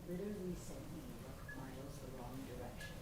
Literally sent me miles the wrong direction.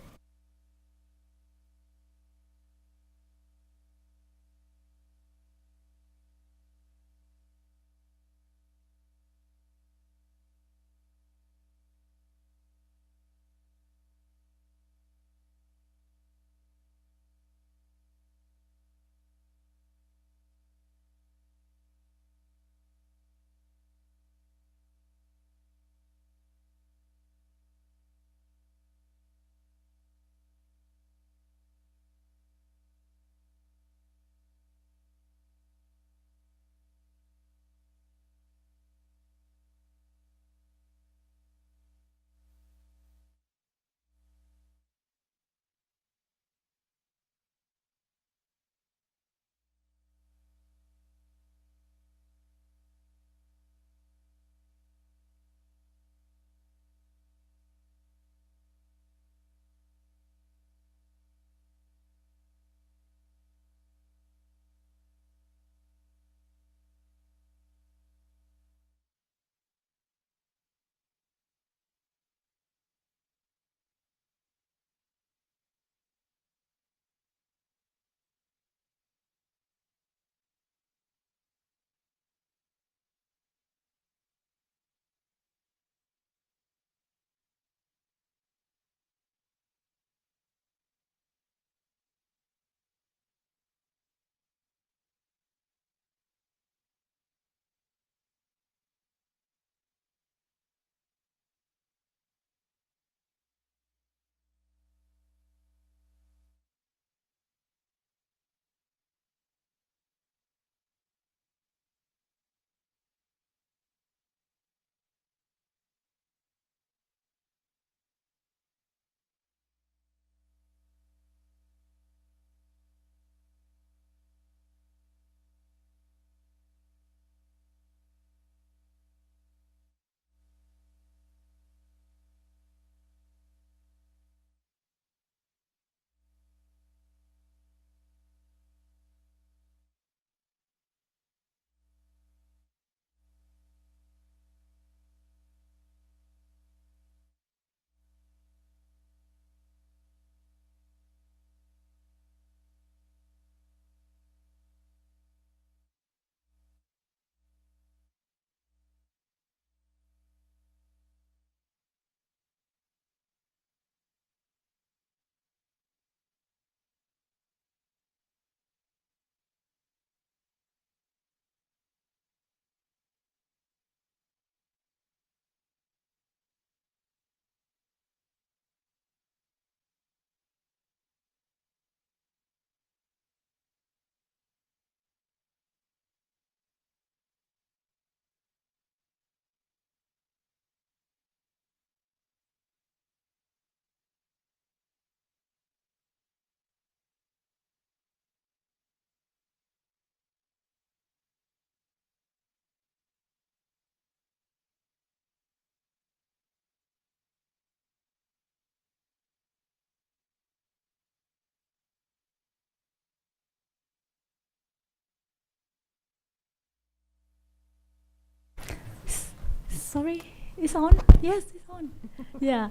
Sorry, it's on? Yes, it's on. Yeah.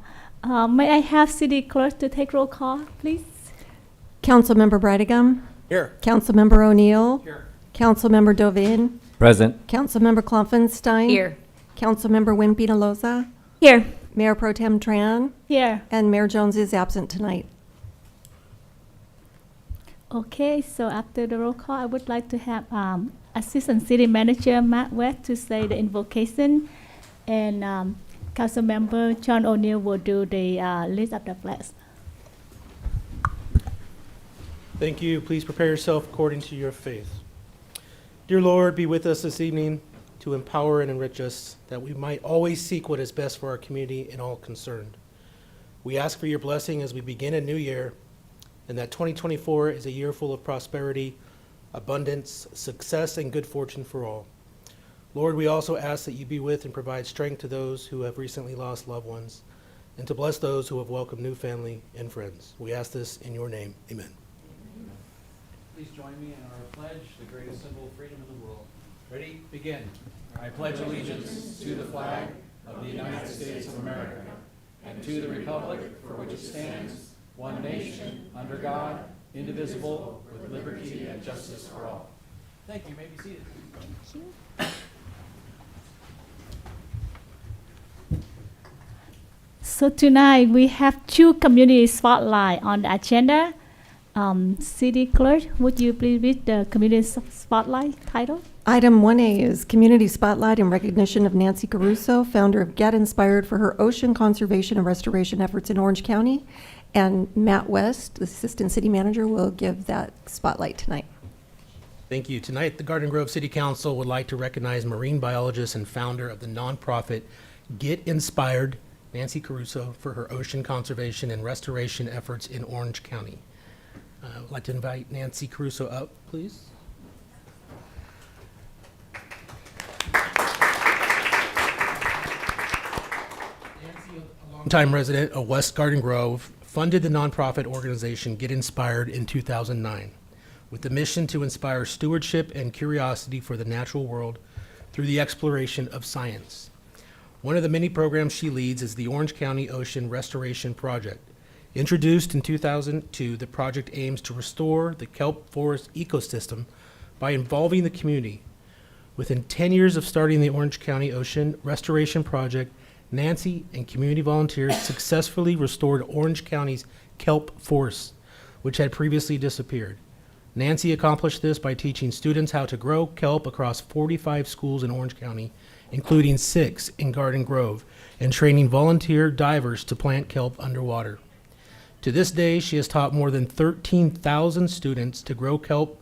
May I have city clerk to take roll call, please? Councilmember Brightigam. Here. Councilmember O'Neill. Here. Councilmember Dovin. Present. Councilmember Klopfenstein. Here. Councilmember Wimpy Loza. Here. Mayor Pro Tem Tran. Here. And Mayor Jones is absent tonight. Okay, so after the roll call, I would like to have Assistant City Manager Matt West to say the invocation, and Councilmember John O'Neill will do the list of the flags. Thank you. Please prepare yourself according to your faith. Dear Lord, be with us this evening to empower and enrich us, that we might always seek what is best for our community and all concerned. We ask for your blessing as we begin a new year, and that 2024 is a year full of prosperity, abundance, success, and good fortune for all. Lord, we also ask that you be with and provide strength to those who have recently lost loved ones, and to bless those who have welcomed new family and friends. We ask this in your name. Amen. Please join me in our pledge, the greatest symbol of freedom in the world. Ready? Begin. I pledge allegiance to the flag of the United States of America and to the republic for which it stands, one nation, under God, indivisible, with liberty and justice for all. Thank you. You may be seated. So tonight we have two community spotlight on the agenda. City Clerk, would you please read the community spotlight title? Item 1A is Community Spotlight in recognition of Nancy Caruso, founder of Get Inspired, for her ocean conservation and restoration efforts in Orange County. And Matt West, the Assistant City Manager, will give that spotlight tonight. Thank you. Tonight, the Garden Grove City Council would like to recognize marine biologist and founder of the nonprofit Get Inspired, Nancy Caruso, for her ocean conservation and restoration efforts in Orange County. I'd like to invite Nancy Caruso up, please. Nancy, a longtime resident of West Garden Grove, funded the nonprofit organization Get Inspired in 2009 with the mission to inspire stewardship and curiosity for the natural world through the exploration of science. One of the many programs she leads is the Orange County Ocean Restoration Project. Introduced in 2002, the project aims to restore the kelp forest ecosystem by involving the community. Within 10 years of starting the Orange County Ocean Restoration Project, Nancy and community volunteers successfully restored Orange County's kelp forests, which had previously disappeared. Nancy accomplished this by teaching students how to grow kelp across 45 schools in Orange County, including 6 in Garden Grove, and training volunteer divers to plant kelp underwater. To this day, she has taught more than 13,000 students to grow kelp,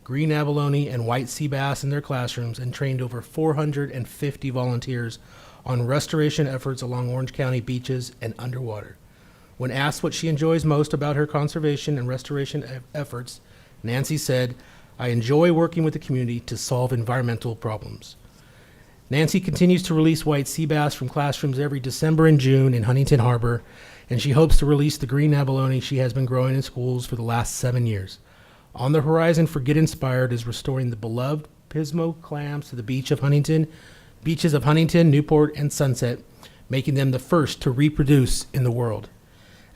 green abalone, and white sea bass in their classrooms, and trained over 450 volunteers on restoration efforts along Orange County beaches and underwater. When asked what she enjoys most about her conservation and restoration efforts, Nancy said, "I enjoy working with the community to solve environmental problems." Nancy continues to release white sea bass from classrooms every December and June in Huntington Harbor, and she hopes to release the green abalone she has been growing in schools for the last 7 years. On the horizon for Get Inspired is restoring the beloved Pismo clams to the beaches of Huntington, Newport, and Sunset, making them the first to reproduce in the world.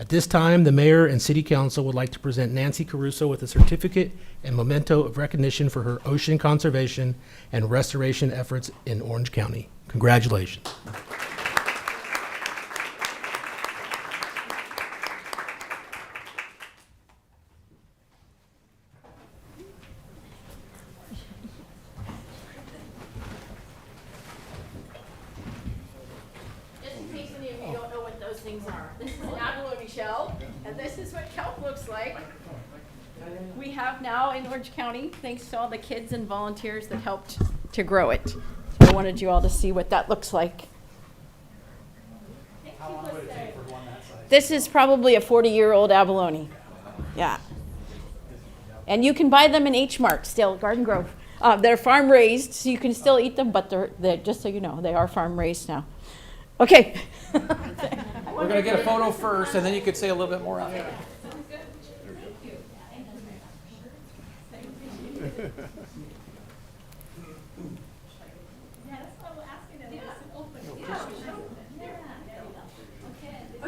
At this time, the mayor and city council would like to present Nancy Caruso with a certificate and memento of recognition for her ocean conservation and restoration efforts in Orange County. Congratulations. Just in case any of you don't know what those things are. This is an abalone shell, and this is what kelp looks like. We have now in Orange County, thanks to all the kids and volunteers that helped to grow it. So I wanted you all to see what that looks like. How long would it take for one that size? This is probably a 40-year-old abalone. Yeah. And you can buy them in H Mart still, Garden Grove. They're farm raised, so you can still eat them, but they're just so you know, they are farm raised now. Okay. We're going to get a photo first, and then you could say a little bit more on it.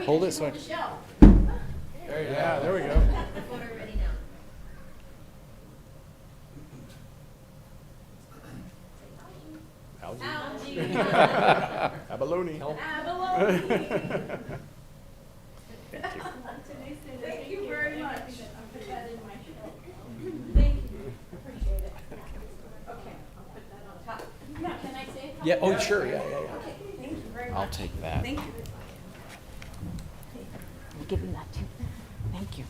Hold it so I can. Shell. Yeah, there we go. Abalone. Abalone. Thank you very much. I'll put that in my shell. Thank you. Appreciate it. Okay, I'll put that on top. Now, can I say a couple Yeah, oh, words? sure, yeah. Okay, thank you very much. I'll take that. Thank you. I'll give you that too. Thank you.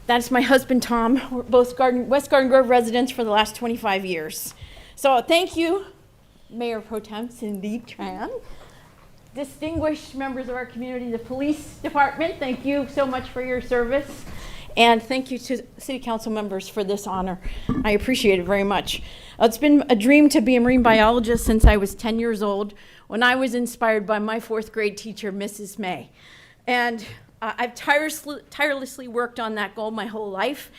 That's my husband, Tom. We're both West Garden Grove residents for the last 25 years. So thank you, Mayor Pro Tem Cindy Tran. Distinguished members of our community, the police department, thank you so much for your service. And thank you to city council members for this honor. I appreciate it very much. It's been a dream to be a marine biologist since I was 10 years old, when I was inspired by my 4th grade teacher, Mrs. May. And I've tirelessly worked on that goal my whole life.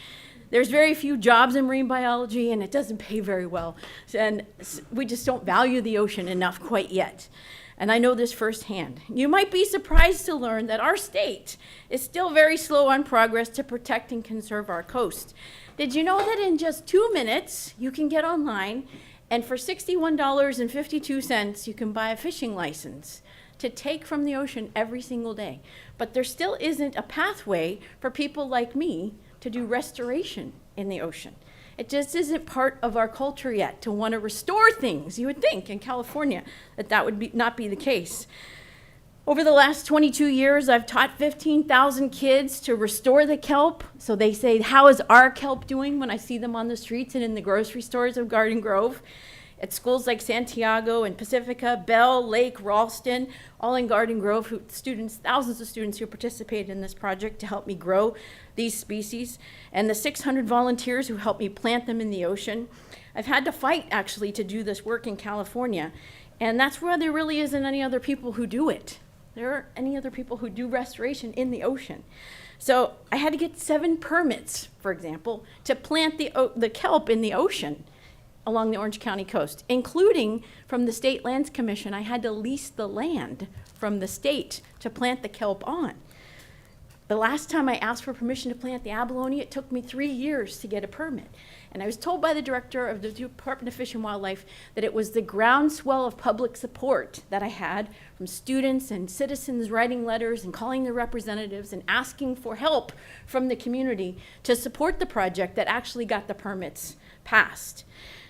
There's very few jobs in marine biology, and it doesn't pay very well. And we just don't value the ocean enough quite yet. And I know this firsthand. You might be surprised to learn that our state is still very slow on progress to protect and conserve our coast. Did you know that in just 2 minutes, you can get online, and for $61.52, you can buy a fishing license to take from the ocean every single day? But there still isn't a pathway for people like me to do restoration in the ocean. It just isn't part of our culture yet to want to restore things. You would think in California that would not be the case. Over the last 22 years, I've taught 15,000 kids to restore the kelp. So they say, how is our kelp doing when I see them on the streets and in the grocery stores of Garden Grove? At schools like Santiago and Pacifica, Bell, Lake, Ralston, all in Garden Grove, thousands of students who participated in this project to help me grow these species, and the 600 volunteers who helped me plant them in the ocean. I've had to fight, actually, to do this work in California, and that's where there really isn't any other people who do it. There aren't any other people who do restoration in the ocean. So I had to get 7 permits, for example, to plant the kelp in the ocean along the Orange County coast, including from the State Lands Commission. I had to lease the land from the state to plant the kelp on. The last time I asked for permission to plant the abalone, it took me 3 years to get a permit. And I was told by the director of the Department of Fish and Wildlife that it was the groundswell of public support that I had from students and citizens writing letters and calling their representatives and asking for help from the community to support the project that actually got the permits passed.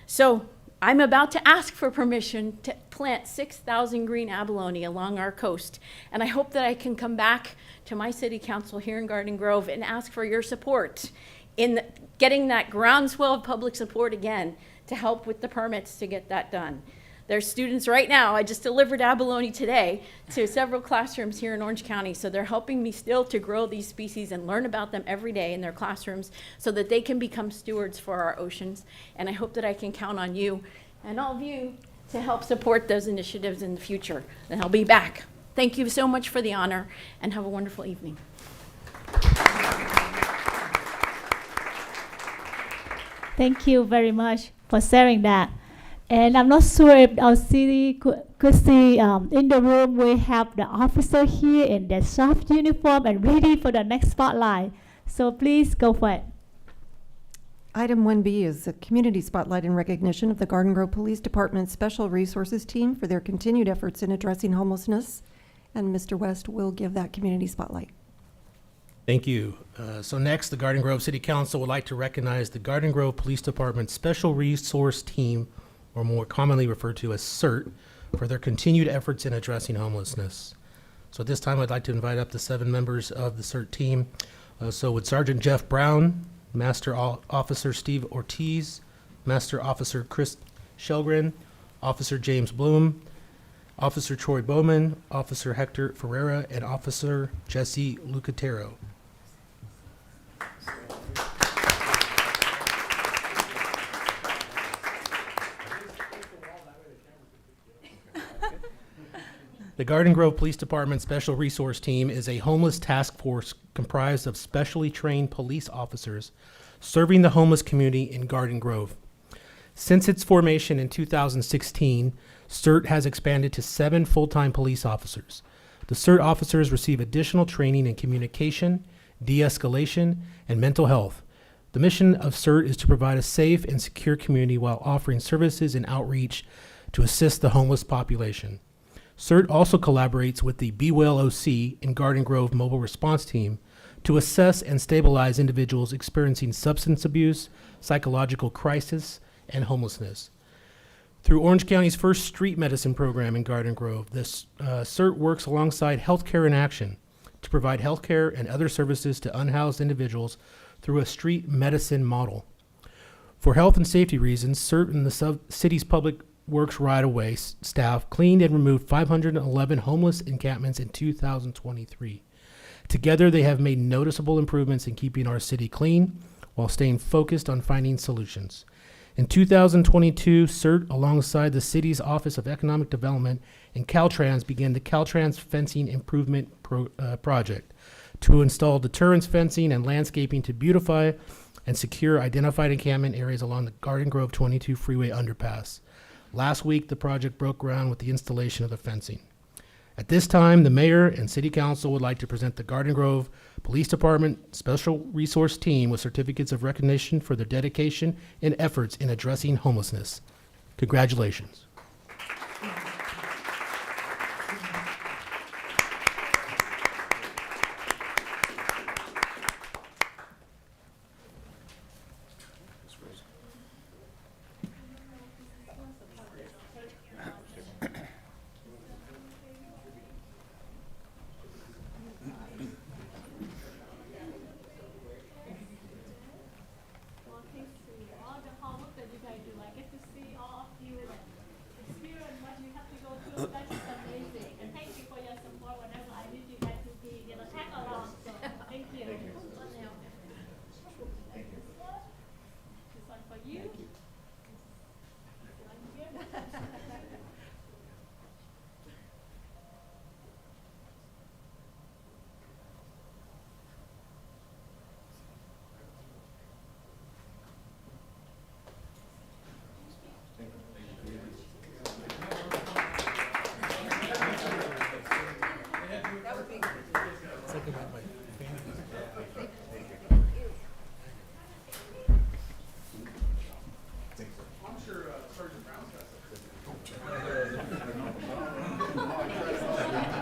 So I'm about to ask for permission to plant 6,000 green abalone along our coast. And I hope that I can come back to my city council here in Garden Grove and ask for your support in getting that groundswell of public support again to help with the permits to get that done. There's students right now, I just delivered abalone today to several classrooms here in Orange County, so they're helping me still to grow these species and learn about them every day in their classrooms so that they can become stewards for our oceans. And I hope that I can count on you and all of you to help support those initiatives in the future. And I'll be back. Thank you so much for the honor, and have a wonderful evening. Thank you very much for sharing that. And I'm not sure if our city could see in the room we have the officer here in their soft uniform and ready for the next spotlight. So please go for it. Item 1B is a community spotlight in recognition of the Garden Grove Police Department Special Resources Team for their continued efforts in addressing homelessness. And Mr. West will give that community spotlight. Thank you. So next, the Garden Grove City Council would like to recognize the Garden Grove Police Department Special Resource Team, or more commonly referred to as CERT, for their continued efforts in addressing homelessness. So at this time, I'd like to invite up the 7 members of the CERT team. So with Sergeant Jeff Brown, Master Officer Steve Ortiz, Master Officer Chris Shelgren, Officer James Bloom, Officer Troy Bowman, Officer Hector Ferreira, and Officer Jesse Lucatero. The Garden Grove Police Department Special Resource Team is a homeless task force comprised of specially trained police officers serving the homeless community in Garden Grove. Since its formation in 2016, CERT has expanded to 7 full-time police officers. The CERT officers receive additional training in communication, de-escalation, and mental health. The mission of CERT is to provide a safe and secure community while offering services and outreach to assist the homeless population. CERT also collaborates with the Be Well OC and Garden Grove Mobile Response Team to assess and stabilize individuals experiencing substance abuse, psychological crisis, and homelessness. Through Orange County's first street medicine program in Garden Grove, this CERT works alongside Healthcare in Action to provide healthcare and other services to unhoused individuals through a street medicine model. For health and safety reasons, CERT and the city's public Works right-of-way staff cleaned and removed 511 homeless encampments in 2023. Together, they have made noticeable improvements in keeping our city clean while staying focused on finding solutions. In 2022, CERT, alongside the city's Office of Economic Development and Caltrans, began the Caltrans Fencing Improvement Project to install deterrence fencing and landscaping to beautify and secure identified encampment areas along the Garden Grove 22 freeway underpass. Last week, the project broke ground with the installation of the fencing. At this time, the mayor and city council would like to present the Garden Grove Police Department Special Resource Team with certificates of recognition for their dedication and efforts in addressing homelessness. Congratulations. All the hard work that you guys do, I get to see all of you and experience what you have to go through. That's just amazing. And thank you for your support whenever I need you guys to be, tag along. So thank you. This one for you. This one here.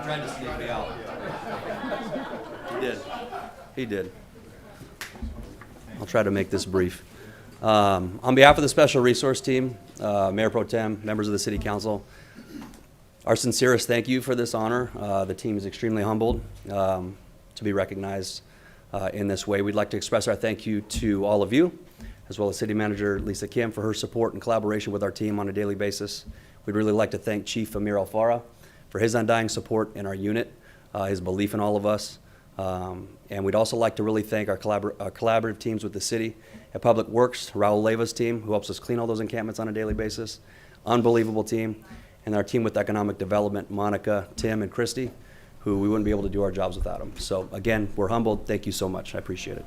Tried to sneak me out. He did. I'll try to make this brief. On behalf of the Special Resource Team, Mayor Pro Tem, members of the City Council, our sincerest thank you for this honor. The team is extremely humbled to be recognized in this way. We'd like to express our thank you to all of you, as well as City Manager Lisa Kim for her support and collaboration with our team on a daily basis. We'd really like to thank Chief Amir Alfara for his undying support in our unit, his belief in all of us. And we'd also like to really thank our collaborative teams with the city at Public Works, Raul Leva's team, who helps us clean all those encampments on a daily basis. Unbelievable team. And our team with Economic Development, Monica, Tim, and Christy, who we wouldn't be able to do our jobs without them. So again, we're humbled. Thank you so much. I appreciate it.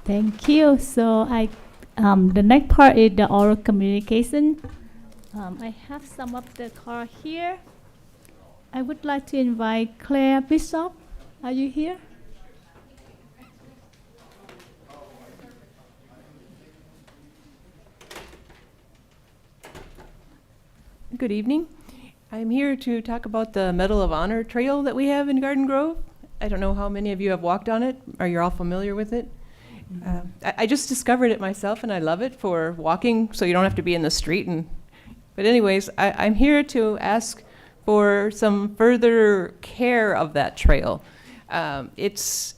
Thank you. So the next part is the oral communication. I have some of the card here. I would like to invite Claire Bishop. Are you here? Good evening. I'm here to talk about the Medal of Honor trail that we have in Garden Grove. I don't know how many of you have walked on it, or you're all familiar with it. I just discovered it myself, and I love it for walking, so you don't have to be in the street. But anyways, I'm here to ask for some further care of that trail. It's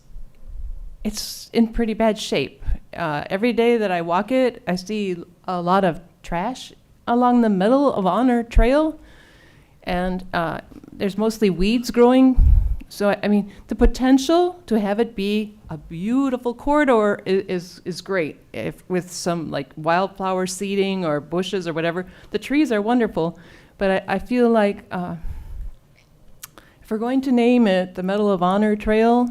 in pretty bad shape. Every day that I walk it, I see a lot of trash along the Medal of Honor trail, and there's mostly weeds growing. So, I mean, the potential to have it be a beautiful corridor is great. With some like wildflower seeding or bushes or whatever, the trees are wonderful. But I feel like if we're going to name it the Medal of Honor Trail,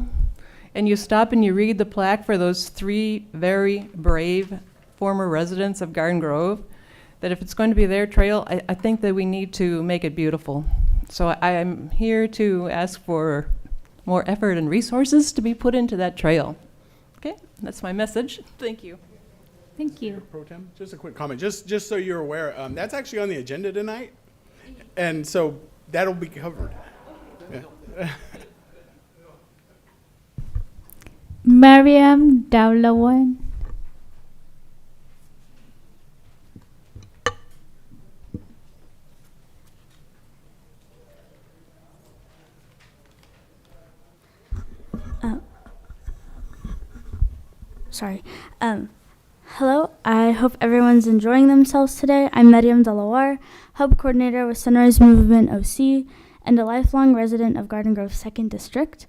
and you stop and you read the plaque for those 3 very brave former residents of Garden Grove, that if it's going to be their trail, I think that we need to make it beautiful. So I'm here to ask for more effort and resources to be put into that trail. Okay, that's my message. Thank you. Thank you. Pro Tem, just a quick comment, just so you're aware, that's actually on the agenda tonight, and so that'll be covered. Yeah. Mariam Dawlawan. Sorry. Hello, I hope everyone's enjoying themselves today. I'm Mariam Dalawar, Hub Coordinator with Sunrise Movement OC and a lifelong resident of Garden Grove 2nd District.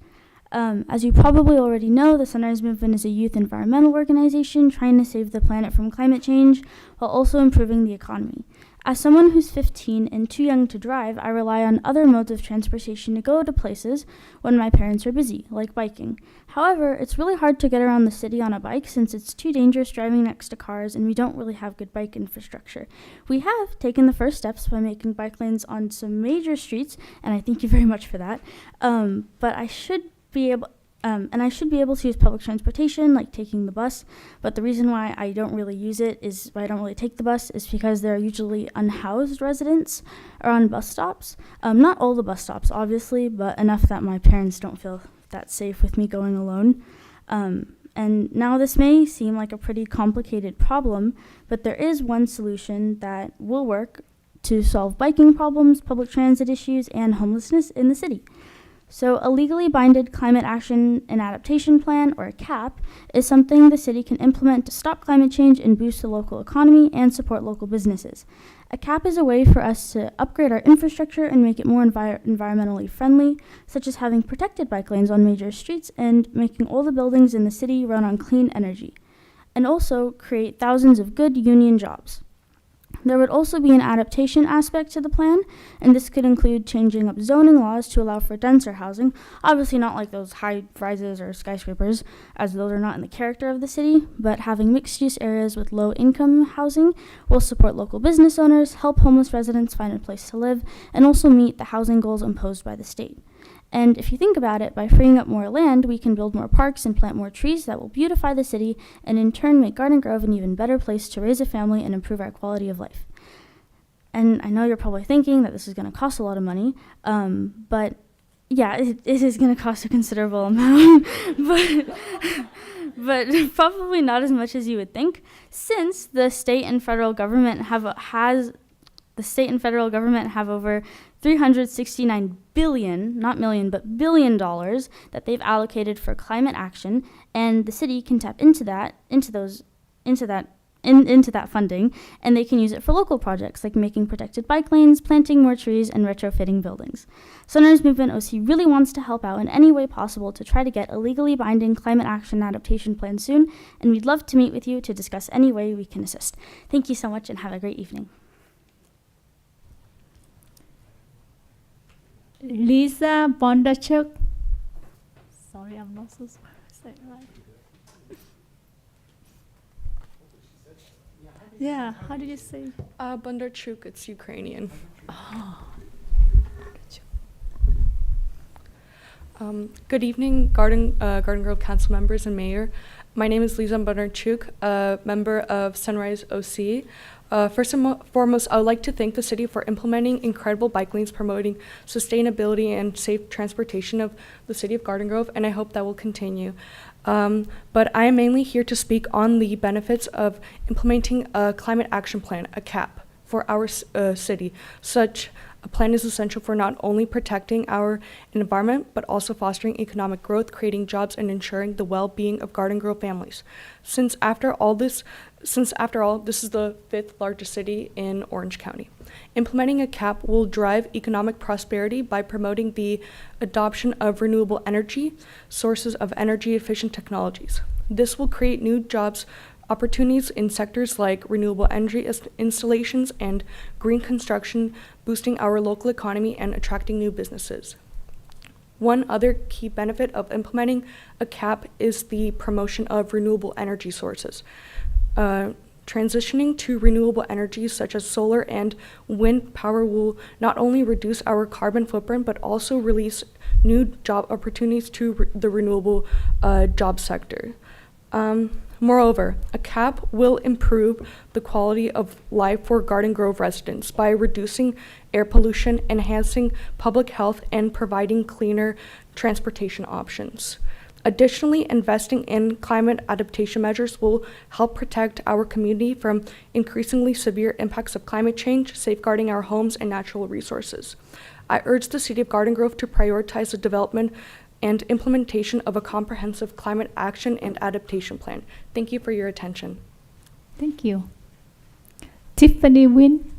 As you probably already know, the Sunrise Movement is a youth environmental organization trying to save the planet from climate change while also improving the economy. As someone who's 15 and too young to drive, I rely on other modes of transportation to go to places when my parents are busy, like biking. However, it's really hard to get around the city on a bike since it's too dangerous driving next to cars and we don't really have good bike infrastructure. We have taken the first steps by making bike lanes on some major streets, and I thank you very much for that. But I should be able to use public transportation, like taking the bus. But the reason why I don't really take the bus is because there are usually unhoused residents around bus stops. Not all the bus stops, obviously, but enough that my parents don't feel that safe with me going alone. And now this may seem like a pretty complicated problem, but there is one solution that will work to solve biking problems, public transit issues, and homelessness in the city. So a legally binded climate action and adaptation plan, or a CAP, is something the city can implement to stop climate change and boost the local economy and support local businesses. A CAP is a way for us to upgrade our infrastructure and make it more environmentally friendly, such as having protected bike lanes on major streets and making all the buildings in the city run on clean energy, and also create thousands of good union jobs. There would also be an adaptation aspect to the plan, and this could include changing up zoning laws to allow for denser housing, obviously not like those high rises or skyscrapers, as those are not in the character of the city, but having mixed-use areas with low-income housing will support local business owners, help homeless residents find a place to live, and also meet the housing goals imposed by the state. And if you think about it, by freeing up more land, we can build more parks and plant more trees that will beautify the city and in turn make Garden Grove an even better place to raise a family and improve our quality of life. And I know you're probably thinking that this is going to cost a lot of money, but yeah, it is going to cost a considerable amount, but probably not as much as you would think, since the state and federal government have over $369 billion, not million, but billion dollars that they've allocated for climate action, and the city can tap into that funding, and they can use it for local projects like making protected bike lanes, planting more trees, and retrofitting buildings. Sunrise Movement OC really wants to help out in any way possible to try to get a legally binding climate action adaptation plan soon, and we'd love to meet with you to discuss any way we can assist. Thank you so much and have a great evening. Lisa Bondarchuk. Sorry, I'm not so sorry to say it right. Yeah, how did you say? Bondarchuk, it's Ukrainian. Good evening, Garden Grove Council members and Mayor. My name is Lisa Bondarchuk, a member of Sunrise OC. First and foremost, I would like to thank the city for implementing incredible bike lanes promoting sustainability and safe transportation of the city of Garden Grove, and I hope that will continue. But I am mainly here to speak on the benefits of implementing a climate action plan, a CAP, for our city. Such a plan is essential for not only protecting our environment, but also fostering economic growth, creating jobs, and ensuring the well-being of Garden Grove families. Since after all, this is the 5th largest city in Orange County. Implementing a CAP will drive economic prosperity by promoting the adoption of renewable energy, sources of energy-efficient technologies. This will create new jobs opportunities in sectors like renewable energy installations and green construction, boosting our local economy and attracting new businesses. One other key benefit of implementing a CAP is the promotion of renewable energy sources. Transitioning to renewable energies such as solar and wind power will not only reduce our carbon footprint, but also release new job opportunities to the renewable job sector. Moreover, a CAP will improve the quality of life for Garden Grove residents by reducing air pollution, enhancing public health, and providing cleaner transportation options. Additionally, investing in climate adaptation measures will help protect our community from increasingly severe impacts of climate change, safeguarding our homes and natural resources. I urge the City of Garden Grove to prioritize the development and implementation of a comprehensive climate action and adaptation plan. Thank you for your attention. Thank you. Tiffany Wynn.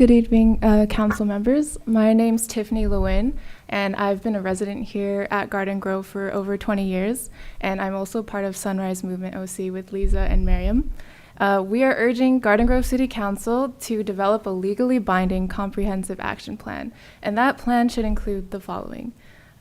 Good evening, council members. My name's Tiffany Lewin, and I've been a resident here at Garden Grove for over 20 years, and I'm also part of Sunrise Movement OC with Lisa and Miriam. We are urging Garden Grove City Council to develop a legally binding comprehensive action plan, and that plan should include the following.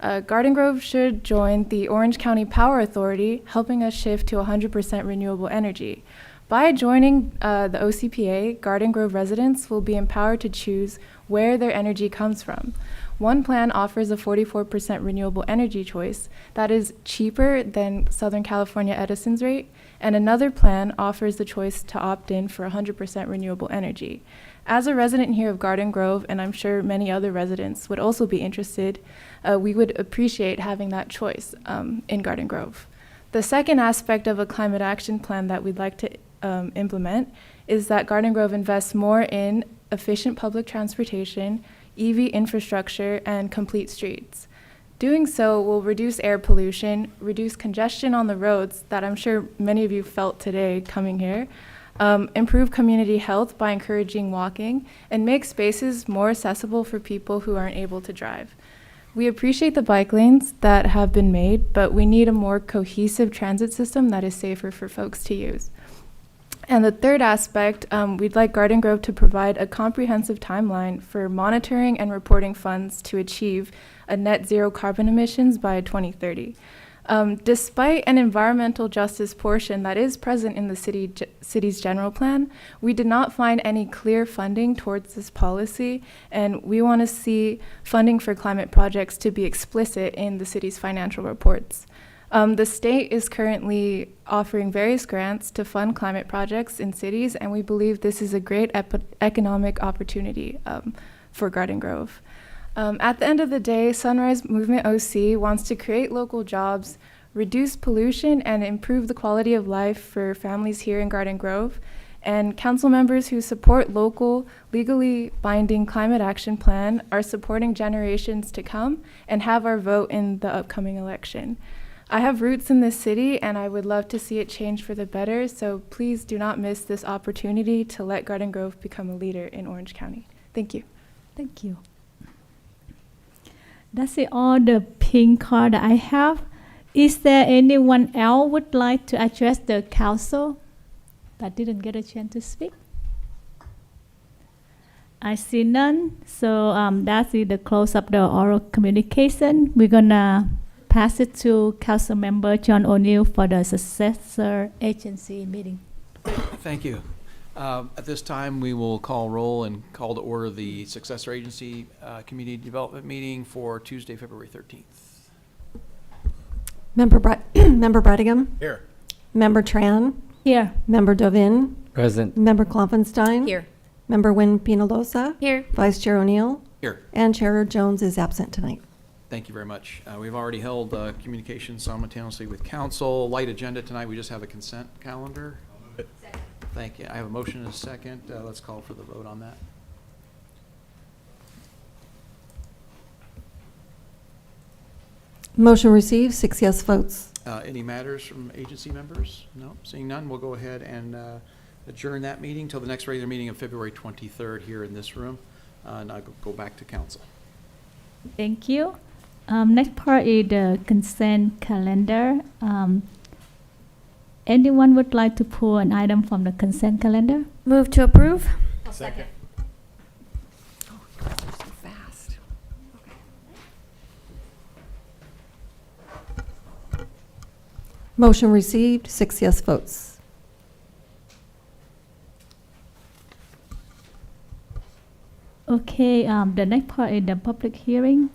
Garden Grove should join the Orange County Power Authority, helping us shift to 100% renewable energy. By joining the OCPA, Garden Grove residents will be empowered to choose where their energy comes from. One plan offers a 44% renewable energy choice that is cheaper than Southern California Edison's rate, and another plan offers the choice to opt in for 100% renewable energy. As a resident here of Garden Grove, and I'm sure many other residents would also be interested, we would appreciate having that choice in Garden Grove. The second aspect of a climate action plan that we'd like to implement is that Garden Grove invests more in efficient public transportation, EV infrastructure, and complete streets. Doing so will reduce air pollution, reduce congestion on the roads that I'm sure many of you felt today coming here, improve community health by encouraging walking, and make spaces more accessible for people who aren't able to drive. We appreciate the bike lanes that have been made, but we need a more cohesive transit system that is safer for folks to use. And the third aspect, we'd like Garden Grove to provide a comprehensive timeline for monitoring and reporting funds to achieve a net zero carbon emissions by 2030. Despite an environmental justice portion that is present in the city's general plan, we did not find any clear funding towards this policy, and we want to see funding for climate projects to be explicit in the city's financial reports. The state is currently offering various grants to fund climate projects in cities, and we believe this is a great economic opportunity for Garden Grove. At the end of the day, Sunrise Movement OC wants to create local jobs, reduce pollution, and improve the quality of life for families here in Garden Grove. And council members who support local, legally binding climate action plan are supporting generations to come and have our vote in the upcoming election. I have roots in this city, and I would love to see it change for the better, so please do not miss this opportunity to let Garden Grove become a leader in Orange County. Thank you. Thank you. That's it, all the pink card that I have. Is there anyone else would like to address the council but didn't get a chance to speak? I see none, so that's the close of the oral communication. We're gonna pass it to Council Member John O'Neill for the successor agency meeting. Thank you. At this time, we will call roll and call to order the successor agency community development meeting for Tuesday, February 13th. Member Bradingham? Here. Member Tran? Here. Member Dovin? Present. Member Klopfenstein? Here. Member Wynn Penalosa? Here. Vice Chair O'Neill? Here. And Chair Jones is absent tonight. Thank you very much. We've already held communication simultaneously with council. Light agenda tonight. We just have a consent calendar. Thank you. I have a motion and a second. Let's call for the vote on that. Motion received, 6 yes votes. Any matters from agency members? No. Seeing none, we'll go ahead and adjourn that meeting till the next regular meeting of February 23rd here in this room. And I'll go back to council. Thank you. Next part is the consent calendar. Anyone would like to pull an item from the consent calendar? Move to approve. Second. Motion received, 6 yes votes. Okay, the next part is the public hearing.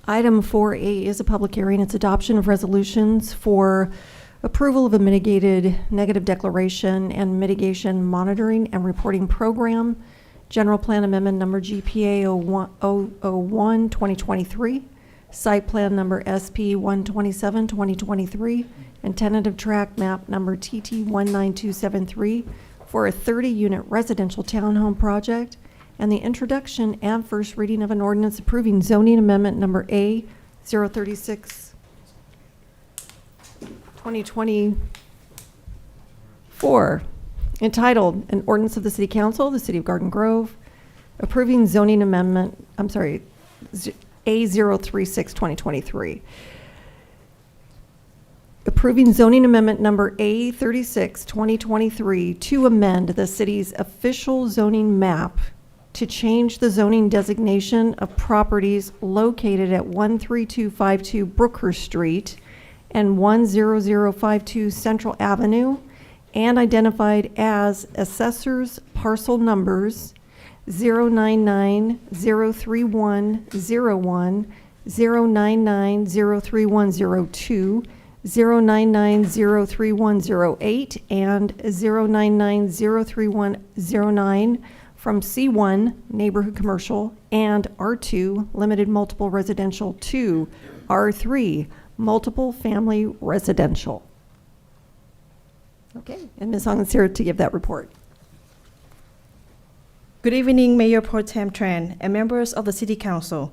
Item 4A is a public hearing. It's adoption of resolutions for approval of a mitigated negative declaration and mitigation monitoring and reporting program, General Plan Amendment Number GPA 001-2023, Site Plan Number SP 127-2023, and Tentative Tract Map Number TT 19273 for a 30-unit residential townhome project, and the introduction and first reading of an ordinance approving zoning amendment number A 036 2024 entitled, An Ordinance of the City Council, of the City of Garden Grove, approving zoning amendment, A036, 2023. Approving zoning amendment number A36, 2023 to amend the city's official zoning map to change the zoning designation of properties located at 13252 Brookhurst Street and 10052 Central Avenue and identified as assessors parcel numbers 099-03101, 099-03102, 099-03108, and 099-03109 from C1 Neighborhood Commercial and R2 Limited Multiple Residential to R3 Multiple Family Residential. Okay, and Ms. Hong is here to give that report. Good evening, Mayor Pro Tem Tran and members of the City Council.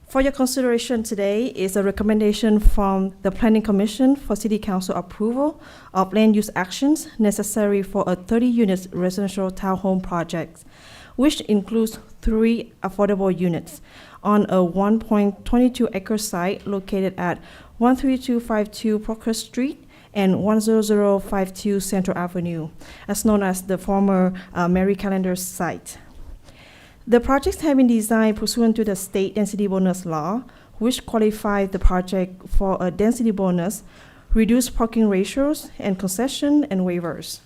For your consideration today is a recommendation from the Planning Commission for City Council approval of land use actions necessary for a 30-unit residential townhome project, which includes 3 affordable units on a 1.22-acre site located at 13252 Brookhurst Street and 10052 Central Avenue, as known as the former Mary Callender site. The projects have been designed pursuant to the state density bonus law, which qualifies the project for a density bonus, reduced parking ratios, and concession and waivers.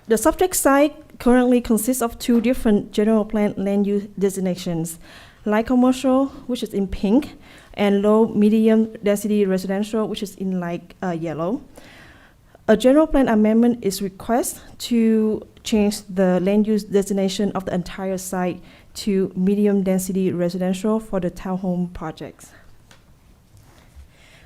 The subject site currently consists of 2 different general plan land use designations, light commercial, which is in pink, and low medium density residential, which is in light yellow. A general plan amendment is requested to change the land use designation of the entire site to medium density residential for the townhome projects.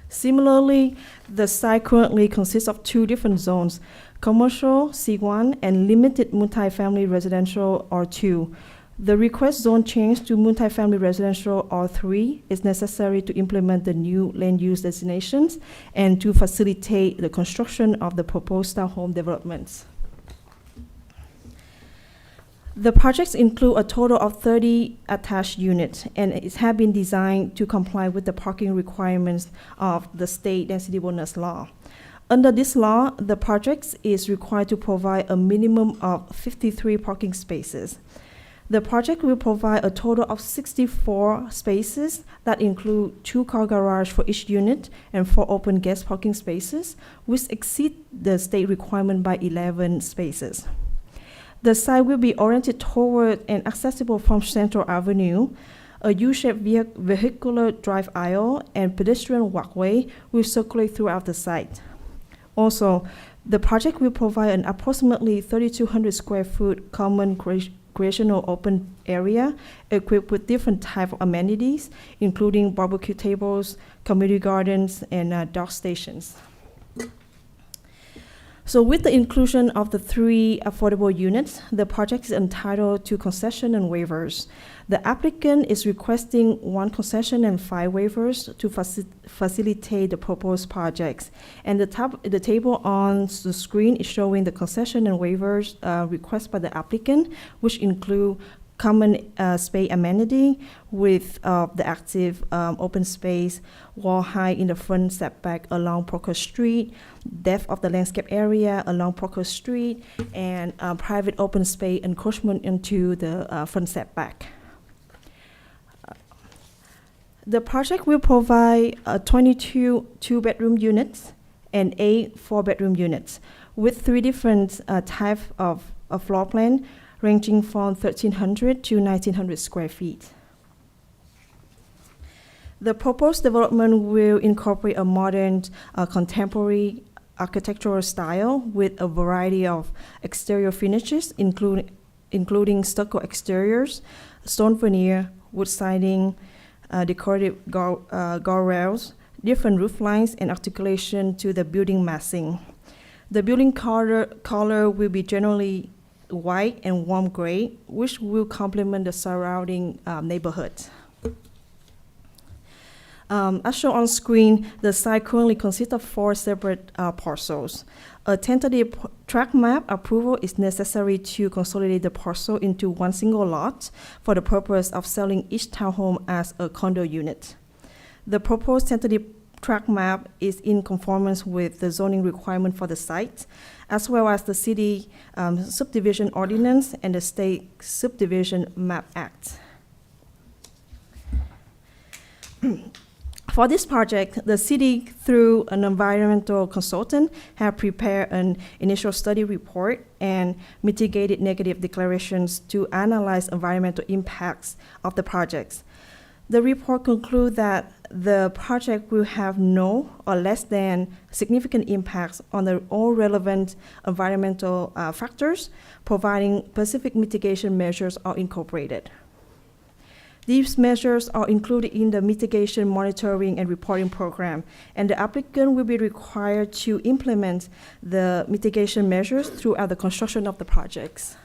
Similarly, the site currently consists of 2 different zones, commercial C1 and limited multifamily residential R2. The request zone change to multifamily residential R3 is necessary to implement the new land use designations and to facilitate the construction of the proposed townhome developments. The projects include a total of 30 attached units, and it has been designed to comply with the parking requirements of the state density bonus law. Under this law, the project is required to provide a minimum of 53 parking spaces. The project will provide a total of 64 spaces that include 2 car garage for each unit and 4 open guest parking spaces, which exceed the state requirement by 11 spaces. The site will be oriented toward and accessible from Central Avenue. A U-shaped vehicular drive aisle and pedestrian walkway will circulate throughout the site. Also, the project will provide an approximately 3,200 square foot common recreational open area equipped with different types of amenities, including barbecue tables, community gardens, and dock stations. So with the inclusion of the 3 affordable units, the project is entitled to concession and waivers. The applicant is requesting 1 concession and 5 waivers to facilitate the proposed projects. And the table on the screen is showing the concession and waivers requested by the applicant, which include common space amenity with the active open space, wall height in the front setback along Brookhurst Street, depth of the landscape area along Brookhurst Street, and private open space encroachment into the front setback. The project will provide 22 2-bedroom units and 8 4-bedroom units with 3 different types of floor plan, ranging from 1,300 to 1,900 square feet. The proposed development will incorporate a modern, contemporary architectural style with a variety of exterior finishes, including stucco exteriors, stone veneer, wood siding, decorative guardrails, different roof lines, and articulation to the building massing. The building color will be generally white and warm gray, which will complement the surrounding neighborhood. As shown on screen, the site currently consists of 4 separate parcels. A tentative tract map approval is necessary to consolidate the parcel into one single lot for the purpose of selling each townhome as a condo unit. The proposed tentative tract map is in conformance with the zoning requirement for the site, as well as the city subdivision ordinance and the state subdivision map act. For this project, the city, through an environmental consultant, have prepared an initial study report and mitigated negative declarations to analyze environmental impacts of the projects. The report concludes that the project will have no or less than significant impacts on all relevant environmental factors, providing specific mitigation measures are incorporated. These measures are included in the mitigation monitoring and reporting program, and the applicant will be required to implement the mitigation measures throughout the construction of the projects.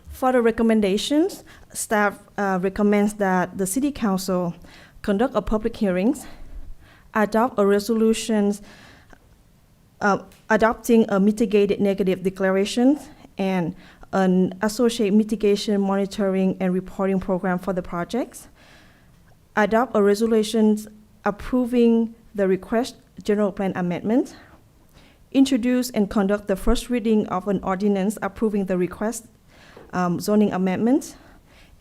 For the recommendations, staff recommends that the City Council conduct a public hearings, adopt a resolution adopting a mitigated negative declaration, and an associated mitigation monitoring and reporting program for the projects, adopt a resolution approving the request general plan amendment, introduce and conduct the first reading of an ordinance approving the request zoning amendment,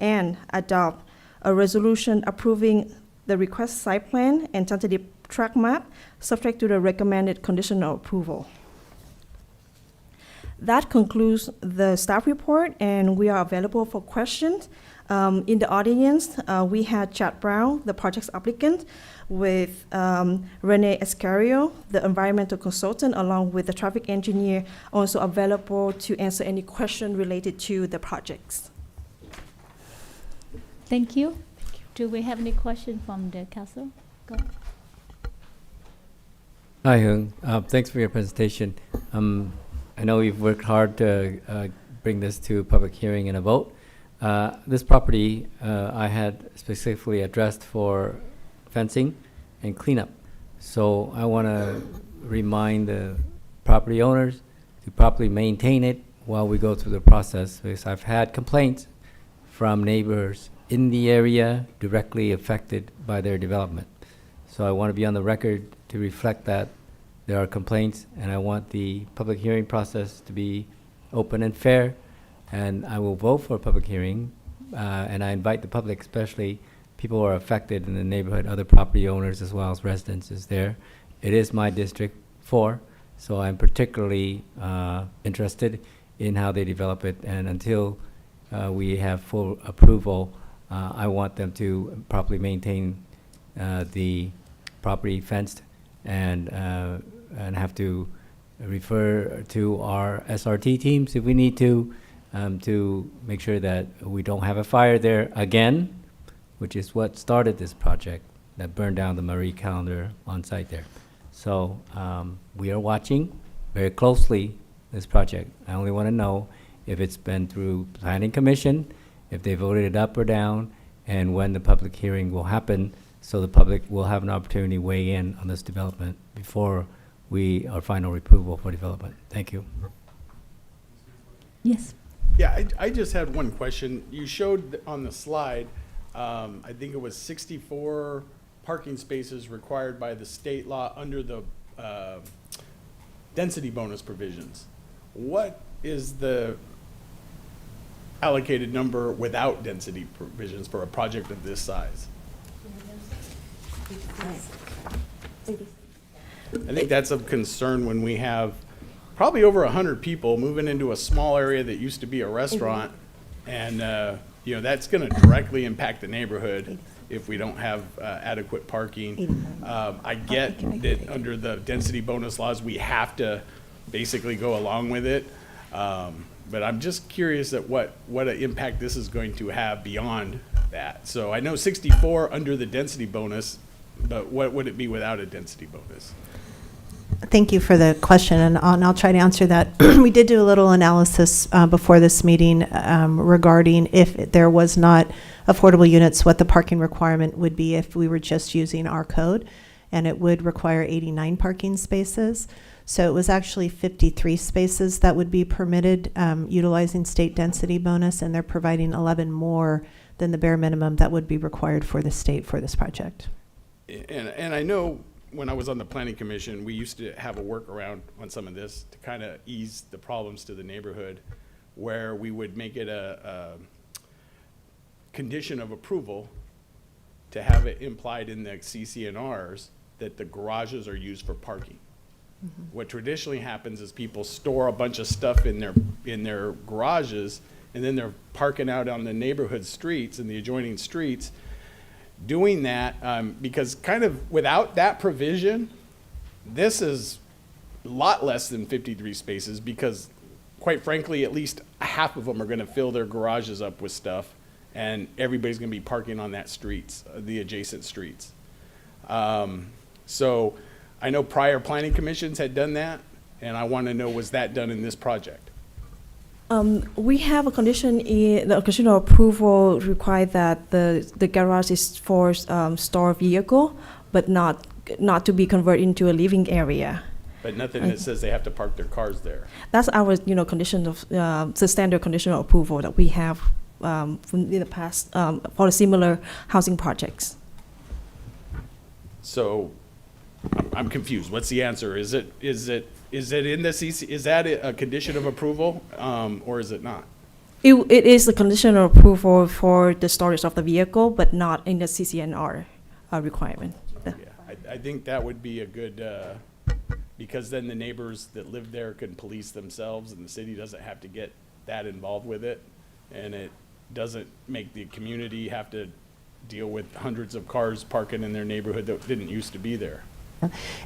and adopt a resolution approving the request site plan and tentative tract map subject to the recommended conditional approval. That concludes the staff report, and we are available for questions. In the audience, we had Chad Brown, the project's applicant, with Rene Escario, the environmental consultant, along with the traffic engineer, also available to answer any question related to the projects. Thank you. Do we have any questions from the council? Go. Hi, Hung. Thanks for your presentation. I know you've worked hard to bring this to public hearing and a vote. This property I had specifically addressed for fencing and cleanup. So I want to remind the property owners to properly maintain it while we go through the process, because I've had complaints from neighbors in the area directly affected by their development. So I want to be on the record to reflect that there are complaints, and I want the public hearing process to be open and fair, and I will vote for a public hearing, and I invite the public, especially people who are affected in the neighborhood, other property owners as well as residents is there. It is my District 4, so I'm particularly interested in how they develop it, and until we have full approval, I want them to properly maintain the property fenced and have to refer to our SRT teams if we need to make sure that we don't have a fire there again, which is what started this project that burned down the Marie Calendar on site there. So we are watching very closely this project. I only want to know if it's been through Planning Commission, if they voted it up or down, and when the public hearing will happen, so the public will have an opportunity to weigh in on this development before our final approval for development. Thank you. Yes. Yeah, I just had one question. You showed on the slide, I think it was 64 parking spaces required by the state law under the density bonus provisions. What is the allocated number without density provisions for a project of this size? I think that's of concern when we have probably over 100 people moving into a small area that used to be a restaurant, and that's going to directly impact the neighborhood if we don't have adequate parking. I get that under the density bonus laws we have to basically go along with it, but I'm just curious at what an impact this is going to have beyond that. So I know 64 under the density bonus, but what would it be without a density bonus? Thank you for the question, and I'll try to answer that. We did do a little analysis before this meeting regarding if there was not affordable units, what the parking requirement would be if we were just using our code, and it would require 89 parking spaces. So it was actually 53 spaces that would be permitted utilizing state density bonus, and they're providing 11 more than the bare minimum that would be required for the state for this project. And I know when I was on the planning commission, we used to have a workaround on some of this to kind of ease the problems to the neighborhood, where we would make it a condition of approval to have it implied in the CCNRs that the garages are used for parking. What traditionally happens is people store a bunch of stuff in their garages, and then they're parking out on the neighborhood streets and the adjoining streets. Doing that, because kind of without that provision, this is a lot less than 53 spaces, because quite frankly, at least half of them are gonna fill their garages up with stuff, and everybody's gonna be parking on that streets, the adjacent streets. So I know prior planning commissions had done that, and I want to know, was that done in this project? We have a condition in the conditional approval require that the garage is for store vehicle, but not to be converted into a living area. But nothing that says they have to park their cars there. That's our condition of the standard conditional approval that we have in the past for similar housing projects. So I'm confused. What's the answer? Is it in the CC? Is that a condition of approval, or is it not? It is a conditional approval for the storage of the vehicle, but not in the CCNR requirement. Yeah, I think that would be a good, because then the neighbors that live there can police themselves, and the city doesn't have to get that involved with it, and it doesn't make the community have to deal with hundreds of cars parking in their neighborhood that didn't used to be there.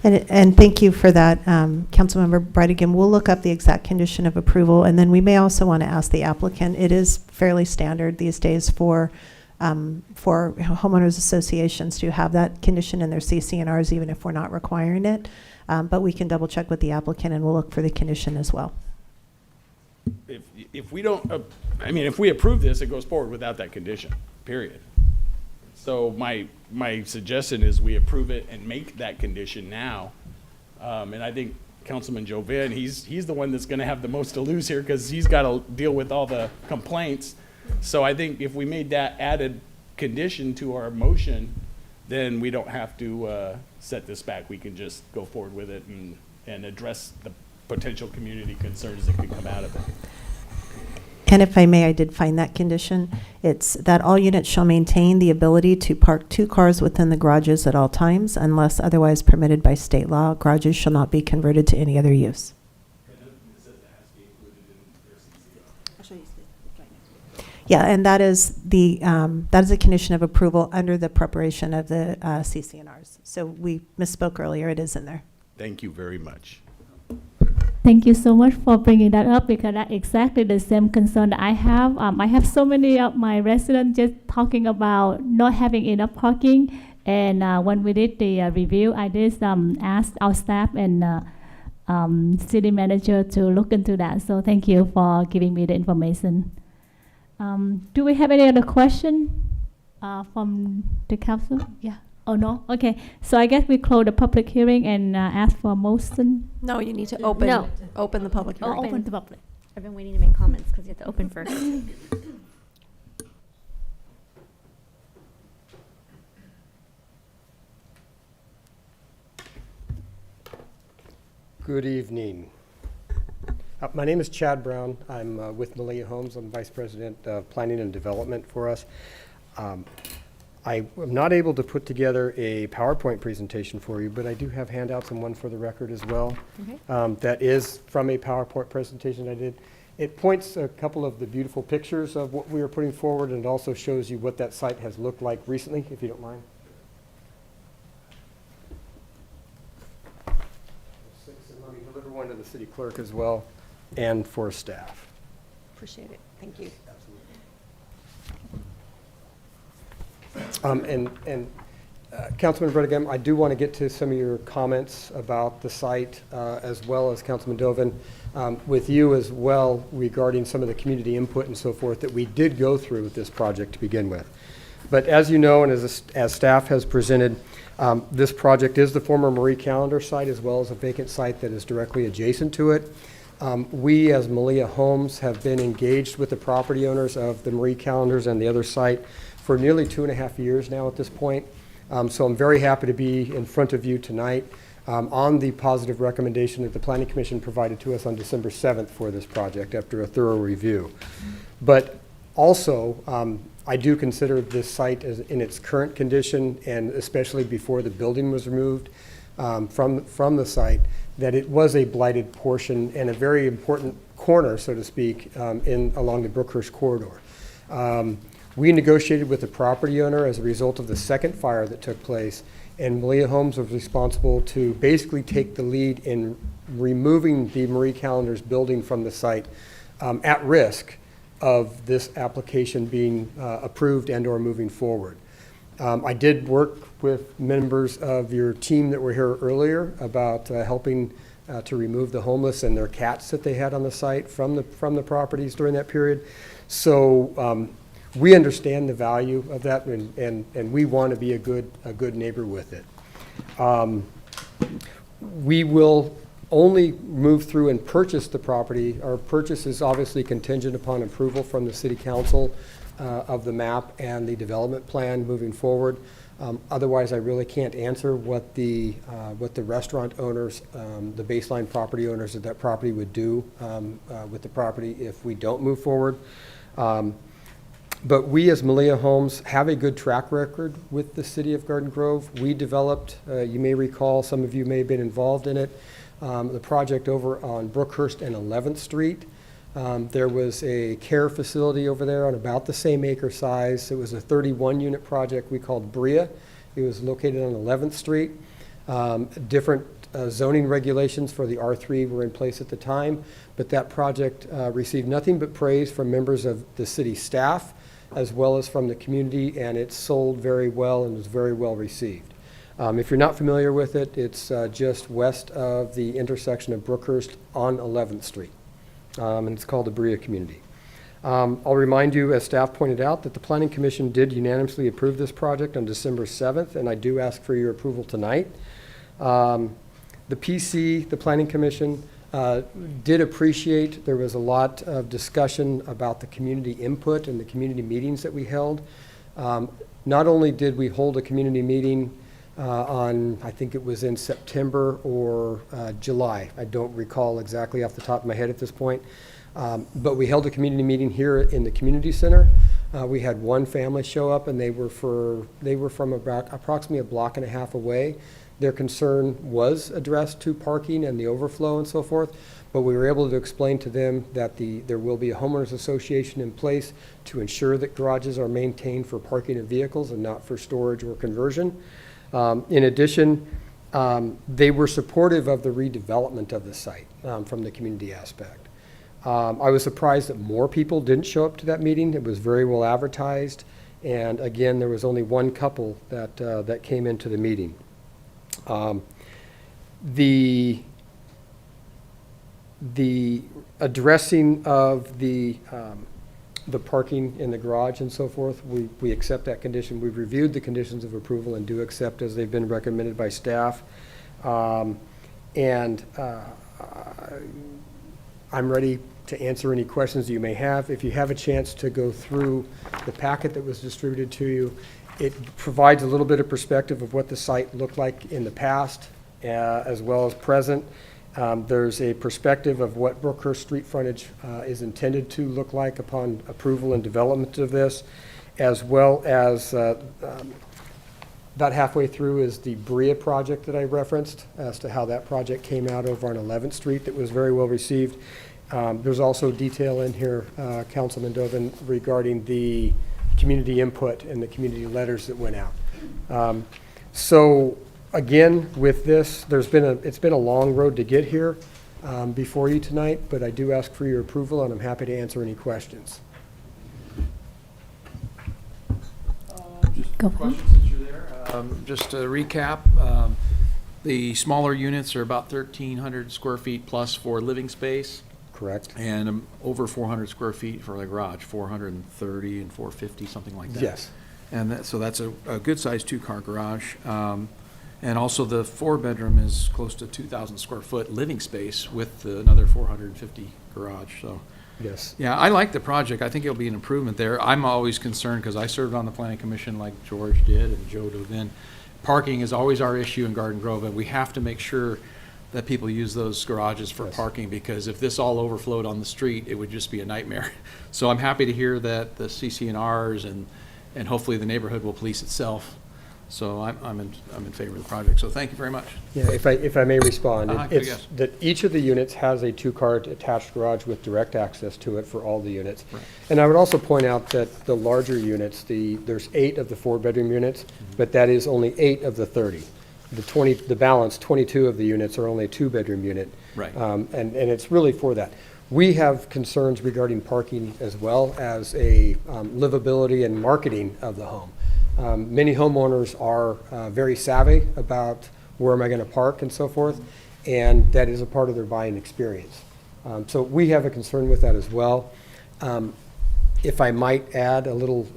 And thank you for that, Councilmember Brightigan. We'll look up the exact condition of approval, and then we may also want to ask the applicant. It is fairly standard these days for homeowners associations to have that condition in their CCNRs, even if we're not requiring it. But we can double check with the applicant, and we'll look for the condition as well. If we don't, if we approve this, it goes forward without that condition, period. So my suggestion is we approve it and make that condition now. And I think Councilman Jovan, he's the one that's gonna have the most to lose here, because he's gotta deal with all the complaints. So I think if we made that added condition to our motion, then we don't have to set this back. We can just go forward with it and address the potential community concerns that could come out of it. And if I may, I did find that condition. It's that all units shall maintain the ability to park 2 cars within the garages at all times unless otherwise permitted by state law. Garages shall not be converted to any other use. Yeah, and that is a condition of approval under the preparation of the CCNRs. So we misspoke earlier, it is in there. Thank you very much. Thank you so much for bringing that up, because that's exactly the same concern that I have. I have so many of my residents just talking about not having enough parking. And when we did the review, I did ask our staff and city manager to look into that. So thank you for giving me the information. Do we have any other question from the council? Yeah. Oh, no? Okay. So I guess we close the public hearing and ask for a motion. No, you need to open the public hearing. Open the public. I've been waiting to make comments because you have to open first. Good evening. My name is Chad Brown. I'm with Malia Homes. I'm Vice President of Planning and Development for us. I am not able to put together a PowerPoint presentation for you, but I do have handouts and one for the record as well. Okay. That is from a PowerPoint presentation I did. It points a couple of the beautiful pictures of what we are putting forward, and it also shows you what that site has looked like recently, if you don't mind. And let me deliver one to the city clerk as well, and for staff. Appreciate it. Thank you. Councilman Bredegam, I do want to get to some of your comments about the site, as well as Councilman Dovin, with you as well regarding some of the community input and so forth that we did go through with this project to begin with. But as you know, and as staff has presented, this project is the former Marie Callender site as well as a vacant site that is directly adjacent to it. We, as Malia Homes, have been engaged with the property owners of the Marie Callender's and the other site for nearly 2.5 years now at this point. So I'm very happy to be in front of you tonight on the positive recommendation that the Planning Commission provided to us on December 7th for this project after a thorough review. But also, I do consider this site as in its current condition, and especially before the building was removed from the site, that it was a blighted portion and a very important corner, so to speak, along the Brookhurst corridor. We negotiated with the property owner as a result of the second fire that took place, and Malia Homes was responsible to basically take the lead in removing the Marie Callender's building from the site at risk of this application being approved and or moving forward. I did work with members of your team that were here earlier about helping to remove the homeless and their cats that they had on the site from the properties during that period. So we understand the value of that, and we want to be a good neighbor with it. We will only move through and purchase the property. Our purchase is obviously contingent upon approval from the City Council of the map and the development plan moving forward. Otherwise, I really can't answer what the restaurant owners, the baseline property owners of that property would do with the property if we don't move forward. But we as Malia Homes have a good track record with the City of Garden Grove. We developed, you may recall, some of you may have been involved in it, the project over on Brookhurst and 11th Street. There was a care facility over there on about the same acre size. It was a 31-unit project we called Bria. It was located on 11th Street. Different zoning regulations for the R3 were in place at the time, but that project received nothing but praise from members of the city staff as well as from the community, and it sold very well and was very well received. If you're not familiar with it, it's just west of the intersection of Brookhurst on 11th Street. And it's called the Bria Community. I'll remind you, as staff pointed out, that the Planning Commission did unanimously approve this project on December 7th, and I do ask for your approval tonight. The PC, the Planning Commission, did appreciate there was a lot of discussion about the community input and the community meetings that we held. Not only did we hold a community meeting on, I think it was in September or July. I don't recall exactly off the top of my head at this point. But we held a community meeting here in the community center. We had one family show up, and they were from about approximately a block and a half away. Their concern was addressed to parking and the overflow and so forth, but we were able to explain to them that there will be a homeowners association in place to ensure that garages are maintained for parking of vehicles and not for storage or conversion. In addition, they were supportive of the redevelopment of the site from the community aspect. I was surprised that more people didn't show up to that meeting. It was very well advertised, and again, there was only one couple that came into the meeting. The addressing of the parking in the garage and so forth, we accept that condition. We've reviewed the conditions of approval and do accept as they've been recommended by staff. I'm ready to answer any questions that you may have. If you have a chance to go through the packet that was distributed to you, it provides a little bit of perspective of what the site looked like in the past as well as present. There's a perspective of what Brookhurst street frontage is intended to look like upon approval and development of this, as well as about halfway through is the Bria project that I referenced as to how that project came out over on 11th Street that was very well received. There's also detail in here, Councilman Dovin, regarding the community input and the community letters that went out. So again, with this, it's been a long road to get here before you tonight, but I do ask for your approval, and I'm happy to answer any questions. Just Go a for it. question since you're there. Just to recap, the smaller units are about 1,300 square feet plus for living space. Correct. And over 400 square feet for the garage, 430 and 450, something like that. Yes. And so that's a good-sized two-car garage. And also the four-bedroom is close to 2,000 square foot living space with another 450 garage, so. Yes. Yeah, I like the project. I think it'll be an improvement there. I'm always concerned, because I served on the planning commission like George did and Joe Dovin. Parking is always our issue in Garden Grove, and we have to make sure that people use those garages for parking, because if this all overflowed on the street, it would just be a nightmare. So I'm happy to hear that the CC&Rs and hopefully the neighborhood will police itself. So I'm in favor of the project. So thank you very much. Yeah, if I may respond, it's yes. that each of the units has a two-car attached garage with direct access to it for all the units. Right. And I would also point out that the larger units, there's 8 of the 4-bedroom units, but that is only 8 of the 30. The balance, 22 of the units are only a 2-bedroom unit. Right. And it's really for that. We have concerns regarding parking as well as a livability and marketing of the home. Many homeowners are very savvy about where am I going to park and so forth, and that is a part of their buying experience. So we have a concern with that as well. If I might add a little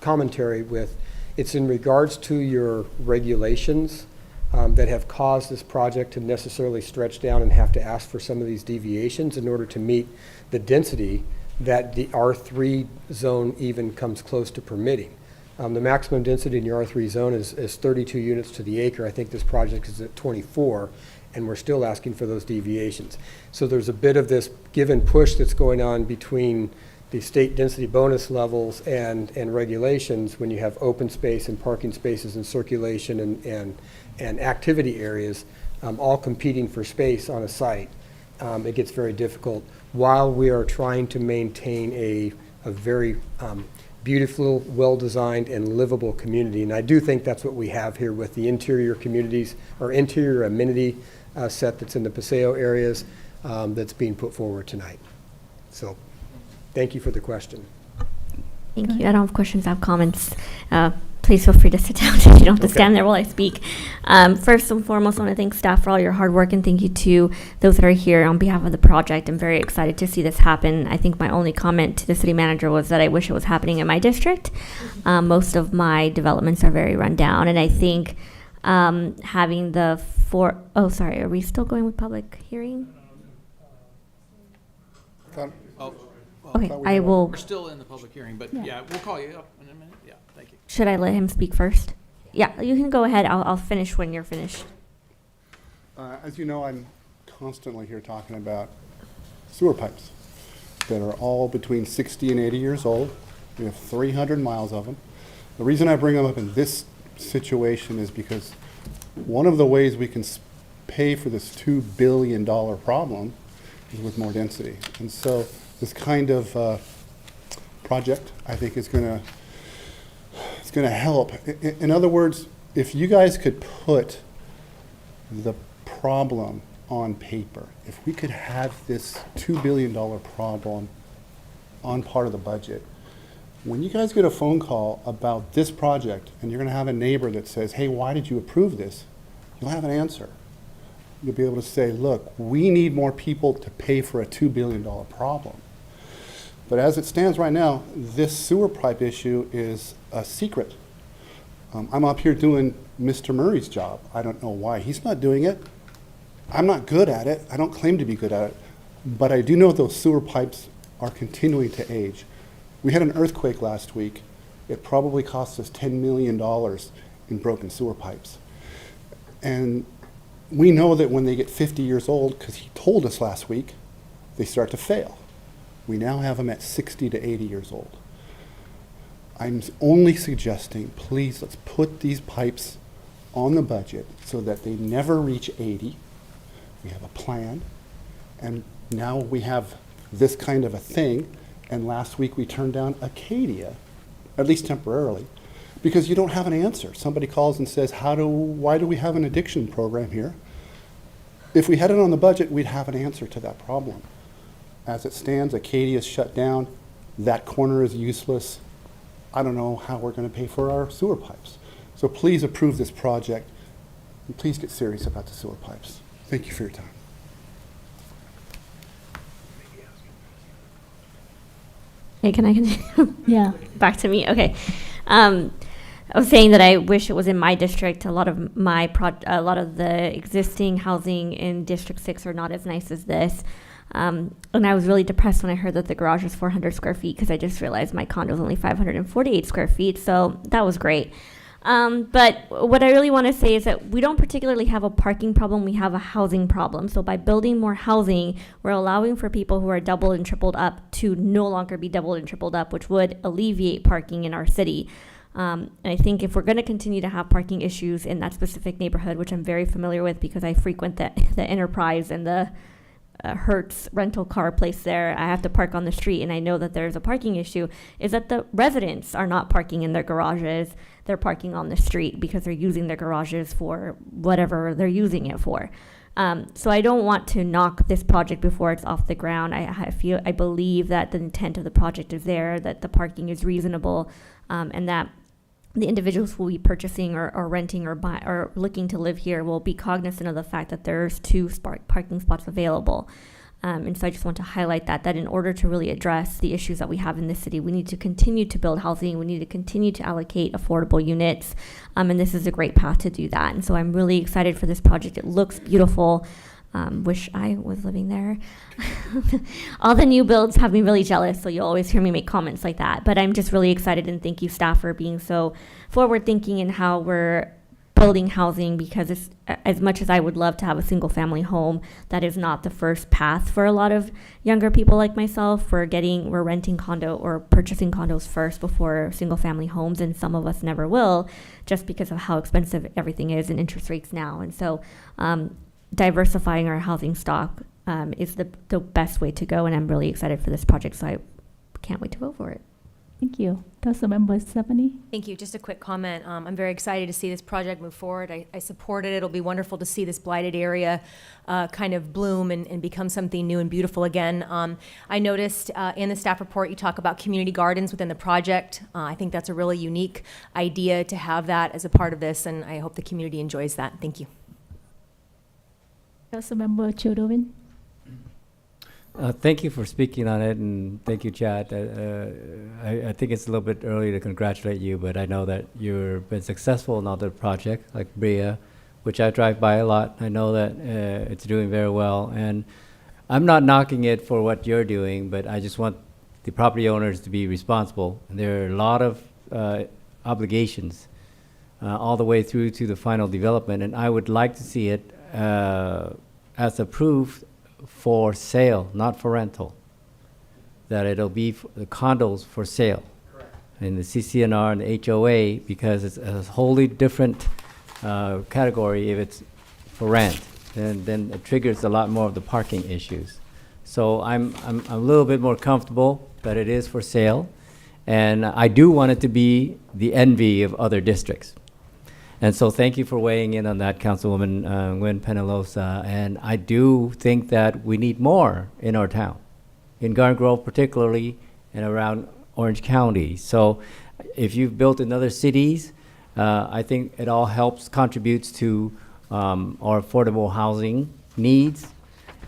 commentary with, it's in regards to your regulations that have caused this project to necessarily stretch down and have to ask for some of these deviations in order to meet the density that the R3 zone even comes close to permitting. The maximum density in your R3 zone is 32 units to the acre. I think this project is at 24, and we're still asking for those deviations. So there's a bit of this give and push that's going on between the state density bonus levels and regulations when you have open space and parking spaces and circulation and activity areas all competing for space on a site. It gets very difficult while we are trying to maintain a very beautiful, well-designed, and livable community. And I do think that's what we have here with the interior communities, or interior amenity set that's in the Paseo areas that's being put forward tonight. So thank you for the question. Thank you. I don't have questions, I have comments. Please feel free to sit down if you don't have to stand there while I speak. First and foremost, I want to thank staff for all your hard work, and thank you to those that are here on behalf of the project. I'm very excited to see this happen. I think my only comment to the city manager was that I wish it was happening in my district. Most of my developments are very run down, and I think having the sorry, are we still going with public hearing? Okay, I will. We're still in the public hearing, but yeah, we'll call you up in a minute. Yeah, thank you. Should I let him speak first? Yeah, you can go ahead. I'll finish when you're finished. As you know, I'm constantly here talking about sewer pipes that are all between 60 and 80 years old. We have 300 miles of them. The reason I bring them up in this situation is because one of the ways we can pay for this $2 billion problem is with more density. And so this kind of project, I think, is going to help. In other words, if you guys could put the problem on paper, if we could have this $2 billion problem on part of the budget, when you guys get a phone call about this project and you're going to have a neighbor that says, hey, why did you approve this? You'll have an answer. You'll be able to say, look, we need more people to pay for a $2 billion problem. But as it stands right now, this sewer pipe issue is a secret. I'm up here doing Mr. Murray's job. I don't know why he's not doing it. I'm not good at it. I don't claim to be good at it. But I do know those sewer pipes are continuing to age. We had an earthquake last week. It probably cost us $10 million in broken sewer pipes. And we know that when they get 50 years old, because he told us last week, they start to fail. We now have them at 60 to 80 years old. I'm only suggesting, please, let's put these pipes on the budget so that they never reach 80. We have a plan, and now we have this kind of a thing, and last week we turned down Acadia, at least temporarily, because you don't have an answer. Somebody calls and says, why do we have an addiction program here? If we had it on the budget, we'd have an answer to that problem. As it stands, Acadia is shut down. That corner is useless. I don't know how we're going to pay for our sewer pipes. So please approve this project, and please get serious about the sewer pipes. Thank you for your time. Hey, can I continue? Yeah. Back to me. Okay. I was saying that I wish it was in my district. A lot of the existing housing in District 6 are not as nice as this. And I was really depressed when I heard that the garage was 400 square feet because I just realized my condo is only 548 square feet. So that was great. But what I really want to say is that we don't particularly have a parking problem, we have a housing problem. So by building more housing, we're allowing for people who are doubled and tripled up to no longer be doubled and tripled up, which would alleviate parking in our city. And I think if we're going to continue to have parking issues in that specific neighborhood, which I'm very familiar with because I frequent the Enterprise and the Hertz rental car place there, I have to park on the street and I know that there's a parking issue, is that the residents are not parking in their garages, they're parking on the street because they're using their garages for whatever they're using it for. So I don't want to knock this project before it's off the ground. I believe that the intent of the project is there, that the parking is reasonable, and that the individuals who will be purchasing or renting or looking to live here will be cognizant of the fact that there's 2 parking spots available. And so I just want to highlight that in order to really address the issues that we have in this city, we need to continue to build housing. We need to continue to allocate affordable units. And this is a great path to do that. And so I'm really excited for this project. It looks beautiful. Wish I was living there. All the new builds have me really jealous, so you'll always hear me make comments like that. But I'm just really excited, and thank you, staff, for being so forward-thinking in how we're building housing, because it's, as much as I would love to have a single-family home, that is not the first path for a lot of younger people like myself. We're renting condo or purchasing condos first before single-family homes, and some of us never will, just because of how expensive everything is and interest rates now. And so diversifying our housing stock is the best way to go, and I'm really excited for this project, so I can't wait to vote for it. Thank you. Councilmember Stephanie? Thank you. Just a quick comment. I'm very excited to see this project move forward. I support it. It'll be wonderful to see this blighted area kind of bloom and become something new and beautiful again. I noticed in the staff report you talk about community gardens within the project. I think that's a really unique idea to have that as a part of this, and I hope the community enjoys that. Thank you. Councilmember Chudovin? Thank you for speaking on it, and thank you, Chad. I think it's a little bit early to congratulate you, but I know that you've been successful in other projects like Brea, which I drive by a lot. I know that it's doing very well, and I'm not knocking it for what you're doing, but I just want the property owners to be responsible. And there are a lot of obligations all the way through to the final development, and I would like to see it as approved for sale, not for rental. That it'll be the condos for sale. Correct. In the CCNR and the HOA, because it's a wholly different category if it's for rent. Then it triggers a lot more of the parking issues. So I'm a little bit more comfortable that it is for sale, and I do want it to be the envy of other districts. And so thank you for weighing in on that, Councilwoman Gwen Penalosa. And I do think that we need more in our town, in Garden Grove particularly, and around Orange County. So if you've built in other cities, I think it all contributes to our affordable housing needs.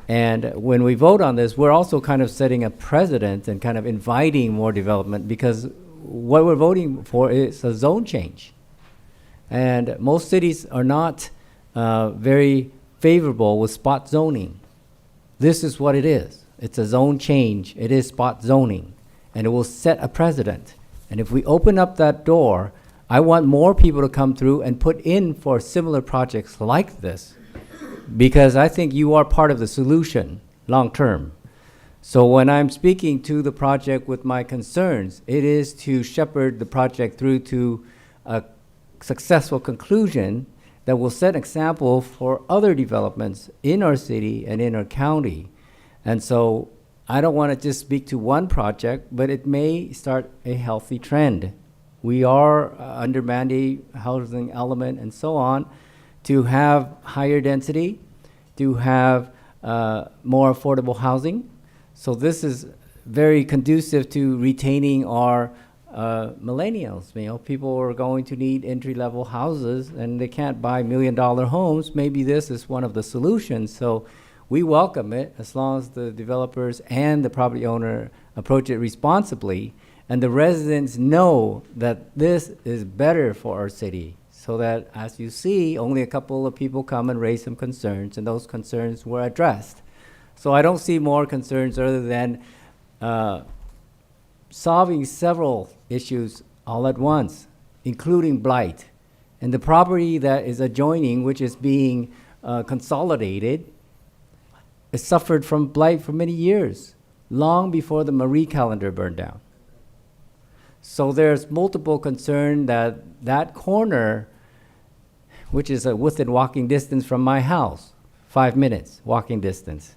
And when we vote on this, we're also kind of setting a precedent and kind of inviting more development, because what we're voting for is a zone change. And most cities are not very favorable with spot zoning. This is what it is. It's a zone change. It is spot zoning, and it will set a precedent. And if we open up that door, I want more people to come through and put in for similar projects like this, because I think you are part of the solution long term. So when I'm speaking to the project with my concerns, it is to shepherd the project through to a successful conclusion that will set an example for other developments in our city and in our county. And so I don't want to just speak to one project, but it may start a healthy trend. We are under mandate housing element and so on to have higher density, to have more affordable housing. So this is very conducive to retaining our millennials. People are going to need entry-level houses, and they can't buy million-dollar homes. Maybe this is one of the solutions. So we welcome it as long as the developers and the property owner approach it responsibly, and the residents know that this is better for our city. So that, as you see, only a couple of people come and raise some concerns, and those concerns were addressed. So I don't see more concerns other than solving several issues all at once, including blight. And the property that is adjoining, which is being consolidated, has suffered from blight for many years, long before the Marie calendar burned down. So there's multiple concern that that corner, which is within walking distance from my house, 5 minutes walking distance.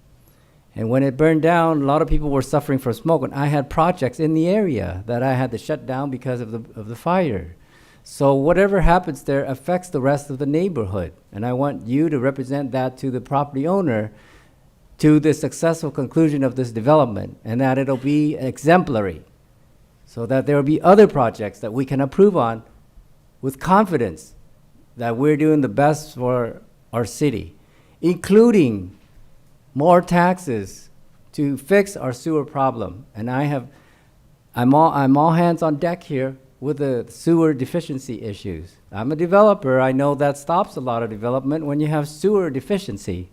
And when it burned down, a lot of people were suffering from smoke, and I had projects in the area that I had to shut down because of the fire. So whatever happens there affects the rest of the neighborhood, and I want you to represent that to the property owner to the successful conclusion of this development, and that it'll be exemplary, so that there will be other projects that we can approve on with confidence that we're doing the best for our city, including more taxes to fix our sewer problem. And I'm all hands on deck here with the sewer deficiency issues. I'm a developer. I know that stops a lot of development when you have sewer deficiency.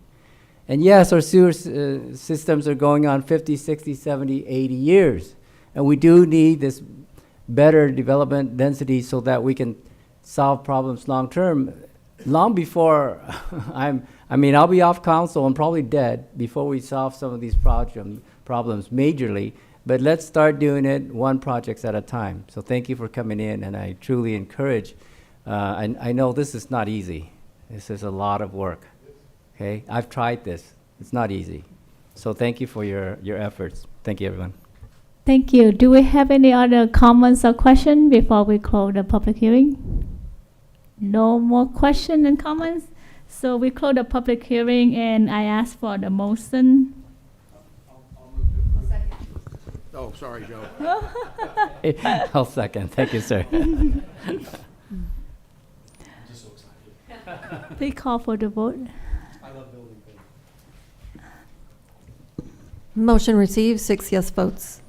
And yes, our sewer systems are going on 50, 60, 70, 80 years. And we do need this better development density so that we can solve problems long term. Long before I'll be off council and probably dead before we solve some of these problems majorly. But let's start doing it one project at a time. So thank you for coming in, and I truly encourage. I know this is not easy. This is a lot of work. Okay, I've tried this. It's not easy. So thank you for your efforts. Thank you, everyone. Thank you. Do we have any other comments or questions before we close the public hearing? No more questions and comments? So we close the public hearing, and I ask for the motion. Oh, sorry, Joe. I'll second. Thank you, sir. Please call for the vote. I love building things. Motion received, 6 yes votes.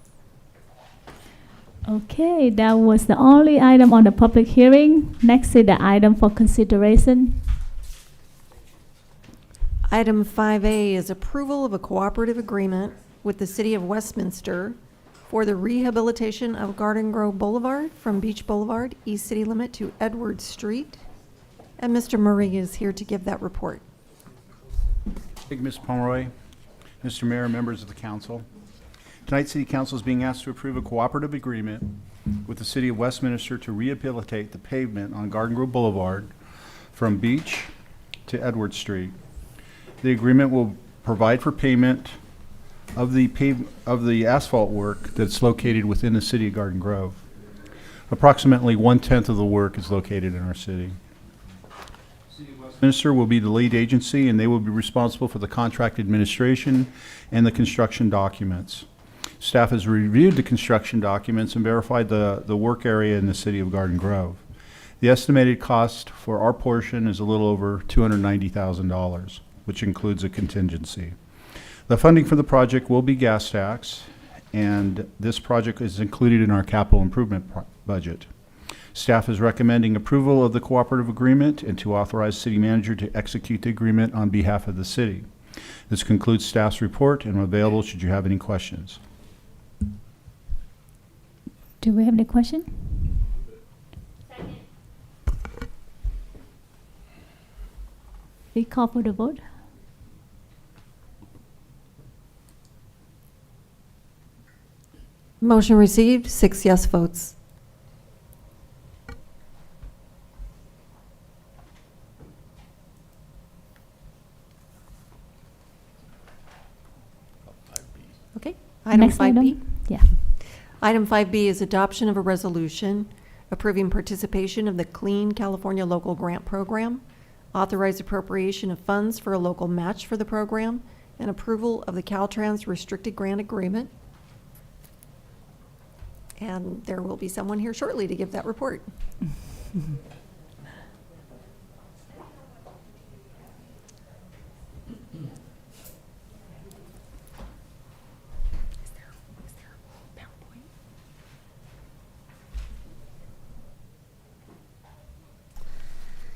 Okay, that was the only item on the public hearing. Next is the item for consideration. Item 5A is approval of a cooperative agreement with the City of Westminster for the rehabilitation of Garden Grove Boulevard from Beach Boulevard, East City Limit to Edwards Street. And Mr. Murray is here to give that report. Thank you, Ms. Pomeroy. Mr. Mayor, members of the council. Tonight, City Council is being asked to approve a cooperative agreement with the City of Westminster to rehabilitate the pavement on Garden Grove Boulevard from Beach to Edwards Street. The agreement will provide for payment of the asphalt work that's located within the City of Garden Grove. Approximately 1/10 of the work is located in our city. Westminster will be the lead agency, and they will be responsible for the contract administration and the construction documents. Staff has reviewed the construction documents and verified the work area in the City of Garden Grove. The estimated cost for our portion is a little over $290,000, which includes a contingency. The funding for the project will be gas tax, and this project is included in our capital improvement budget. Staff is recommending approval of the cooperative agreement and to authorize city manager to execute the agreement on behalf of the city. This concludes staff's report, and I'm available should you have any questions. Do we have any question? We call for the vote. Motion received, 6 yes votes. Okay, item Next 5B. item? Yeah. Item 5B is adoption of a resolution approving participation of the Clean California Local Grant Program, authorize appropriation of funds for a local match for the program, and approval of the Caltrans Restricted Grant Agreement. And there will be someone here shortly to give that report.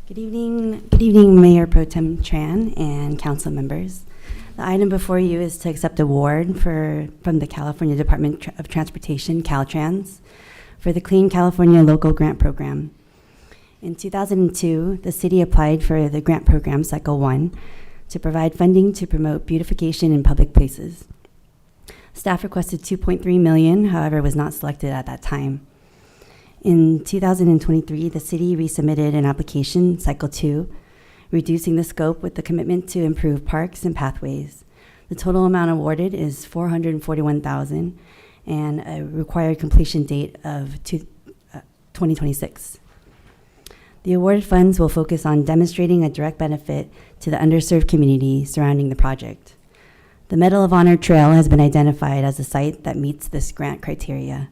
Good evening, Mayor Pro Tem Tran and council members. The item before you is to accept award from the California Department of Transportation, Caltrans, for the Clean California Local Grant Program. In 2002, the city applied for the grant program, Cycle 1, to provide funding to promote beautification in public places. Staff requested $2.3 million, however, was not selected at that time. In 2023, the city resubmitted an application, Cycle 2, reducing the scope with the commitment to improve parks and pathways. The total amount awarded is $441,000 and a required completion date of 2026. The awarded funds will focus on demonstrating a direct benefit to the underserved community surrounding the project. The Medal of Honor Trail has been identified as a site that meets this grant criteria.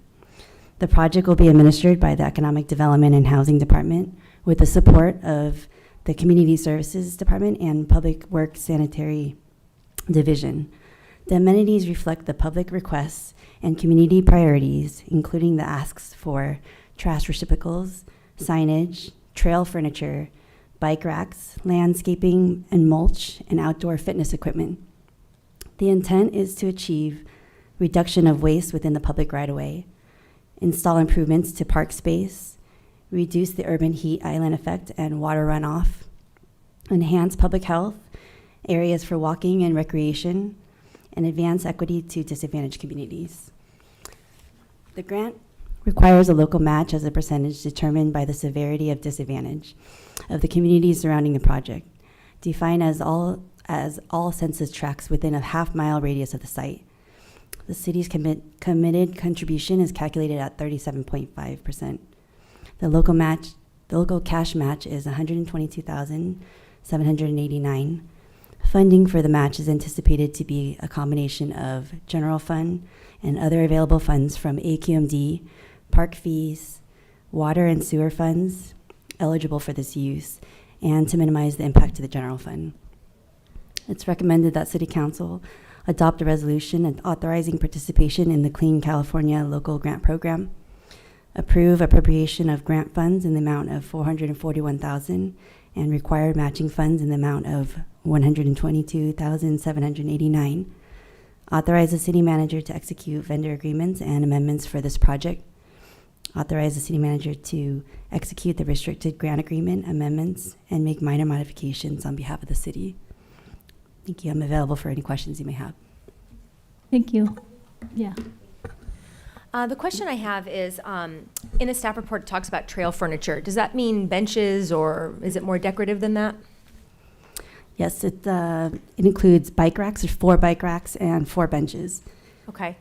The project will be administered by the Economic Development and Housing Department with the support of the Community Services Department and Public Works Sanitary Division. The amenities reflect the public requests and community priorities, including the asks for trash receptacles, signage, trail furniture, bike racks, landscaping and mulch, and outdoor fitness equipment. The intent is to achieve reduction of waste within the public right-of-way, install improvements to park space, reduce the urban heat island effect and water runoff, enhance public health, areas for walking and recreation, and advance equity to disadvantaged communities. The grant requires a local match as a percentage determined by the severity of disadvantage of the communities surrounding the project, defined as all census tracts within a half-mile radius of the site. The city's committed contribution is calculated at 37.5%. The local cash match is $122,789. Funding for the match is anticipated to be a combination of general fund and other available funds from AQMD, park fees, water and sewer funds eligible for this use, and to minimize the impact to the general fund. It's recommended that City Council adopt a resolution and authorizing participation in the Clean California Local Grant Program, approve appropriation of grant funds in the amount of $441,000 and required matching funds in the amount of $122,789, authorize the city manager to execute vendor agreements and amendments for this project, authorize the city manager to execute the restricted grant agreement amendments and make minor modifications on behalf of the city. Thank you. I'm available for any questions you may have. Thank you. Yeah. The question I have is, in the staff report, it talks about trail furniture. Does that mean benches, or is it more decorative than that? Yes, it includes bike racks. There's 4 bike racks and 4 benches. Okay.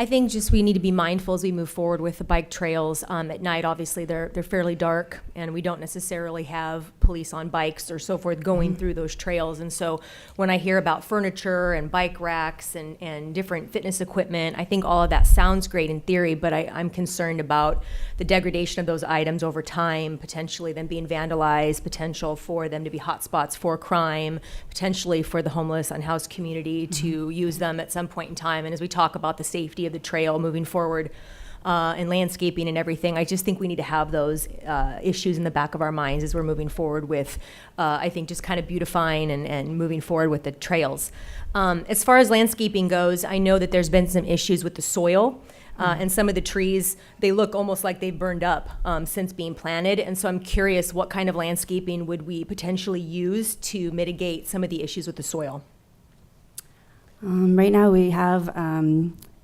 I think just we need to be mindful as we move forward with the bike trails. At night, obviously, they're fairly dark, and we don't necessarily have police on bikes or so forth going through those trails. And so when I hear about furniture and bike racks and different fitness equipment, I think all of that sounds great in theory, but I'm concerned about the degradation of those items over time, potentially them being vandalized, potential for them to be hotspots for crime, potentially for the homeless, unhoused community to use them at some point in time. And as we talk about the safety of the trail moving forward and landscaping and everything, I just think we need to have those issues in the back of our minds as we're moving forward with, I think, just kind of beautifying and moving forward with the trails. As far as landscaping goes, I know that there's been some issues with the soil. And some of the trees, they look almost like they've burned up since being planted. And so I'm curious, what kind of landscaping would we potentially use to mitigate some of the issues with the soil? Right now we have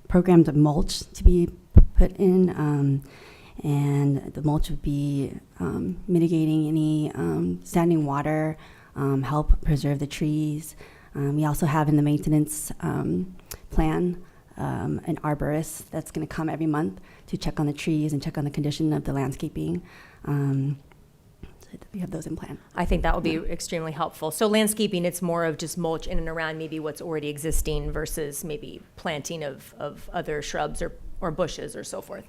programs of mulch to be put in, and the mulch would be mitigating any standing water, help preserve the trees. We also have in the maintenance plan an arborist that's going to come every month to check on the trees and check on the condition of the landscaping. So we have those in plan. I think that will be extremely helpful. So landscaping, it's more of just mulch in and around maybe what's already existing versus maybe planting of other shrubs or bushes or so forth.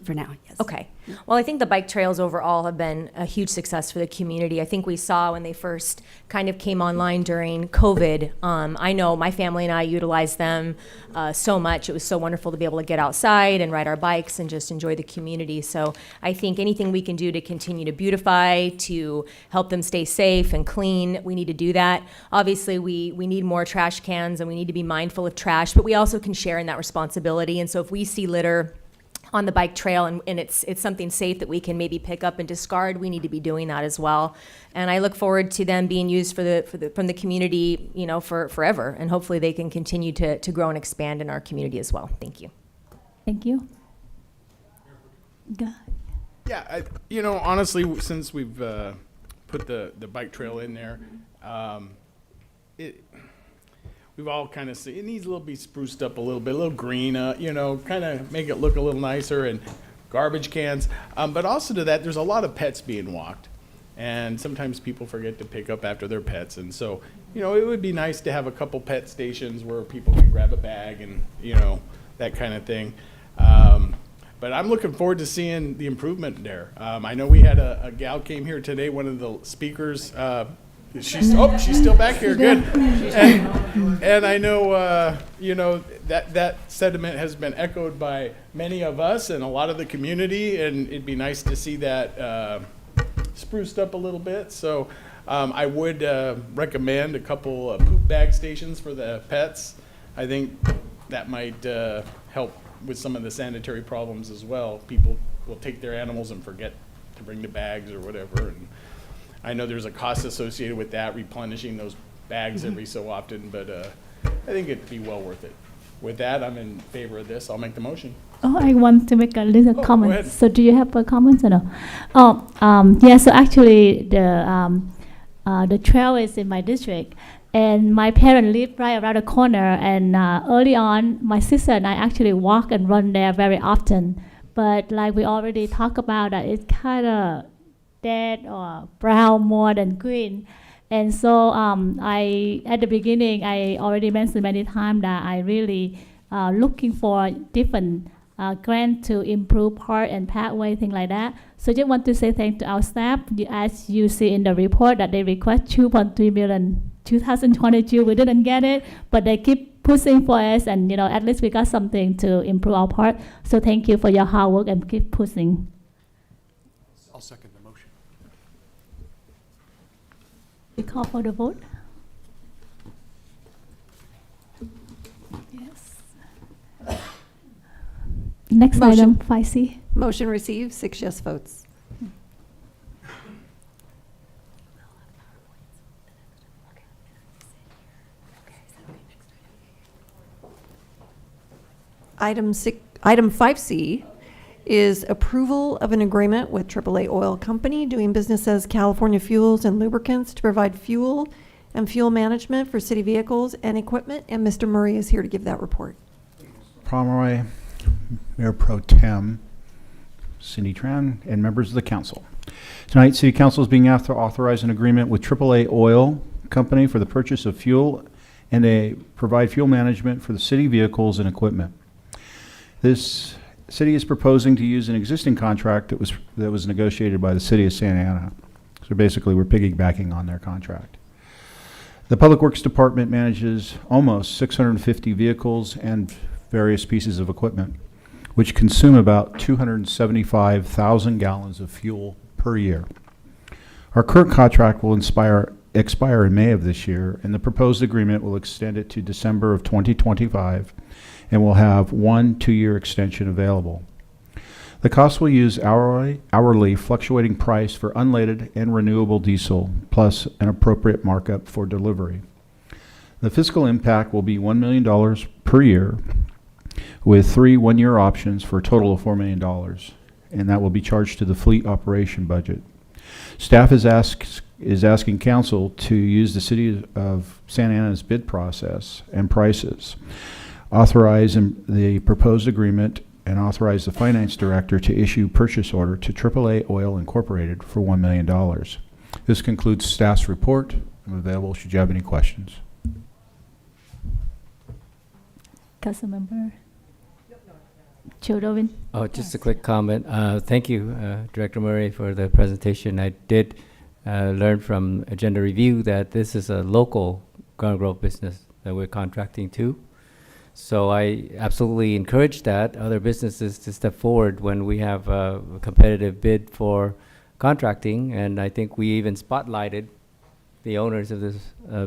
For now, yes. Okay. Well, I think the bike trails overall have been a huge success for the community. I think we saw when they first kind of came online during COVID. I know my family and I utilized them so much. It was so wonderful to be able to get outside and ride our bikes and just enjoy the community. So I think anything we can do to continue to beautify, to help them stay safe and clean, we need to do that. Obviously, we need more trash cans and we need to be mindful of trash, but we also can share in that responsibility. And so if we see litter on the bike trail and it's something safe that we can maybe pick up and discard, we need to be doing that as well. And I look forward to them being used from the community, for forever. And hopefully they can continue to grow and expand in our community as well. Thank you. Thank you. Go. Yeah, honestly, since we've put the bike trail in there, we've all kind of seen it needs a little be spruced up a little bit, a little green, kind of make it look a little nicer, and garbage cans. But also to that, there's a lot of pets being walked, and sometimes people forget to pick up after their pets. And so, it would be nice to have a couple pet stations where people can grab a bag and, that kind of thing. But I'm looking forward to seeing the improvement there. I know we had a gal came here today, one of the speakers. She's still back here. Good. And I know, that sentiment has been echoed by many of us and a lot of the community, and it'd be nice to see that spruced up a little bit. So I would recommend a couple of poop bag stations for the pets. I think that might help with some of the sanitary problems as well. People will take their animals and forget to bring the bags or whatever. And I know there's a cost associated with that, replenishing those bags every so often, but I think it'd be well worth it. With that, I'm in favor of this. I'll make the motion. Oh, I want to make a little Go comment. ahead. So do you have a comment or no? Yeah, so actually the trail is in my district. And my parents live right around the corner. And early on, my sister and I actually walk and run there very often. But like we already talked about, that it's kind of dead or brown more than green. And so at the beginning, I already mentioned many times that I really looking for different grants to improve park and pathway, things like that. So just want to say thanks to our staff. As you see in the report that they request 2.3 million 2022, we didn't get it, but they keep pushing for us, and at least we got something to improve our park. So thank you for your hard work and keep pushing. I'll second the motion. We call for the vote. Yes. Next Motion. item, 5C. Motion received, 6 yes votes. Item 5C is approval of an agreement with AAA Oil Company doing business as California Fuels and Lubricants to provide fuel and fuel management for city vehicles and equipment. And Mr. Murray is here to give that report. Pomeroy, Mayor Pro Tem, Cindy Tran, and members of the council. Tonight, City Council is being asked to authorize an agreement with AAA Oil Company for the purchase of fuel and provide fuel management for the city vehicles and equipment. This city is proposing to use an existing contract that was negotiated by the city of Santa Ana. So basically, we're piggybacking on their contract. The Public Works Department manages almost 650 vehicles and various pieces of equipment, which consume about 275,000 gallons of fuel per year. Our current contract will expire in May of this year, and the proposed agreement will extend it to December of 2025, and will have 1 2-year extension available. The cost will use hourly fluctuating price for unleaded and renewable diesel, plus an appropriate markup for delivery. The fiscal impact will be $1 million per year, with 3 1-year options for a total of $4 million, and that will be charged to the fleet operation budget. Staff is asking council to use the City of Santa Ana's bid process and prices, authorize the proposed agreement, and authorize the finance director to issue purchase order to AAA Oil Incorporated for $1 million. This concludes staff's report. I'm available should you have any questions. Councilmember Chodovin. Oh, just a quick comment. Thank you, Director Murray, for the presentation. I did learn from Agenda Review that this is a local Garden Grove business that we're contracting to. So I absolutely encourage that other businesses to step forward when we have a competitive bid for contracting. And I think we even spotlighted the owners of this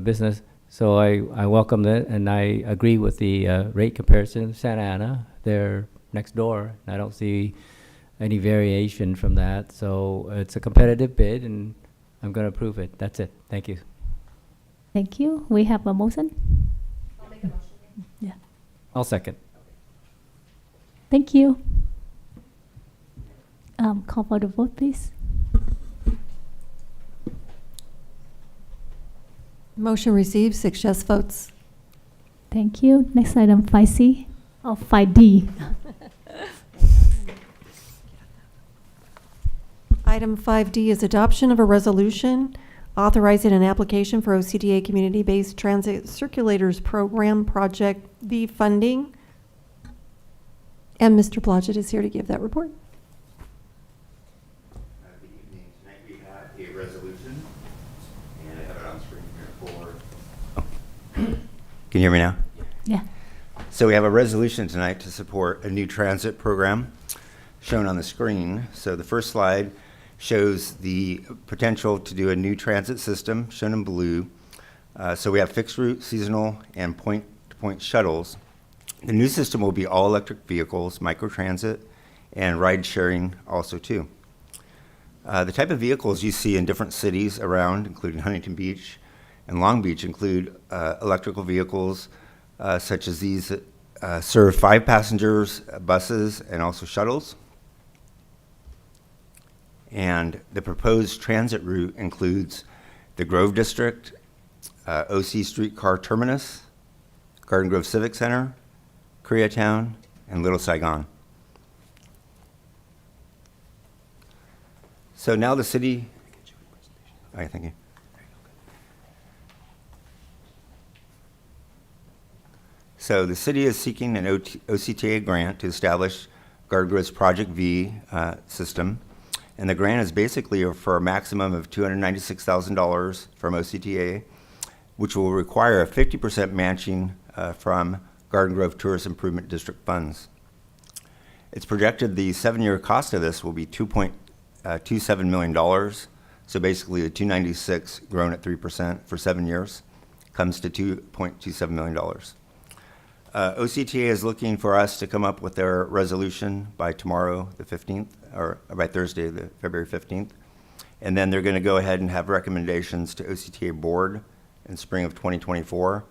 business. So I welcome that, and I agree with the rate comparison of Santa Ana. They're next door, and I don't see any variation from that. So it's a competitive bid, and I'm going to approve it. That's it. Thank you. Thank you. We have a motion. I'll make a motion. Yeah. I'll second. Thank you. Call for the vote, please. Motion received, 6 yes votes. Thank you. Next item, 5C, or 5D. Item 5D is adoption of a resolution authorizing an application for OCTA Community-Based Transit Circulators Program Project V funding. And Mr. Blodgett is here to give that report. Good evening. Tonight we have a resolution, and I have it on screen here for. Can you hear me now? Yeah. So we have a resolution tonight to support a new transit program shown on the screen. So the first slide shows the potential to do a new transit system shown in blue. So we have fixed route, seasonal, and point-to-point shuttles. The new system will be all electric vehicles, microtransit, and ride sharing also too. The type of vehicles you see in different cities around, including Huntington Beach and Long Beach, include electrical vehicles such as these that serve 5 passengers, buses, and also shuttles. And the proposed transit route includes the Grove District, OC Streetcar Terminus, Garden Grove Civic Center, Koreatown, and Little Saigon. So now the city, all right, thank you. So the city is seeking an OCTA grant to establish Garden Grove's Project V system. And the grant is basically for a maximum of $296,000 from OCTA, which will require a 50% matching from Garden Grove Tourist Improvement District funds. It's projected the 7-year cost of this will be $2.27 million. So basically the 296 grown at 3% for 7 years comes to $2.27 million. OCTA is looking for us to come up with their resolution by tomorrow, the 15th, or by Thursday, the February 15th. And then they're going to go ahead and have recommendations to OCTA board in spring of 2024.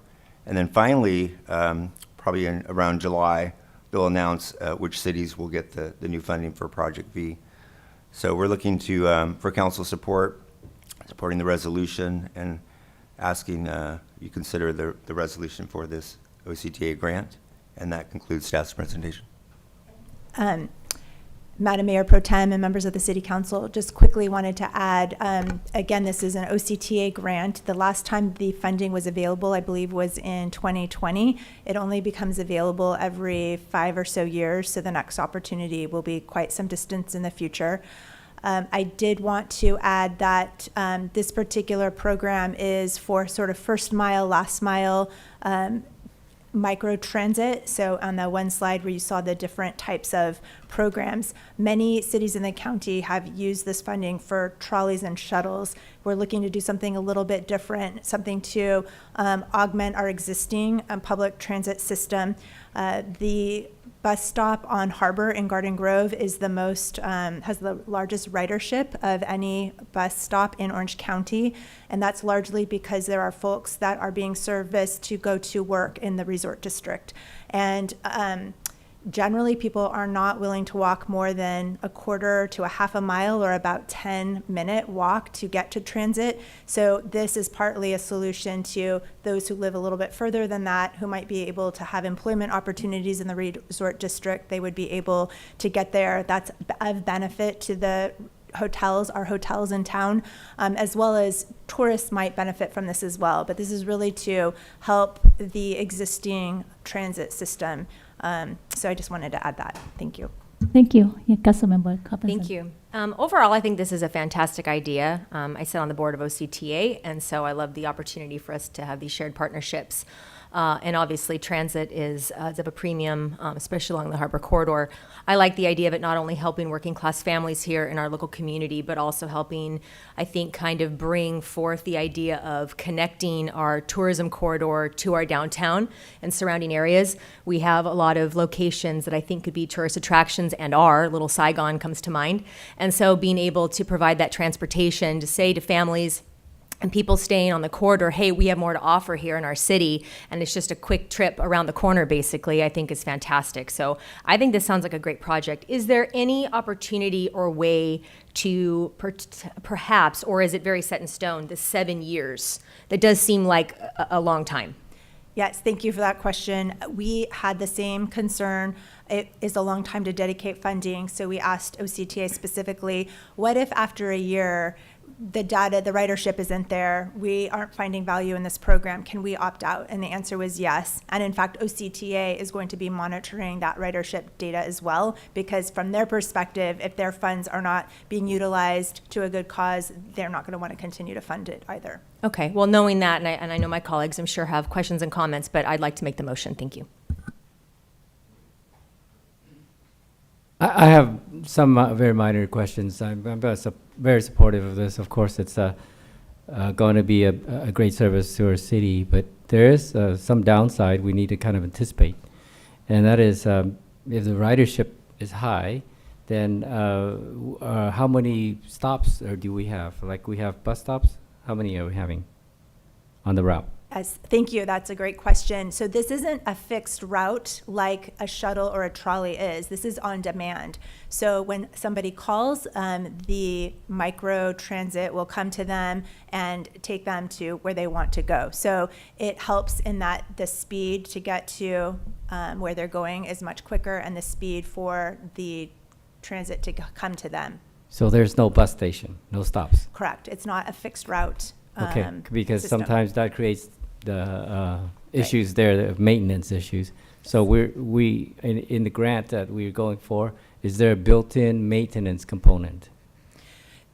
And then finally, probably around July, they'll announce which cities will get the new funding for Project V. So we're looking to for council support, supporting the resolution, and asking you consider the resolution for this OCTA grant. And that concludes staff's presentation. Madam Mayor Pro Tem and members of the City Council, just quickly wanted to add, again, this is an OCTA grant. The last time the funding was available, I believe, was in 2020. It only becomes available every 5 or so years, so the next opportunity will be quite some distance in the future. I did want to add that this particular program is for sort of first mile, last mile microtransit. So on the one slide where you saw the different types of programs, many cities in the county have used this funding for trolleys and shuttles. We're looking to do something a little bit different, something to augment our existing public transit system. The bus stop on Harbor in Garden Grove is the most, has the largest ridership of any bus stop in Orange County. And that's largely because there are folks that are being serviced to go to work in the resort district. And generally people are not willing to walk more than a quarter to a half a mile or about 10-minute walk to get to transit. So this is partly a solution to those who live a little bit further than that, who might be able to have employment opportunities in the resort district. They would be able to get there. That's of benefit to the hotels, our hotels in town, as well as tourists might benefit from this as well. But this is really to help the existing transit system So I just wanted to add that. Thank you. Thank you. Yeah, Councilmember Carpenter. Thank you. Overall, I think this is a fantastic idea. I sit on the board of OCTA, and so I love the opportunity for us to have these shared partnerships. And obviously, transit is of a premium, especially along the Harbor Corridor. I like the idea of it not only helping working class families here in our local community, but also helping, I think, kind of bring forth the idea of connecting our tourism corridor to our downtown and surrounding areas. We have a lot of locations that I think could be tourist attractions and are. Little Saigon comes to mind. And so being able to provide that transportation to say to families and people staying on the corridor, hey, we have more to offer here in our city, and it's just a quick trip around the corner, basically, I think is fantastic. So I think this sounds like a great project. Is there any opportunity or way to perhaps, or is it very set in stone, the 7 years? That does seem like a long time. Yes, thank you for that question. We had the same concern. It is a long time to dedicate funding, so we asked OCTA specifically, what if after a year the data, the ridership isn't there, we aren't finding value in this program, can we opt out? And the answer was yes. And in fact, OCTA is going to be monitoring that ridership data as well, because from their perspective, if their funds are not being utilized to a good cause, they're not going to want to continue to fund it either. Okay, well, knowing that, and I know my colleagues, I'm sure, have questions and comments, but I'd like to make the motion. Thank you. I have some very minor questions. I'm very supportive of this. Of course, it's going to be a great service to our city, but there is some downside we need to kind of anticipate. And that is, if the ridership is high, then how many stops do we have? Like, we have bus stops? How many are we having on the route? Yes, thank you. That's a great question. So this isn't a fixed route like a shuttle or a trolley is. This is on demand. So when somebody calls, the micro transit will come to them and take them to where they want to go. So it helps in that the speed to get to where they're going is much quicker, and the speed for the transit to come to them. So there's no bus station, no stops? Correct. It's not a fixed route. Okay, because system. sometimes that creates the issues there, the maintenance issues. So we in the grant that we're going for, is there a built-in maintenance component?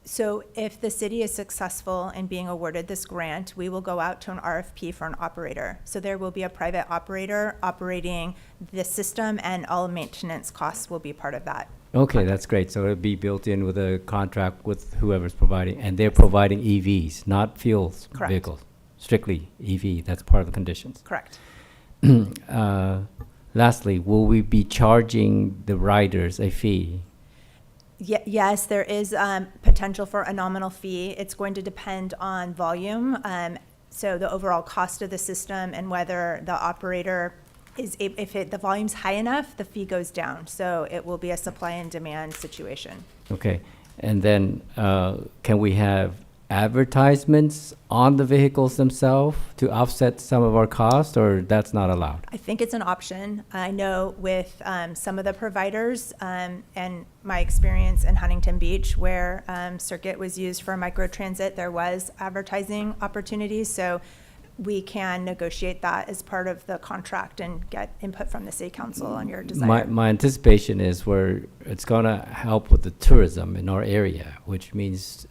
So if the city is successful in being awarded this grant, we will go out to an RFP for an operator. So there will be a private operator operating the system, and all maintenance costs will be part of that. Okay, that's great. So it'll be built in with a contract with whoever's providing, and they're providing EVs, not fuel vehicles. Strictly EV, that's part of the conditions. Correct. Lastly, will we be charging the riders a fee? Yes, there is potential for a nominal fee. It's going to depend on volume. So the overall cost of the system and whether the operator is, if the volume's high enough, the fee goes down. So it will be a supply and demand situation. Okay, and then can we have advertisements on the vehicles themselves to offset some of our costs, or that's not allowed? I think it's an option. I know with some of the providers and my experience in Huntington Beach, where Circuit was used for microtransit, there was advertising opportunities. So we can negotiate that as part of the contract and get input from the city council on your desire. My anticipation is where it's going to help with the tourism in our area, which means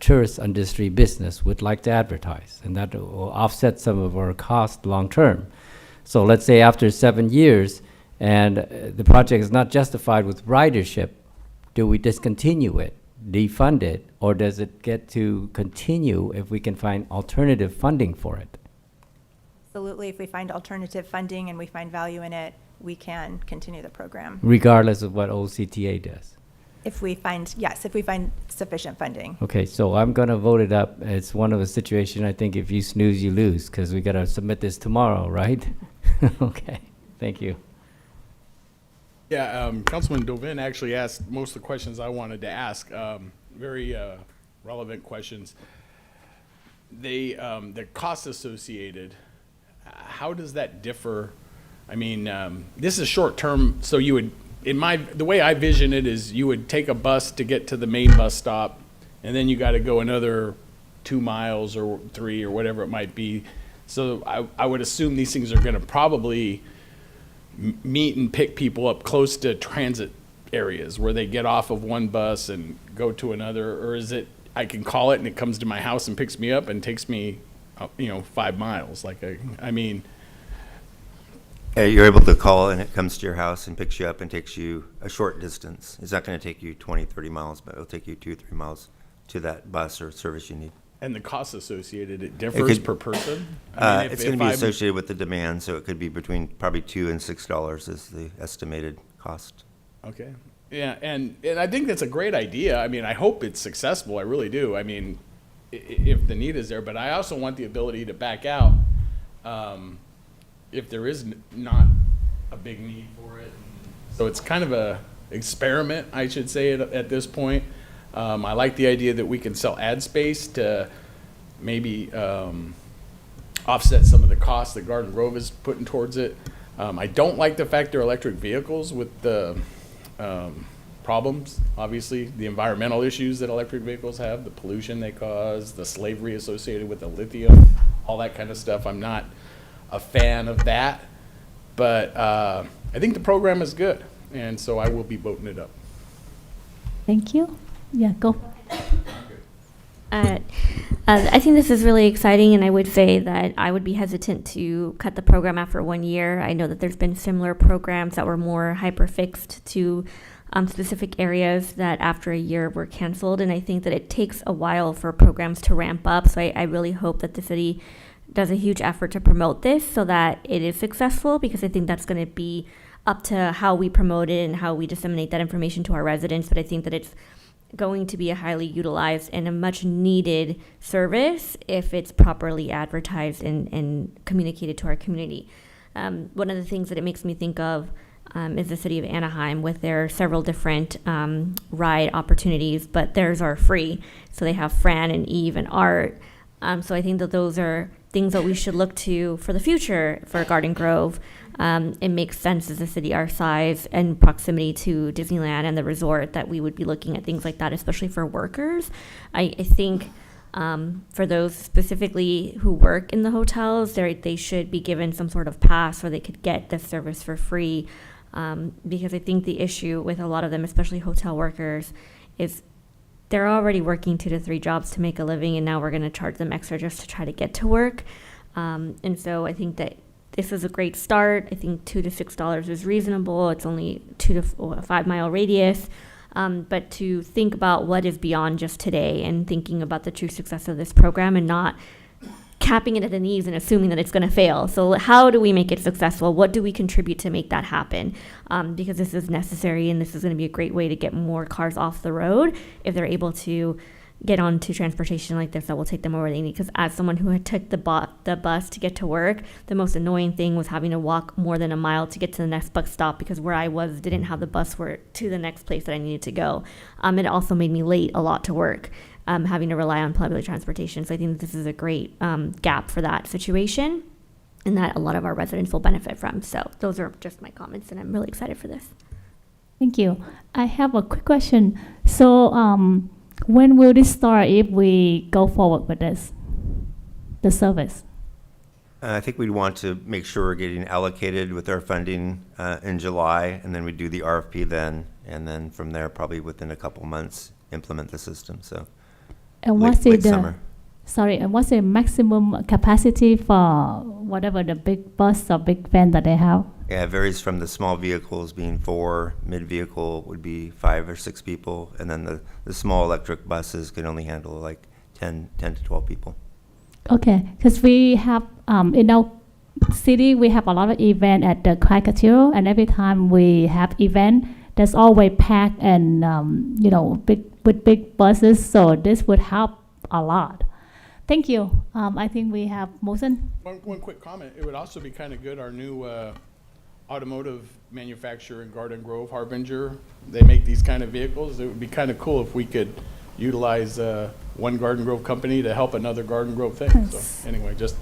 tourist industry business would like to advertise, and that will offset some of our costs long term. So let's say after 7 years and the project is not justified with ridership, do we discontinue it, defund it, or does it get to continue if we can find alternative funding for it? Absolutely. If we find alternative funding and we find value in it, we can continue the program. Regardless of what OCTA does? If we find, yes, if we find sufficient funding. Okay, so I'm going to vote it up. It's one of the situations, I think, if you snooze, you lose, because we got to submit this tomorrow, right? Okay, thank you. Yeah, Councilman Dovin actually asked most of the questions I wanted to ask. Very relevant questions. The cost associated, how does that differ? I mean, this is short term, so you would, the way I vision it is you would take a bus to get to the main bus stop, and then you got to go another 2 miles or 3 or whatever it might be. So I would assume these things are going to probably meet and pick people up close to transit areas where they get off of one bus and go to another? Or is it, I can call it and it comes to my house and picks me up and takes me, 5 miles? You're able to call and it comes to your house and picks you up and takes you a short distance. It's not going to take you 20, 30 miles, but it'll take you 2, 3 miles to that bus or service you need. And the cost associated, it differs per person? It's going to be associated with the demand, so it could be between probably $2 and $6 is the estimated cost. Okay. Yeah, and I think that's a great idea. I hope it's successful. I really do. If the need is there, but I also want the ability to back out if there is not a big need for it. So it's kind of a experiment, I should say, at this point. I like the idea that we can sell ad space to maybe offset some of the costs that Garden Grove is putting towards it. I don't like the fact they're electric vehicles with the problems, obviously, the environmental issues that electric vehicles have, the pollution they cause, the slavery associated with the lithium, all that kind of stuff. I'm not a fan of that, but I think the program is good, and so I will be voting it up. Thank you. Yeah, go. I think this is really exciting, and I would say that I would be hesitant to cut the program after 1 year. I know that there's been similar programs that were more hyper-fixed to specific areas that after a year were canceled, and I think that it takes a while for programs to ramp up, so I really hope that the city does a huge effort to promote this so that it is successful, because I think that's going to be up to how we promote it and how we disseminate that information to our residents, but I think that it's going to be a highly utilized and a much needed service if it's properly advertised and communicated to our community. One of the things that it makes me think of is the city of Anaheim with their several different ride opportunities, but theirs are free. So they have Fran and Eve and Art. So I think that those are things that we should look to for the future for Garden Grove. It makes sense as a city our size and proximity to Disneyland and the resort that we would be looking at things like that, especially for workers. I think for those specifically who work in the hotels, they should be given some sort of pass where they could get this service for free, because I think the issue with a lot of them, especially hotel workers, is they're already working 2 to 3 jobs to make a living, and now we're going to charge them extra just to try to get to work. And so I think that this is a great start. I think $2 to $6 is reasonable. It's only 2 to 5 mile radius. But to think about what is beyond just today and thinking about the true success of this program and not capping it at the knees and assuming that it's going to fail. So how do we make it successful? What do we contribute to make that happen? Because this is necessary, and this is going to be a great way to get more cars off the road if they're able to get onto transportation like this that will take them where they need. Because as someone who had took the bus to get to work, the most annoying thing was having to walk more than a mile to get to the next bus stop, because where I was didn't have the bus to the next place that I needed to go. It also made me late a lot to work, having to rely on public transportation. So I think this is a great gap for that situation, and that a lot of our residents will benefit from. So those are just my comments, and I'm really excited for this. Thank you. I have a quick question. So when will this start if we go forward with this, the service? I think we'd want to make sure we're getting allocated with our funding in July, and then we do the RFP then, and then from there, probably within a couple months, implement the system. So, and what's and what's the maximum capacity for whatever the big bus or big van that they have? Yeah, it varies from the small vehicles being 4, mid vehicle would be 5 or 6 people, and then the small electric buses can only handle like 10 to 12 people. Okay, because we have in our city we have a lot of event at the Cry Cathedral, and every time we have event, there's always packed and big buses. So this would help a lot. Thank you. I think we have Mosen. One quick comment. It would also be kind of good. Our new automotive manufacturer in Garden Grove, Harbinger, they make these kind of vehicles. It would be kind of cool if we could utilize one Garden Grove company to help another Garden Grove thing. Yes. So anyway, just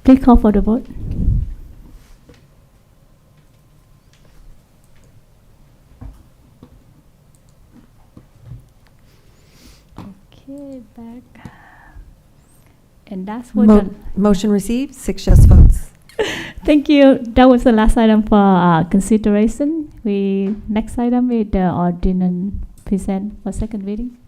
Please call for the vote. Okay. Okay, back. And that's what the Motion received, 6 yes votes. Thank you. That was the last item for consideration. Next item is the ordinance present for second reading.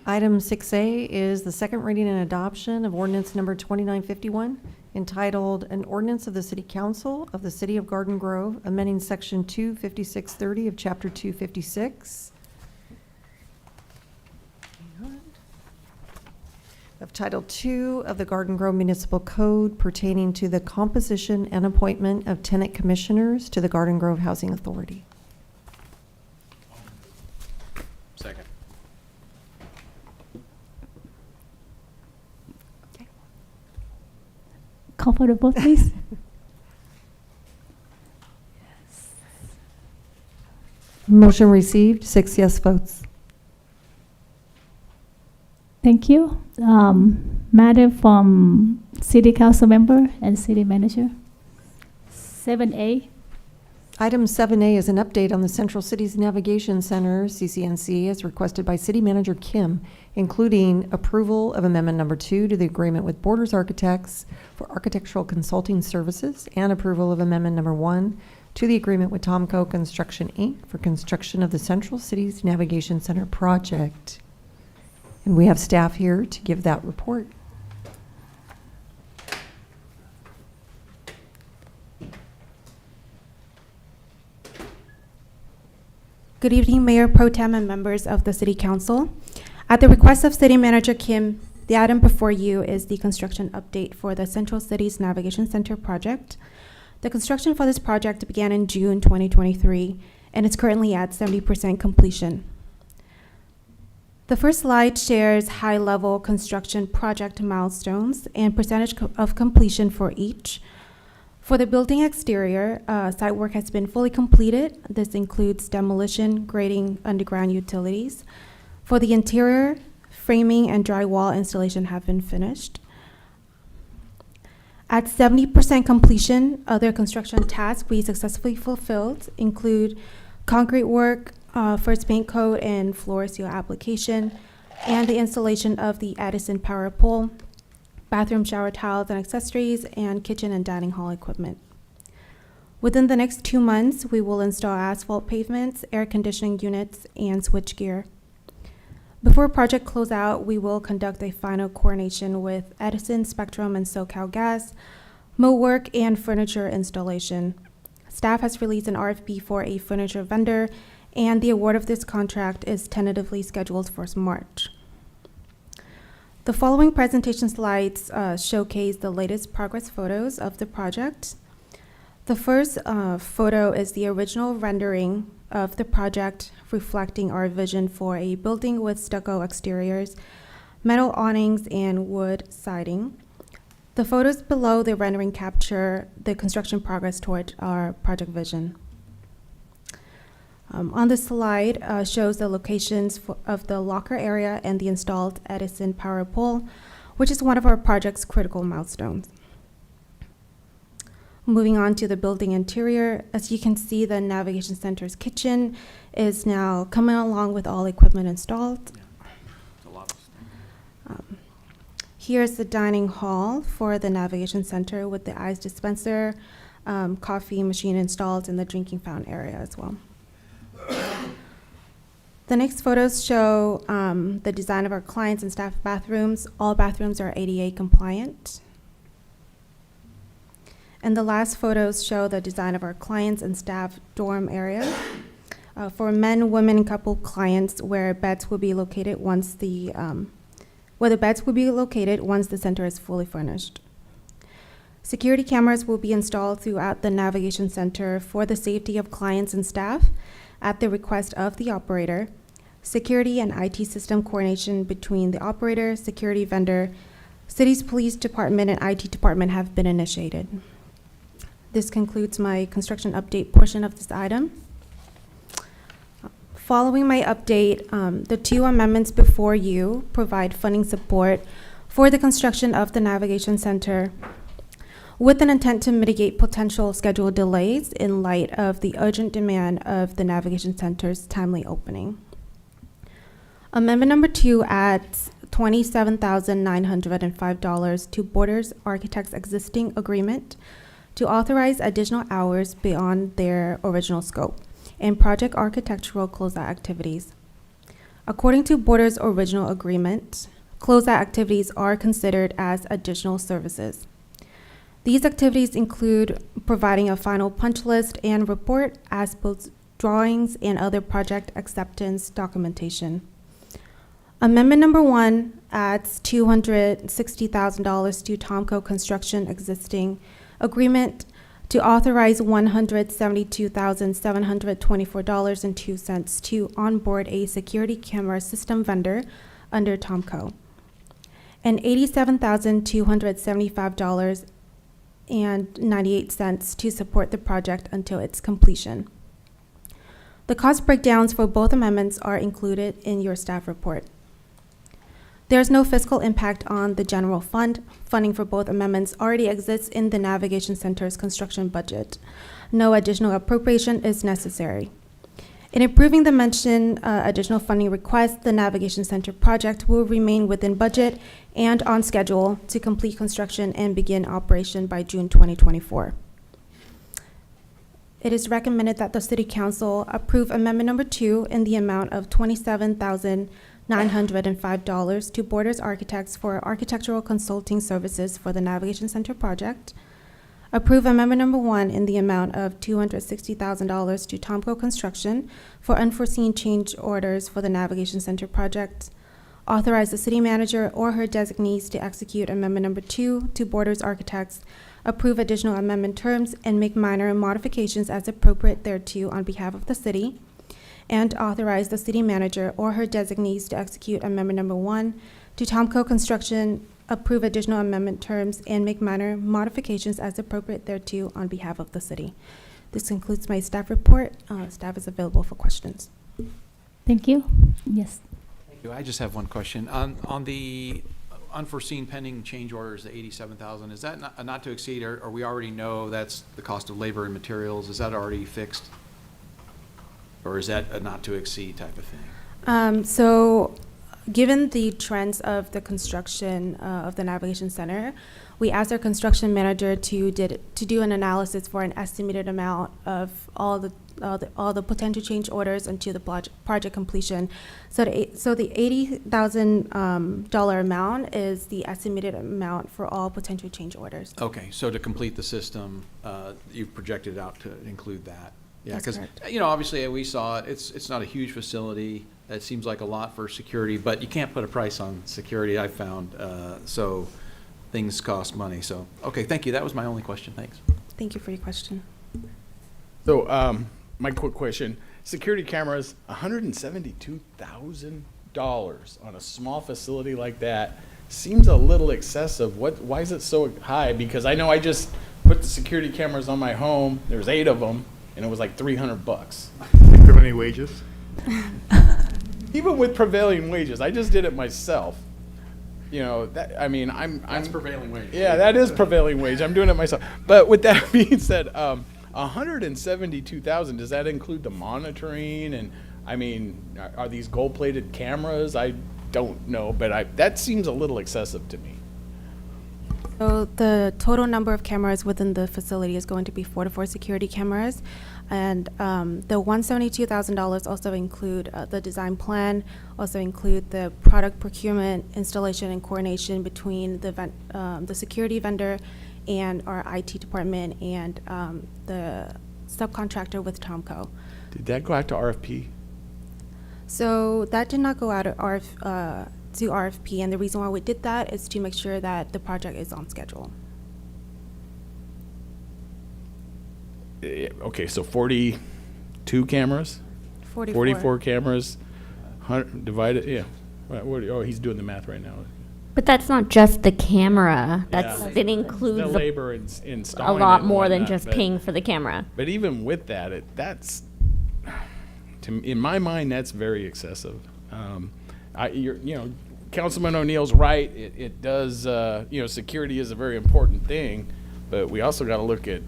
Item 6A is the second reading and adoption of ordinance number 2951, entitled An Ordinance of the City Council of the City of Garden Grove, amending Section 25630 of Chapter 256 of Title II of the Garden Grove Municipal Code pertaining to the composition and appointment of tenant commissioners to the Garden Grove Housing Authority. Second. Call for the vote, please. Motion received, 6 yes votes. Thank you. Matter from City Council member and City Manager. 7A. Item 7A is an update on the Central Cities Navigation Center, CCNC, as requested by City Manager Kim, including approval of Amendment Number 2 to the agreement with Borders Architects for architectural consulting services, and approval of Amendment Number 1 to the agreement with Tomco Construction, Inc. for construction of the Central Cities Navigation Center project. And we have staff here to give that report. Good evening, Mayor Pro Tem and members of the City Council. At the request of City Manager Kim, the item before you is the construction update for the Central Cities Navigation Center project. The construction for this project began in June 2023 and is currently at 70% completion. The first slide shares high-level construction project milestones and percentage of completion for each. For the building exterior, site work has been fully completed. This includes demolition, grading, underground utilities. For the interior, framing and drywall installation have been finished. At 70% completion, other construction tasks we successfully fulfilled include concrete work, first paint coat and floor seal application, and the installation of the Edison power pole, bathroom shower tiles and accessories, and kitchen and dining hall equipment. Within the next 2 months, we will install asphalt pavements, air conditioning units, and switchgear. Before project closeout, we will conduct a final coordination with Edison, Spectrum, and SoCal Gas, millwork, and furniture installation. Staff has released an RFP for a furniture vendor, and the award of this contract is tentatively scheduled for March. The following presentation slides showcase the latest progress photos of the project. The first photo is the original rendering of the project, reflecting our vision for a building with stucco exteriors, metal awnings, and wood siding. The photos below the rendering capture the construction progress toward our project vision. On the slide shows the locations of the locker area and the installed Edison power pole, which is one of our project's critical milestones. Moving on to the building interior, as you can see, the Navigation Center's kitchen is now coming along with all equipment installed. Here's the dining hall for the Navigation Center with the ice dispenser, coffee machine installed in the drinking fountain area as well. The next photos show the design of our clients and staff bathrooms. All bathrooms are ADA compliant. And the last photos show the design of our clients and staff dorm area for men, women, and couple clients, where beds will be located once the center is fully furnished. Security cameras will be installed throughout the Navigation Center for the safety of clients and staff at the request of the operator. Security and IT system coordination between the operator, security vendor, city's police department, and IT department have been initiated. This concludes my construction update portion of this item. Following my update, the two amendments before you provide funding support for the construction of the Navigation Center with an intent to mitigate potential schedule delays in light of the urgent demand of the Navigation Center's timely opening. Amendment number 2 adds $27,905 to Borders Architects' existing agreement to authorize additional hours beyond their original scope in project architectural closeout activities. According to Borders' original agreement, closeout activities are considered as additional services. These activities include providing a final punch list and report, as-built drawings, and other project acceptance documentation. Amendment number 1 adds $260,000 to Tomco Construction existing agreement to authorize $172,724.02 to onboard a security camera system vendor under Tomco, and $87,275.98 to support the project until its completion. The cost breakdowns for both amendments are included in your staff report. There is no fiscal impact on the general fund. Funding for both amendments already exists in the Navigation Center's construction budget. No additional appropriation is necessary. In approving the mentioned additional funding request, the Navigation Center project will remain within budget and on schedule to complete construction and begin operation by June 2024. It is recommended that the City Council approve Amendment number 2 in the amount of $27,905 to Borders Architects for architectural consulting services for the Navigation Center project. Approve Amendment number 1 in the amount of $260,000 to Tomco Construction for unforeseen change orders for the Navigation Center project. Authorize the city manager or her designees to execute Amendment number 2 to Borders Architects. Approve additional amendment terms and make minor modifications as appropriate thereto on behalf of the city. And authorize the city manager or her designees to execute Amendment number 1 to Tomco Construction, approve additional amendment terms, and make minor modifications as appropriate thereto on behalf of the city. This concludes my staff report. Staff is available for questions. Thank you. Yes. Thank you. I just have one question. On the unforeseen pending change orders, the 87,000, is that not to exceed, or we already know that's the cost of labor and materials? Is that already fixed? Or is that a not to exceed type of thing? So given the trends of the construction of the Navigation Center, we asked our construction manager to do an analysis for an estimated amount of all the potential change orders until the project completion. So the $80,000 amount is the estimated amount for all potential change orders. Okay, so to complete the system, you've projected out to include that. Yeah, That's because, correct. Obviously we saw it, it's not a huge facility. It seems like a lot for security, but you can't put a price on security, I found. So things cost money. So, okay, thank you. That was my only question. Thanks. Thank you for your question. So, my quick question, security cameras, $172,000 on a small facility like that seems a little excessive. Why is it so high? Because I know I just put the security cameras on my home, there's 8 of them, and it was like $300. Prevailing wages? Even with prevailing wages, I just did it myself. That's prevailing wage. Yeah, that is prevailing wage. I'm doing it myself. But with that being said, $172,000, does that include the monitoring? And are these gold-plated cameras? I don't know, but that seems a little excessive to me. So the total number of cameras within the facility is going to be 44 security cameras. And the $172,000 also include the design plan, also include the product procurement, installation, and coordination between the security vendor and our IT department and the subcontractor with Tomco. Did that go out to RFP? So that did not go out to RFP, and the reason why we did that is to make sure that the project is on schedule. Okay, so 42 cameras? 44 cameras, divided, yeah. Oh, he's doing the math right now. But that's not just the camera. Yeah. It includes The labor in a installing lot it and more than whatnot, just but- paying for the camera. But even with that, in my mind, that's very excessive. Councilman O'Neill's right. It does, security is a very important thing, but we also got to look at,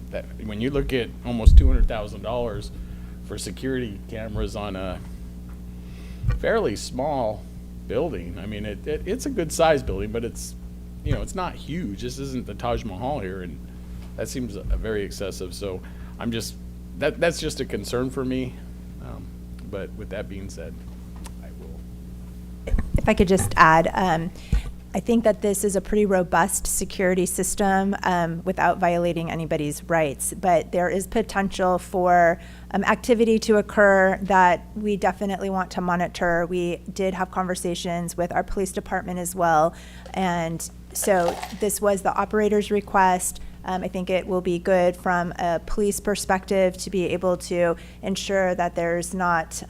that when you look at almost $200,000 for security cameras on a fairly small building. I mean, it's a good sized building, but it's, you know, it's not huge. This isn't the Taj Mahal here, and that seems very excessive. So I'm just, that's just a concern for me. But with that being said, I will. If I could just add, I think that this is a pretty robust security system without violating anybody's rights, but there is potential for activity to occur that we definitely want to monitor. We did have conversations with our police department as well, and so this was the operator's request. I think it will be good from a police perspective to be able to ensure that there's not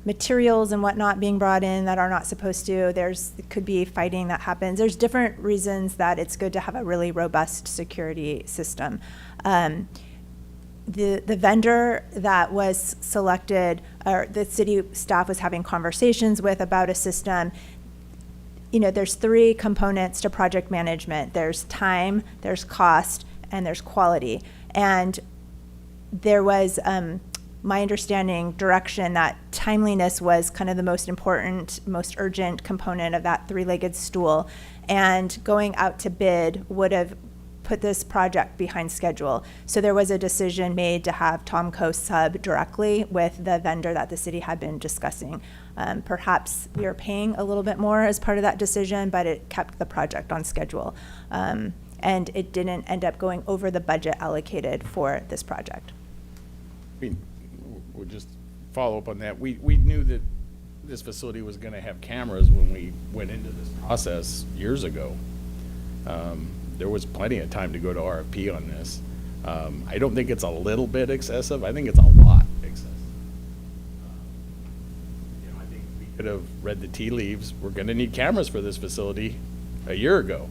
materials and whatnot being brought in that are not supposed to. It could be fighting that happens. There's different reasons that it's good to have a really robust security system. The vendor that was selected, or the city staff was having conversations with about a system, you know, there's 3 components to project management. There's time, there's cost, and there's quality. And there was, my understanding, direction that timeliness was kind of the most important, most urgent component of that 3-legged stool. And going out to bid would have put this project behind schedule. So there was a decision made to have Tomco sub directly with the vendor that the city had been discussing. Perhaps we were paying a little bit more as part of that decision, but it kept the project on schedule. And it didn't end up going over the budget allocated for this project. I mean, we'll just follow up on that. We knew that this facility was going to have cameras when we went into this process years ago. There was plenty of time to go to RFP on this. I don't think it's a little bit excessive. I think it's a lot excessive. You know, I think we could have read the tea leaves. We're going to need cameras for this facility a year ago.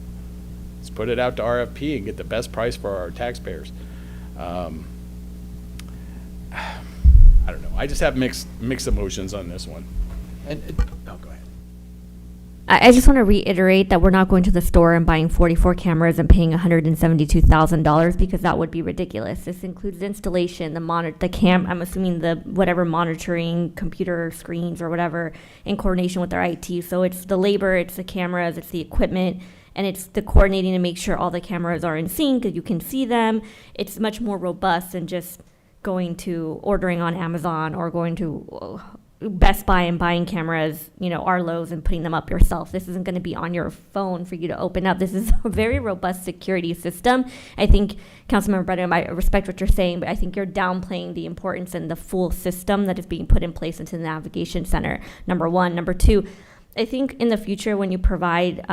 Let's put it out to RFP and get the best price for our taxpayers. I don't know. I just have mixed emotions on this one. Oh, go ahead. I just want to reiterate that we're not going to the store and buying 44 cameras and paying $172,000 because that would be ridiculous. This includes the installation, I'm assuming the whatever monitoring, computer screens or whatever in coordination with our IT. So it's the labor, it's the cameras, it's the equipment, and it's the coordinating to make sure all the cameras are in sync, that you can see them. It's much more robust than just going to ordering on Amazon or going to Best Buy and buying cameras, you know, Arlo's, and putting them up yourself. This isn't going to be on your phone for you to open up. This is a very robust security system. I think, Councilmember Brennan, I respect what you're saying, but I think you're downplaying the importance and the full system that is being put in place into the navigation center, number one. Number two, I think in the future when you provide,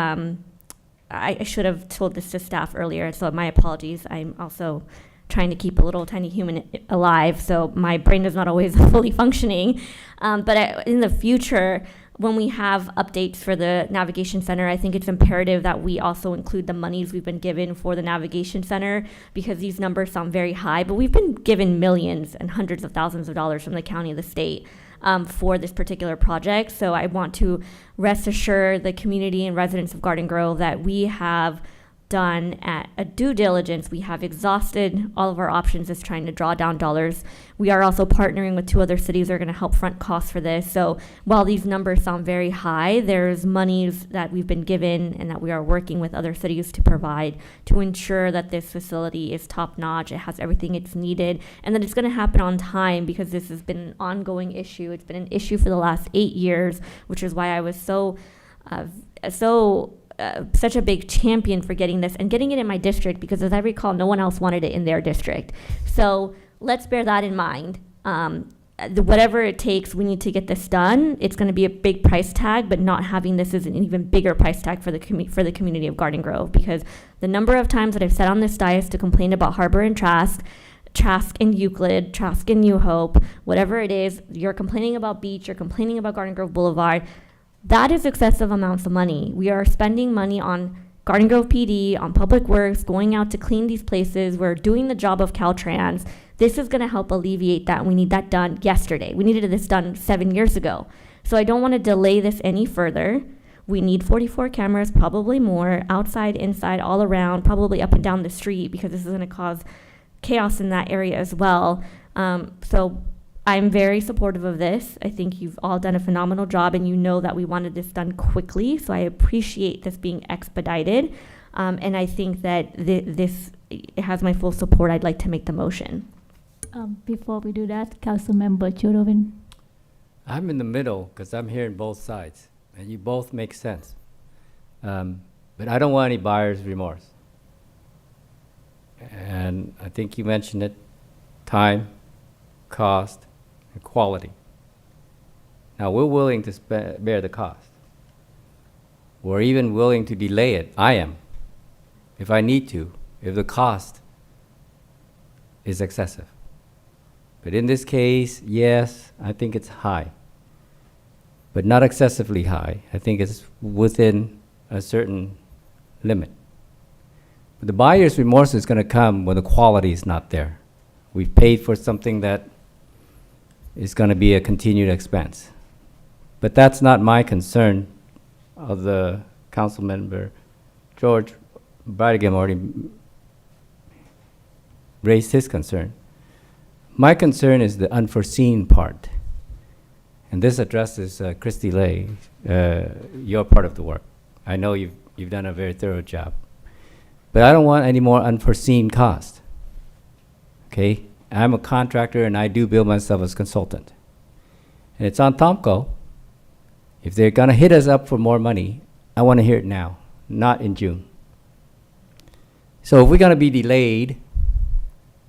I should have told this to staff earlier, so my apologies. I'm also trying to keep a little tiny human alive, so my brain is not always fully functioning. But in the future, when we have updates for the navigation center, I think it's imperative that we also include the monies we've been given for the navigation center, because these numbers sound very high, but we've been given millions and hundreds of thousands of dollars from the county and the state for this particular project. So I want to rest assured the community and residents of Garden Grove that we have done at a due diligence. We have exhausted all of our options as trying to draw down dollars. We are also partnering with 2 other cities that are going to help front costs for this. So while these numbers sound very high, there's monies that we've been given and that we are working with other cities to provide to ensure that this facility is top notch, it has everything it's needed, and that it's going to happen on time, because this has been an ongoing issue. It's been an issue for the last 8 years, which is why I was such a big champion for getting this and getting it in my district, because as I recall, no one else wanted it in their district. So let's bear that in mind. Whatever it takes, we need to get this done. It's going to be a big price tag, but not having this is an even bigger price tag for the community of Garden Grove, because the number of times that I've sat on this dais to complain about Harbor and Trask and Euclid, Trask and New Hope, whatever it is, you're complaining about Beach, you're complaining about Garden Grove Boulevard. That is excessive amounts of money. We are spending money on Garden Grove PD, on Public Works, going out to clean these places. We're doing the job of Caltrans. This is going to help alleviate that. We need that done yesterday. We needed this done 7 years ago. So I don't want to delay this any further. We need 44 cameras, probably more, outside, inside, all around, probably up and down the street, because this is going to cause chaos in that area as well. So I'm very supportive of this. I think you've all done a phenomenal job, and you know that we wanted this done quickly, so I appreciate this being expedited. And I think that this has my full support. I'd like to make the motion. Before we do that, Councilmember Judovin. I'm in the middle because I'm hearing both sides, and you both make sense. But I don't want any buyer's remorse. And I think you mentioned it, time, cost, and quality. Now, we're willing to bear the cost. We're even willing to delay it. I am, if I need to, if the cost is excessive. But in this case, yes, I think it's high, but not excessively high. I think it's within a certain limit. But the buyer's remorse is going to come when the quality is not there. We've paid for something that is going to be a continued expense. But that's not my concern. Of the council member, George Brigham already raised his concern. My concern is the unforeseen part. And this addresses Christy Lay, your part of the work. I know you've done a very thorough job. But I don't want any more unforeseen cost. Okay? I'm a contractor and I do bill myself as consultant. And it's on Tomco. If they're gonna hit us up for more money, I wanna hear it now, not in June. So if we're gonna be delayed,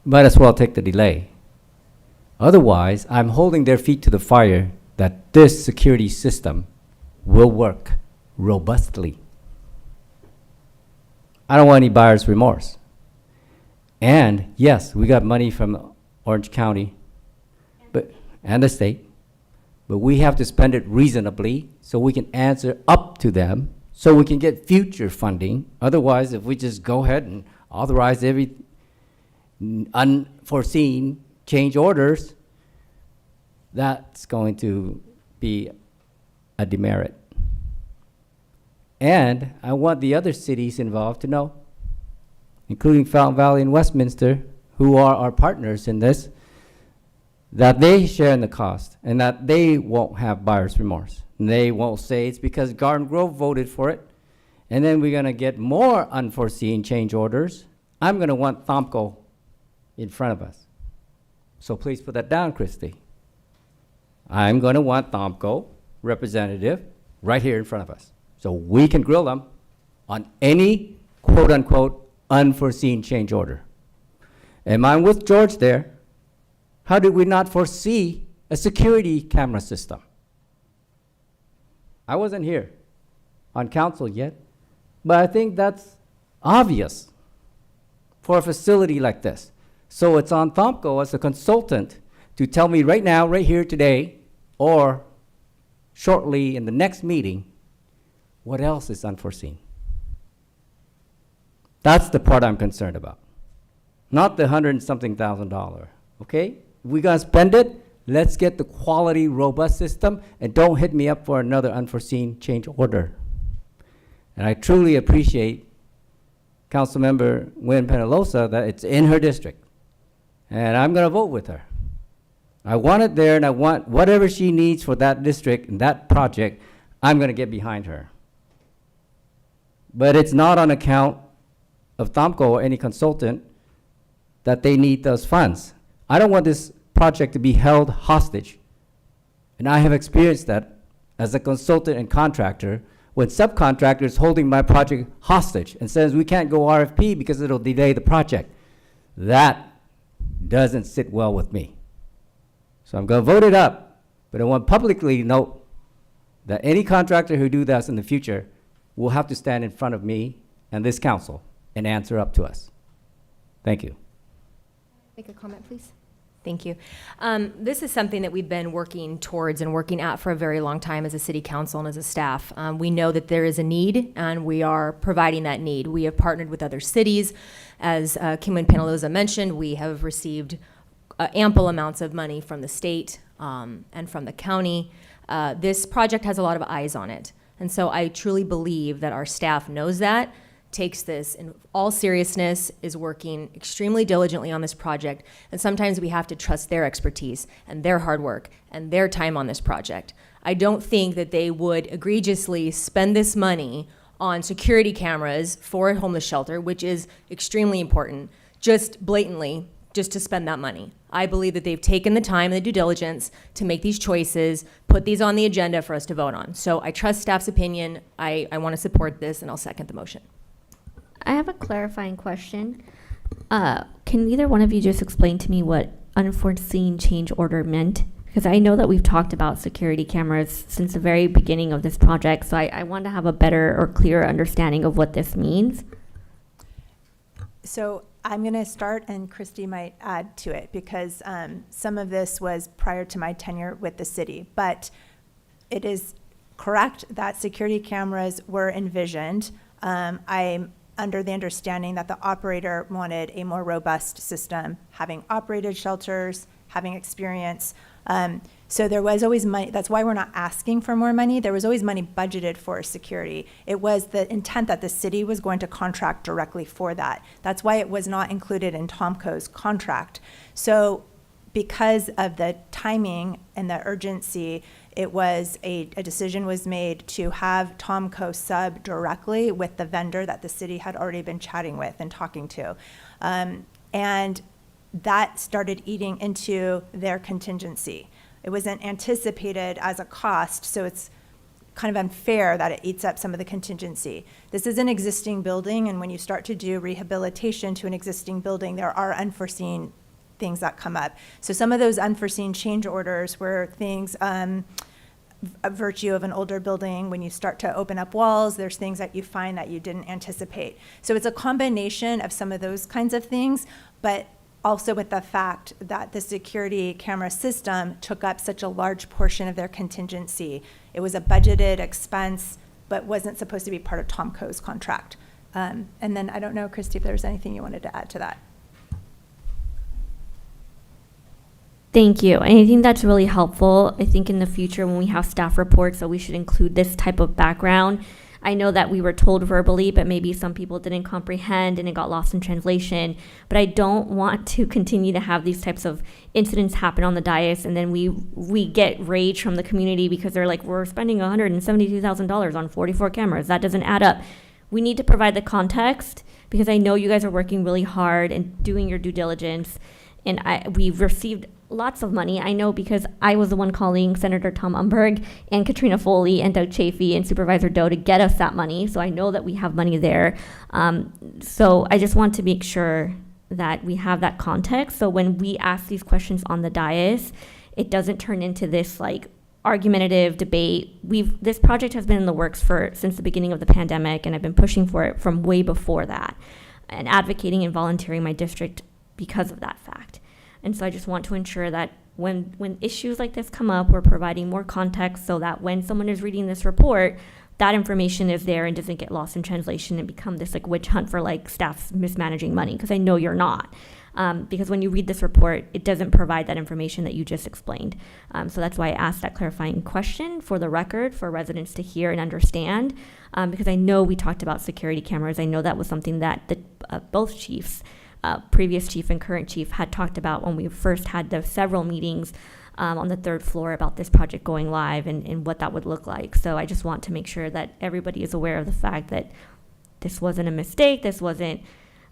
might as well take the delay. Otherwise, I'm holding their feet to the fire that this security system will work robustly. I don't want any buyer's remorse. And yes, we got money from Orange County and the state, but we have to spend it reasonably so we can answer up to them, so we can get future funding. Otherwise, if we just go ahead and authorize every unforeseen change orders, that's going to be a demerit. And I want the other cities involved to know, including Fountain Valley and Westminster, who are our partners in this, that they share in the cost and that they won't have buyer's remorse. And they won't say it's because Garden Grove voted for it, and then we're going to get more unforeseen change orders. I'm going to want Thomco in front of us. So please put that down, Christy. I'm going to want Thomco representative right here in front of us, so we can grill them on any quote-unquote unforeseen change order. And I'm with George there. How did we not foresee a security camera system? I wasn't here on council yet, but I think that's obvious for a facility like this. So it's on Thomco as a consultant to tell me right now, right here today, or shortly in the next meeting, what else is unforeseen. That's the part I'm concerned about, not the $100-something thousand, okay? We gotta spend it, let's get the quality, robust system, and don't hit me up for another unforeseen change order. And I truly appreciate Councilmember Nguyen Penalosa that it's in her district. And I'm gonna vote with her. I want it there, and I want whatever she needs for that district and that project, I'm gonna get behind her. But it's not on account of Thomco or any consultant that they need those funds. I don't want this project to be held hostage. And I have experienced that as a consultant and contractor when subcontractors holding my project hostage and says we can't go RFP because it'll delay the project. That doesn't sit well with me. So I'm going to vote it up, but I want publicly to note that any contractor who do this in the future will have to stand in front of me and this council and answer up to us. Thank you. Make a comment, please. Thank you. This is something that we've been working towards and working at for a very long time as a city council and as a staff. We know that there is a need, and we are providing that need. We have partnered with other cities. As Kim Penalosa mentioned, we have received ample amounts of money from the state and from the county. This project has a lot of eyes on it. And so I truly believe that our staff knows that, takes this in all seriousness, is working extremely diligently on this project, and sometimes we have to trust their expertise and their hard work and their time on this project. I don't think that they would egregiously spend this money on security cameras for a homeless shelter, which is extremely important, just blatantly, just to spend that money. I believe that they've taken the time and the due diligence to make these choices, put these on the agenda for us to vote on. So I trust staff's opinion. I want to support this, and I'll second the motion. I have a clarifying question. Can either one of you just explain to me what unforeseen change order meant? Because I know that we've talked about security cameras since the very beginning of this project, so I want to have a better or clearer understanding of what this means. So I'm going to start, and Christy might add to it, because some of this was prior to my tenure with the city. But it is correct that security cameras were envisioned. I'm under the understanding that the operator wanted a more robust system, having operated shelters, having experience. So there was always money. That's why we're not asking for more money. There was always money budgeted for security. It was the intent that the city was going to contract directly for that. That's why it was not included in Tomco's contract. So because of the timing and the urgency, it was a decision was made to have Tomco sub directly with the vendor that the city had already been chatting with and talking to. And that started eating into their contingency. It wasn't anticipated as a cost, so it's kind of unfair that it eats up some of the contingency. This is an existing building, and when you start to do rehabilitation to an existing building, there are unforeseen things that come up. So some of those unforeseen change orders were things, a virtue of an older building, when you start to open up walls, there's things that you find that you didn't anticipate. So it's a combination of some of those kinds of things, but also with the fact that the security camera system took up such a large portion of their contingency. It was a budgeted expense, but wasn't supposed to be part of Tomco's contract. And then I don't know, Christy, if there's anything you wanted to add to that. Thank you. And I think that's really helpful. I think in the future when we have staff reports, so we should include this type of background. I know that we were told verbally, but maybe some people didn't comprehend and it got lost in translation. But I don't want to continue to have these types of incidents happen on the dais, and then we get rage from the community because they're like, we're spending $172,000 on 44 cameras. That doesn't add up. We need to provide the context, because I know you guys are working really hard and doing your due diligence. And we've received lots of money. I know because I was the one calling Senator Tom Umberg and Katrina Foley and Doug Chafee and Supervisor Doe to get us that money. So I know that we have money there. So I just want to make sure that we have that context. So when we ask these questions on the dais, it doesn't turn into this like argumentative debate. This project has been in the works since the beginning of the pandemic, and I've been pushing for it from way before that and advocating and volunteering my district because of that fact. And so I just want to ensure that when issues like this come up, we're providing more context so that when someone is reading this report, that information is there and doesn't get lost in translation and become this like witch hunt for like staff mismanaging money, because I know you're not. Because when you read this report, it doesn't provide that information that you just explained. So that's why I asked that clarifying question for the record, for residents to hear and understand, because I know we talked about security cameras. I know that was something that both chiefs, previous chief and current chief, had talked about when we first had the several meetings on the third floor about this project going live and what that would look like. So I just want to make sure that everybody is aware of the fact that this wasn't a mistake. This wasn't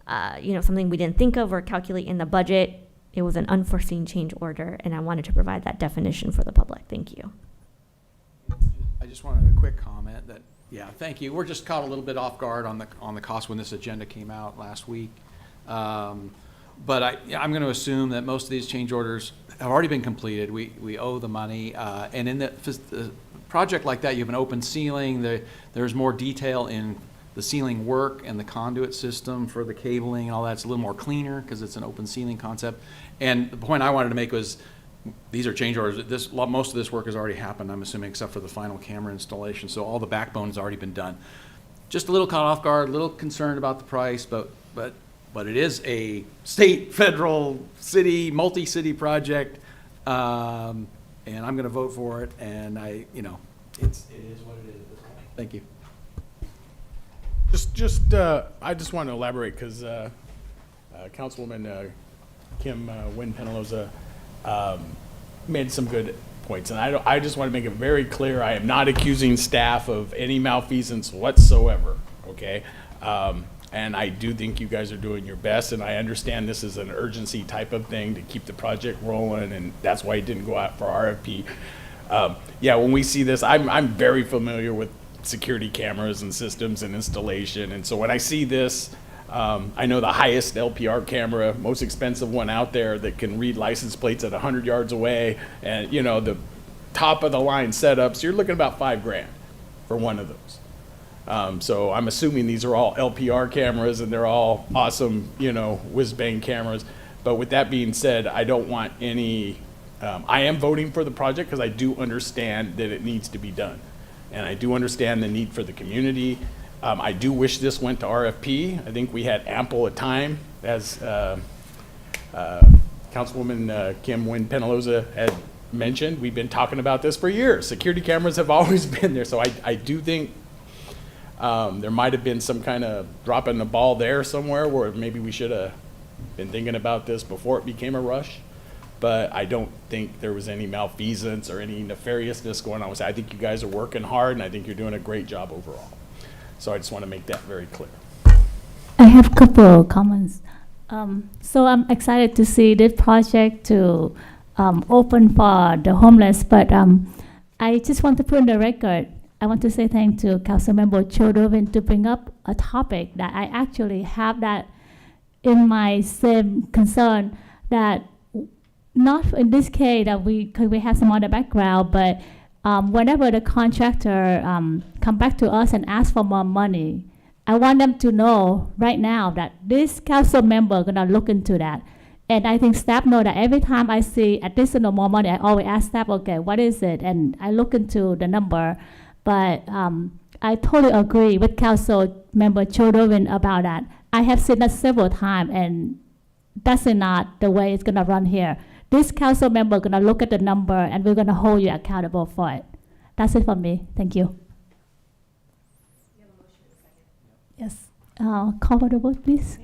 something we didn't think of or calculate in the budget. It was an unforeseen change order, and I wanted to provide that definition for the public. Thank you. I just wanted a quick comment that, thank you. We're just caught a little bit off guard on the cost when this agenda came out last week. But I'm going to assume that most of these change orders have already been completed. We owe the money, and in the project like that, you have an open ceiling. There's more detail in the ceiling work and the conduit system for the cabling and all that. It's a little more cleaner because it's an open ceiling concept. And the point I wanted to make was, these are change orders. Most of this work has already happened, I'm assuming, except for the final camera installation. So all the backbone has already been done. Just a little caught off guard, a little concerned about the price, but it is a state, federal, city, multi-city project, and I'm going to vote for it. And it is what it is at this point. Thank you. I just want to elaborate because Councilwoman Kim Wynn Penaloza made some good points, and I just want to make it very clear, I am not accusing staff of any malfeasance whatsoever, okay? And I do think you guys are doing your best, and I understand this is an urgency type of thing to keep the project rolling, and that's why it didn't go out for RFP. Yeah, when we see this, I'm very familiar with security cameras and systems and installation, and so when I see this, I know the highest LPR camera, most expensive one out there that can read license plates at 100 yards away, and you know, the top of the line setups, you're looking about $5,000 for one of those. So I'm assuming these are all LPR cameras and they're all awesome, you know, whiz-bang cameras. But with that being said, I don't want any, I am voting for the project because I do understand that it needs to be done. And I do understand the need for the community. I do wish this went to RFP. I think we had ample of time, as Councilwoman Kim Wynn Penaloza had mentioned. We've been talking about this for years. Security cameras have always been there. So I do think there might have been some kind of dropping the ball there somewhere where maybe we should have been thinking about this before it became a rush. But I don't think there was any malfeasance or any nefariousness going on. I think you guys are working hard, and I think you're doing a great job overall. So I just want to make that very clear. I have a couple of comments. So I'm excited to see this project to open for the homeless, but I just want to put on the record, I want to say thank to Councilmember Chodovin to bring up a topic that I actually have that in my same concern, that not in this case that we have some other background, but whenever the contractor come back to us and ask for more money, I want them to know right now that this council member gonna look into that. And I think staff know that every time I see additional more money, I always ask staff, okay, what is it? And I look into the number. But I totally agree with Council Member Chodovin about that. I have seen that several times, and that's not the way it's gonna run here. This council member gonna look at the number, and we're gonna hold you accountable for it. That's it for me. Thank you. Yes. Call for the vote, please.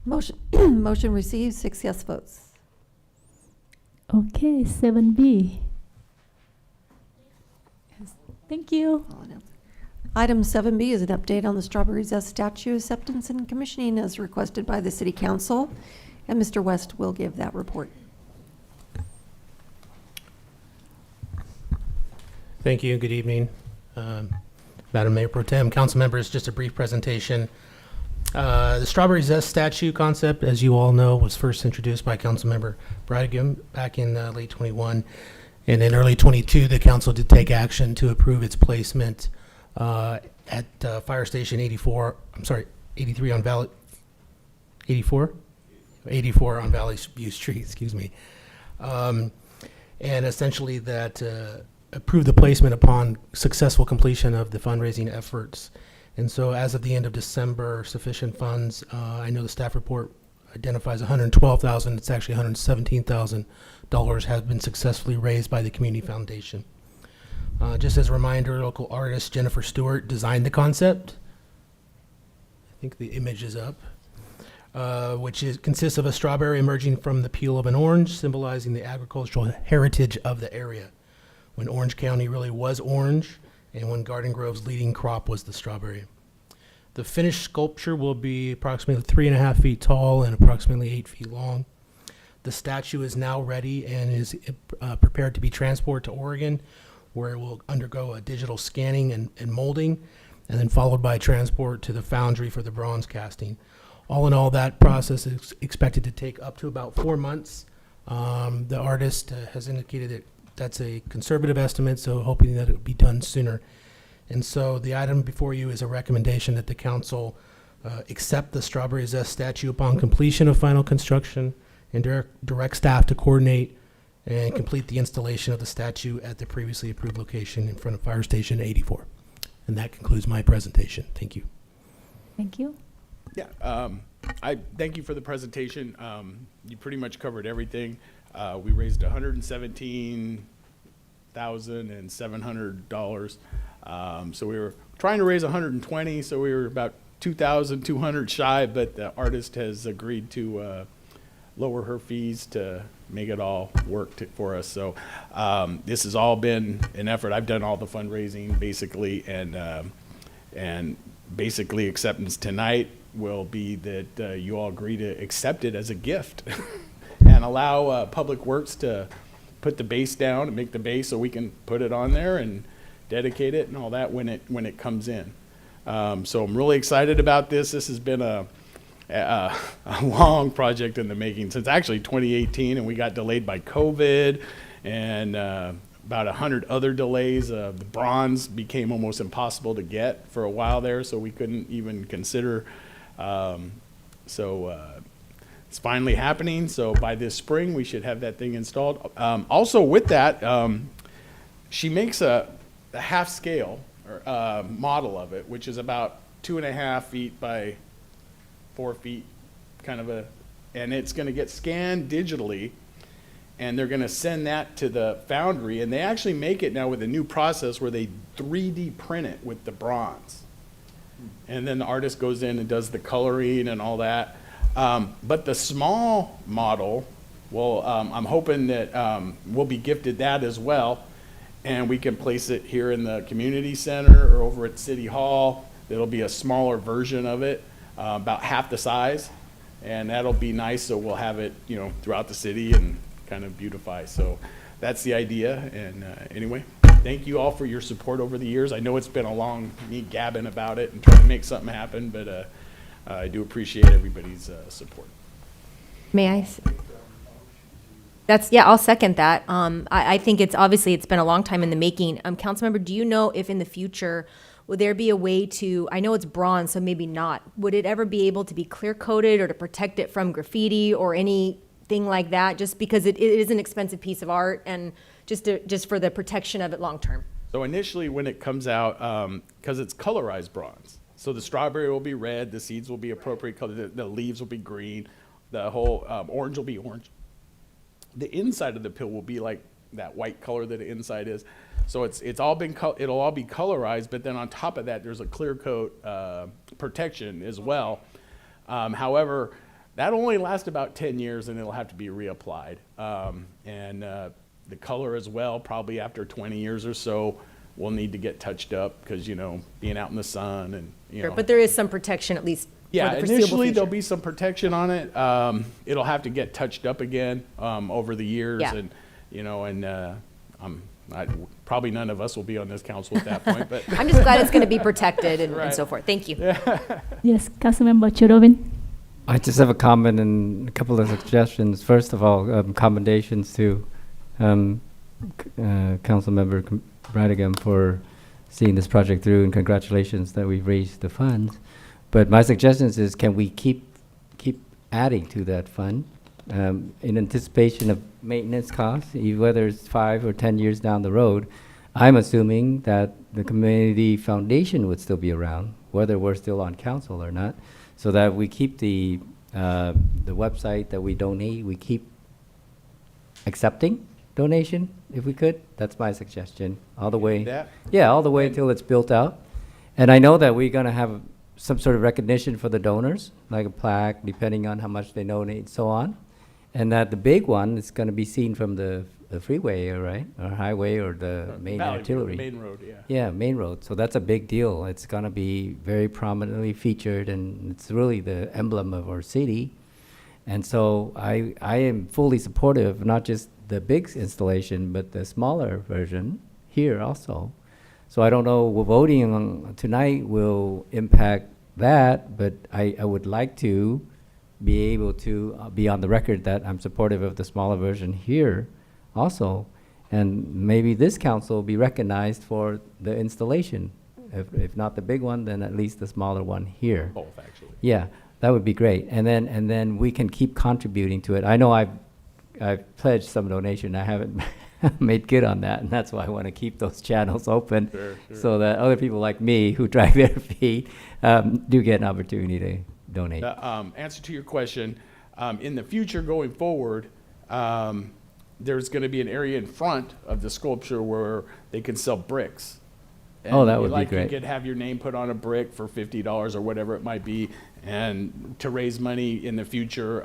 Motion receives, 6 yes votes. Okay, 7B. Yes. Thank you. Item 7B is an update on the Strawberry Zest statue acceptance and commissioning as requested by the City Council, and Mr. West will give that report. Thank you. Good evening, Madam Mayor Pro Tem, council members. Just a brief presentation. The Strawberry Zest statue concept, as you all know, was first introduced by Councilmember Bradigan back in late 21, and in early 22, the council did take action to approve its placement at Fire Station 84. I'm sorry, 83 on Valley. 84 on Valley View Street. Excuse me. And essentially, that approved the placement upon successful completion of the fundraising efforts. And so as of the end of December, sufficient funds, I know the staff report identifies $112,000. It's actually $117,000 have been successfully raised by the Community Foundation. Just as a reminder, local artist Jennifer Stewart designed the concept. I think the image is up, which consists of a strawberry emerging from the peel of an orange, symbolizing the agricultural heritage of the area, when Orange County really was orange, and when Garden Grove's leading crop was the strawberry. The finished sculpture will be approximately 3.5 feet tall and approximately 8 feet long. The statue is now ready and is prepared to be transported to Oregon, where it will undergo a digital scanning and molding, and then followed by transport to the foundry for the bronze casting. All in all, that process is expected to take up to about 4 months. The artist has indicated that that's a conservative estimate, so hoping that it would be done sooner. And so the item before you is a recommendation that the council accept the Strawberry Zest statue upon completion of final construction and direct staff to coordinate and complete the installation of the statue at the previously approved location in front of Fire Station 84. And that concludes my presentation. Thank you. Thank you. Yeah, I thank you for the presentation. You pretty much covered everything. We raised $117,700. So we were trying to raise 120, so we were about 2,200 shy, but the artist has agreed to lower her fees to make it all work for us. So this has all been an effort. I've done all the fundraising basically, and basically acceptance tonight will be that you all agree to accept it as a gift and allow Public Works to put the base down and make the base so we can put it on there and dedicate it and all that when it comes in. So I'm really excited about this. This has been a long project in the making since actually 2018, and we got delayed by COVID and about 100 other delays. The bronze became almost impossible to get for a while there, so we couldn't even consider. It's finally happening, so by this spring we should have that thing installed. Also with that, she makes a half scale model of it, which is about 2.5 feet by 4 feet, and it's going to get scanned digitally, and they're going to send that to the foundry, and they actually make it now with a new process where they 3D print it with the bronze, and then the artist goes in and does the coloring and all that. But the small model, well, I'm hoping that we'll be gifted that as well, and we can place it here in the community center or over at City Hall. It'll be a smaller version of it, about half the size, and that'll be nice. So we'll have it, throughout the city and kind of beautify. So that's the idea. And anyway, thank you all for your support over the years. I know it's been a long me gabbing about it and trying to make something happen, but I do appreciate everybody's support. May I? I'll second that. I think it's been a long time in the making. Councilmember, do you know if in the future, would there be a way to, I know it's bronze, so maybe not, would it ever be able to be clear coated or to protect it from graffiti or anything like that? Just because it is an expensive piece of art and just for the protection of it long term. So initially when it comes out, because it's colorized bronze, so the strawberry will be red, the seeds will be appropriate color, the leaves will be green, the whole orange will be orange. The inside of the pill will be like that white color that the inside is. So it'll all be colorized, but then on top of that, there's a clear coat protection as well. However, that'll only last about 10 years and it'll have to be reapplied. And the color as well, probably after 20 years or so, will need to get touched up because, being out in the sun and, Sure, but there is some protection at least. Yeah, for the foreseeable initially future. there'll be some protection on it. It'll have to get touched up again over the years, Yeah. and probably none of us will be on this council at that point. But I'm just glad it's going to be protected and Right. so forth. Thank you. Yes, Councilmember Chudovin. I just have a comment and a couple of suggestions. First of all, commendations to Councilmember Brannigan for seeing this project through, and congratulations that we've raised the funds. But my suggestions is, can we keep adding to that fund in anticipation of maintenance costs, whether it's 5 or 10 years down the road? I'm assuming that the community foundation would still be around, whether we're still on council or not, so that we keep the website that we donate, we keep accepting donation if we could. That's my suggestion, all the way. that? Yeah, all the way until it's built out. And I know that we're gonna have some sort of recognition for the donors, like a plaque, depending on how much they donate, so on. And that the big one is gonna be seen from the freeway, right, or highway, or the main Valley View, artillery. Main road, yeah. Yeah, main road. So that's a big deal. It's gonna be very prominently featured, and it's really the emblem of our city. And so I am fully supportive, not just the big installation, but the smaller version here also. So I don't know, voting on tonight will impact that, but I would like to be able to be on the record that I'm supportive of the smaller version here also. And maybe this council will be recognized for the installation. If not the big one, then at least the smaller one here. Both, actually. Yeah, that would be great. And then we can keep contributing to it. I know I've pledged some donation. I haven't made good on that, and that's why I want to keep those channels open, Sure. so that other people like me who drag their feet do get an opportunity to donate. The answer to your question, in the future going forward, there's going to be an area in front of the sculpture where they can sell bricks. Oh, that would be like great. You could have your name put on a brick for $50 or whatever it might be, and to raise money in the future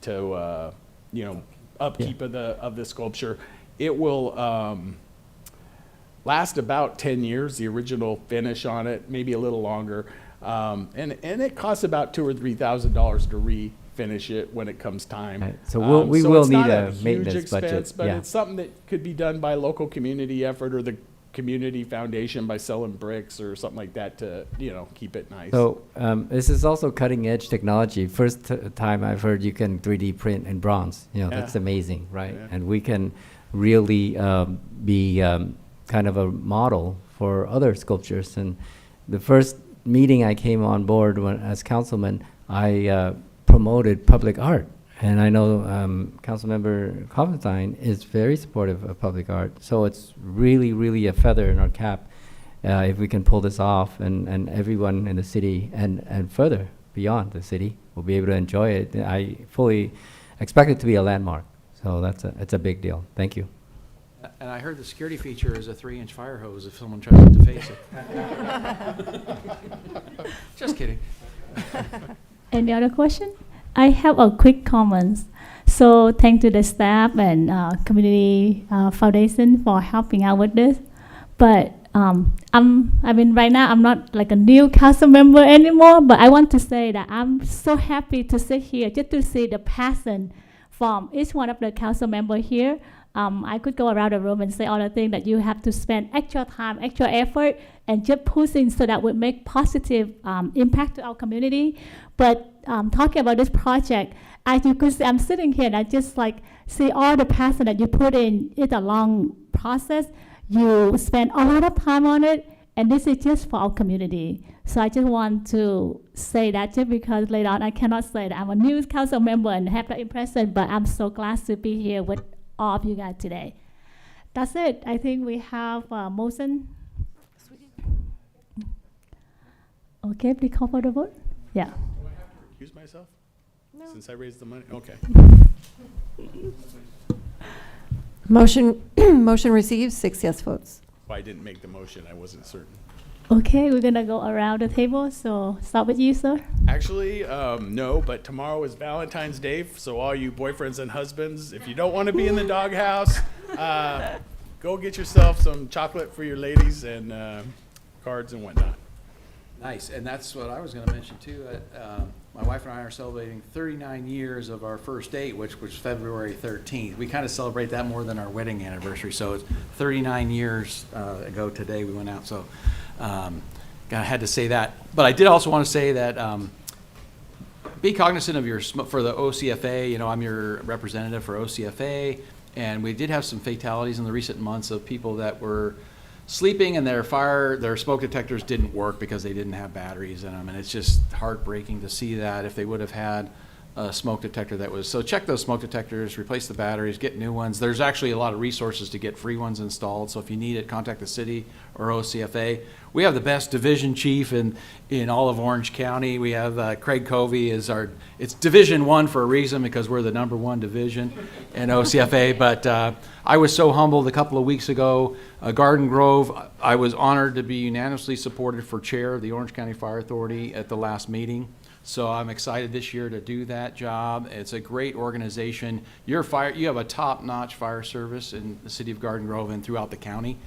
to upkeep of the sculpture. It will last about 10 years, the original finish on it, maybe a little longer, and it costs about $2,000 or $3,000 to refinish it when it comes time. Right. So we will it's need not a huge maintenance budget, expense, but yeah. it's something that could be done by local community effort or the community foundation by selling bricks or something like that to keep it nice. So this is also cutting edge technology. First time I've heard you can 3D print in bronze. That's amazing, right? Yeah. And we can really be kind of a model for other sculptures. And the first meeting I came on board as councilman, I promoted public art. And I know Councilmember Kovenstein is very supportive of public art. So it's really, really a feather in our cap if we can pull this off, and everyone in the city and further beyond the city will be able to enjoy it. I fully expect it to be a landmark. So it's a big deal. Thank you. And I heard the security feature is a 3-inch fire hose if someone tries to deface it. Just kidding. Any other question? I have a quick comment. So thank to the staff and community foundation for helping out with this. But right now I'm not like a new council member anymore, but I want to say that I'm so happy to sit here just to see the passion from each one of the council members here. I could go around the room and say all the things that you have to spend extra time, extra effort, and just pushing so that would make positive impact to our community. But talking about this project, as you could see, I'm sitting here and I just like see all the passion that you put in. It's a long process. You spend a lot of time on it, and this is just for our community. So I just want to say that just because later on I cannot say that I'm a new council member and have that impression, but I'm so glad to be here with all of you guys today. That's it. I think we have a motion. Okay, please call for the vote. Yeah. Do I have to recuse myself? No. Since I raised the money? Okay. Motion receives 6 yes votes. Well, I didn't make the motion. I wasn't certain. Okay, we're gonna go around the table. So start with you, sir. Actually, no, but tomorrow is Valentine's Day, so all you boyfriends and husbands, if you don't want to be in the doghouse, go get yourself some chocolate for your ladies and cards and whatnot. Nice, and that's what I was going to mention too. My wife and I are celebrating 39 years of our first date, which was February 13th. We kind of celebrate that more than our wedding anniversary, so it's 39 years ago today we went out, so I had to say that. But I did also want to say that be cognizant of for the OCFA, I'm your representative for OCFA, and we did have some fatalities in the recent months of people that were sleeping and their smoke detectors didn't work because they didn't have batteries in them, and it's just heartbreaking to see that. If they would have had a smoke detector so check those smoke detectors, replace the batteries, get new ones. There's actually a lot of resources to get free ones installed, so if you need it, contact the city or OCFA. We have the best division chief in all of Orange County. We have Craig Covey it's Division 1 for a reason because we're the #1 division in OCFA, but I was so humbled a couple of weeks ago. Garden Grove, I was honored to be unanimously supported for chair of the Orange County Fire Authority at the last meeting. So I'm excited this year to do that job. It's a great organization. You have a top-notch fire service in the city of Garden Grove and throughout the county.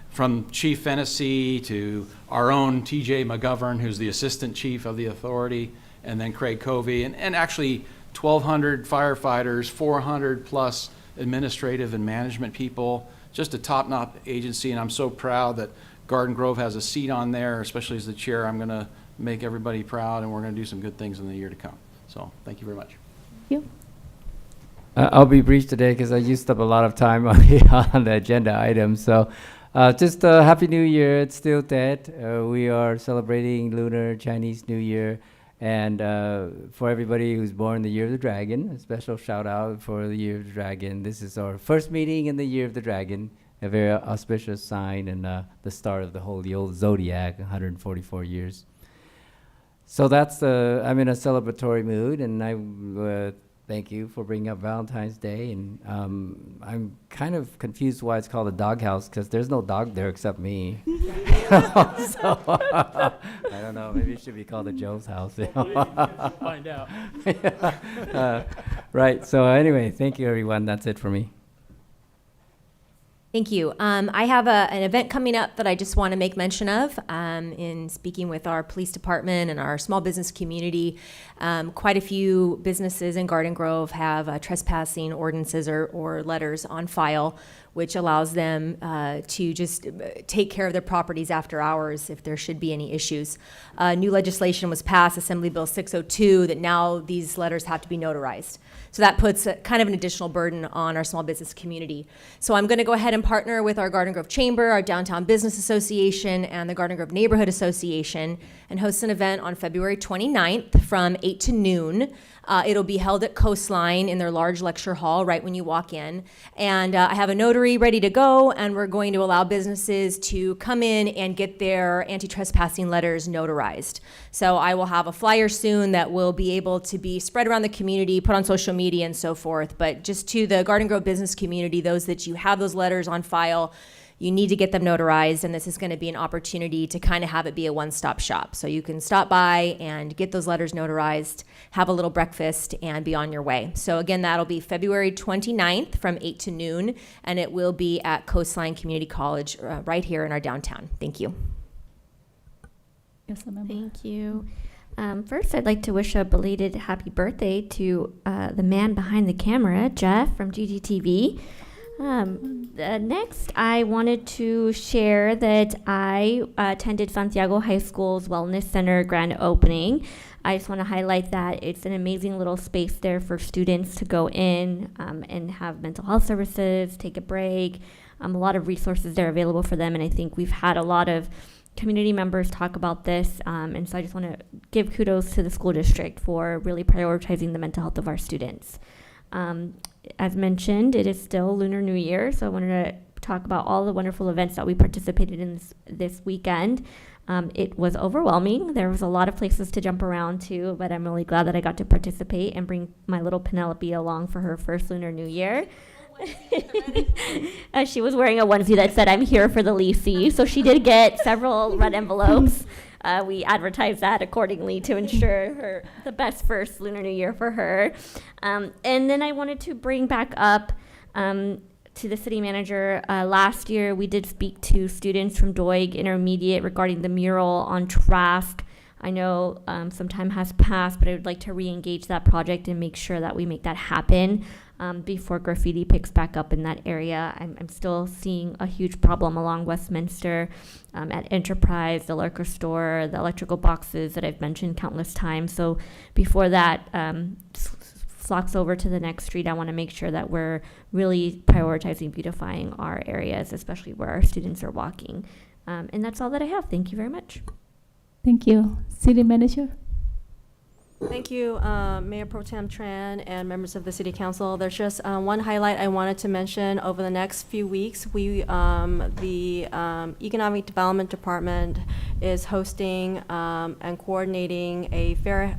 From Chief Fennessy to our own TJ McGovern, who's the assistant chief of the authority, and then Craig Covey, and actually 1,200 firefighters, 400 plus administrative and management people, just a top-notch agency, and I'm so proud that Garden Grove has a seat on there, especially as the chair. I'm going to make everybody proud, and we're going to do some good things in the year to come. So thank you very much. Thank you. I'll be brief today because I used up a lot of time on the agenda items. So just Happy New Year. It's still dead. We are celebrating Lunar Chinese New Year. And for everybody who's born the Year of the Dragon, a special shout out for the Year of the Dragon. This is our first meeting in the Year of the Dragon, a very auspicious sign and the start of the whole old zodiac, 144 years. So that's I'm in a celebratory mood, and I thank you for bringing up Valentine's Day. And I'm kind of confused why it's called a doghouse, because there's no dog there except me. So, I don't know. Maybe it should be called a Joe's house. Find out. Right. So anyway, thank you, everyone. That's it for me. Thank you. I have an event coming up that I just want to make mention of in speaking with our police department and our small business community. Quite a few businesses in Garden Grove have trespassing ordinances or letters on file, which allows them to just take care of their properties after hours if there should be any issues. New legislation was passed, Assembly Bill 602, that now these letters have to be notarized. So that puts kind of an additional burden on our small business community. So I'm going to go ahead and partner with our Garden Grove Chamber, our Downtown Business Association, and the Garden Grove Neighborhood Association and host an event on February 29th from 8 to noon. It'll be held at Coastline in their large lecture hall right when you walk in. And I have a notary ready to go, and we're going to allow businesses to come in and get their anti-trespassing letters notarized. So I will have a flyer soon that will be able to be spread around the community, put on social media and so forth. But just to the Garden Grove business community, those that you have those letters on file, you need to get them notarized, and this is going to be an opportunity to kind of have it be a one-stop shop. So you can stop by and get those letters notarized, have a little breakfast, and be on your way. So again, that'll be February 29th from 8 to noon, and it will be at Coastline Community College right here in our downtown. Thank you. Yes, Thank you. First, I'd like to wish a belated happy birthday to the man behind the camera, Jeff from GGTV. Next, I wanted to share that I attended Santiago High School's Wellness Center grand opening. I just want to highlight that it's an amazing little space there for students to go in and have mental health services, take a break. A lot of resources there available for them, and I think we've had a lot of community members talk about this, and so I just want to give kudos to the school district for really prioritizing the mental health of our students. As mentioned, it is still Lunar New Year, so I wanted to talk about all the wonderful events that we participated in this weekend. It was overwhelming. There was a lot of places to jump around to, but I'm really glad that I got to participate and bring my little Penelope along for her first Lunar New Year. She was wearing a onesie that said, "I'm here for the Lisi," so she did get several red envelopes. We advertised that accordingly to ensure her the best first Lunar New Year for her. And then I wanted to bring back up to the city manager. Last year, we did speak to students from Doig Intermediate regarding the mural on Trask. I know some time has passed, but I would like to re-engage that project and make sure that we make that happen before graffiti picks back up in that area. I'm still seeing a huge problem along Westminster at Enterprise, the liquor store, the electrical boxes that I've mentioned countless times. So before that flocks over to the next street, I want to make sure that we're really prioritizing beautifying our areas, especially where our students are walking. And that's all that I have. Thank you very much. Thank you. City Manager? Thank you, Mayor Pro Tem Tran and members of the City Council. There's just one highlight I wanted to mention. Over the next few weeks, the Economic Development Department is hosting and coordinating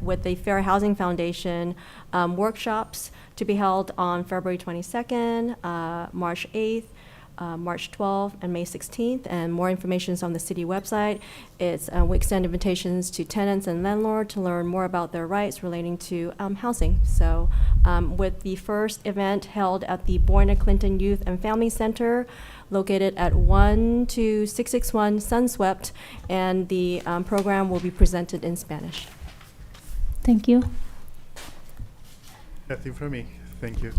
with the Fair Housing Foundation workshops to be held on February 22nd, March 8th, March 12th, and May 16th, and more information is on the city website. We extend invitations to tenants and landlords to learn more about their rights relating to housing. So with the first event held at the Boyna Clinton Youth and Family Center, located at 12661 Sunswept, and the program will be presented in Spanish. Thank you. Nothing from me. Thank you.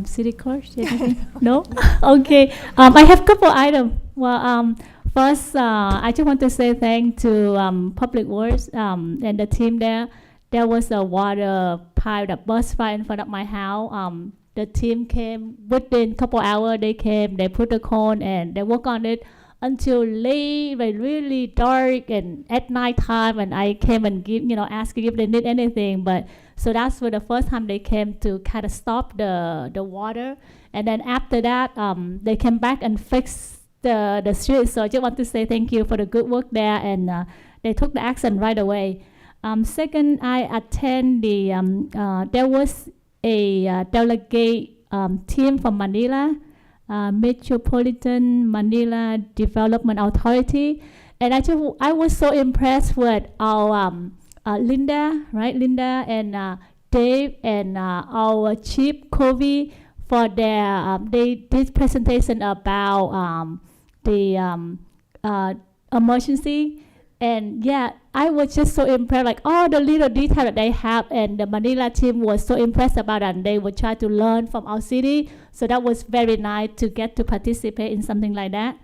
City Clerk, anything? No? Okay. I have a couple items. Well, first, I just want to say thanks to Public Works and the team there. There was a water pipe that burst right in front of my house. The team came within a couple hours. They came, they put the cone, and they work on it until late, like really dark, and at night time. And I came and asked if they need anything, but. So that's for the first time they came to kind of stop the water. And then after that, they came back and fixed the street. So I just want to say thank you for the good work there. And they took the action right away. Second, I attend there was a delegate team from Manila, Metropolitan Manila Development Authority, and I was so impressed with our Linda, right? Linda and Dave and our Chief Covey for their they did presentation about the emergency. And yeah, I was just so impressed, like all the little detail that they have, and the Manila team was so impressed about it, and they would try to learn from our city. So that was very nice to get to participate in something like that.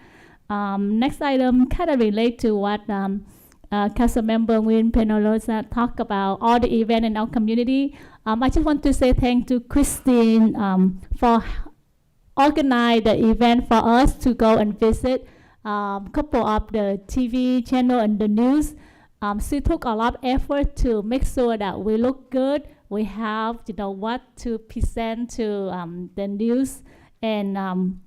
Next item kind of relate to what Councilmember Win Peñalosa talked about, all the event in our community. I just want to say thank to Christine for organize the event for us to go and visit couple of the TV channel and the news. She took a lot of effort to make sure that we look good. We have, what to present to the news, and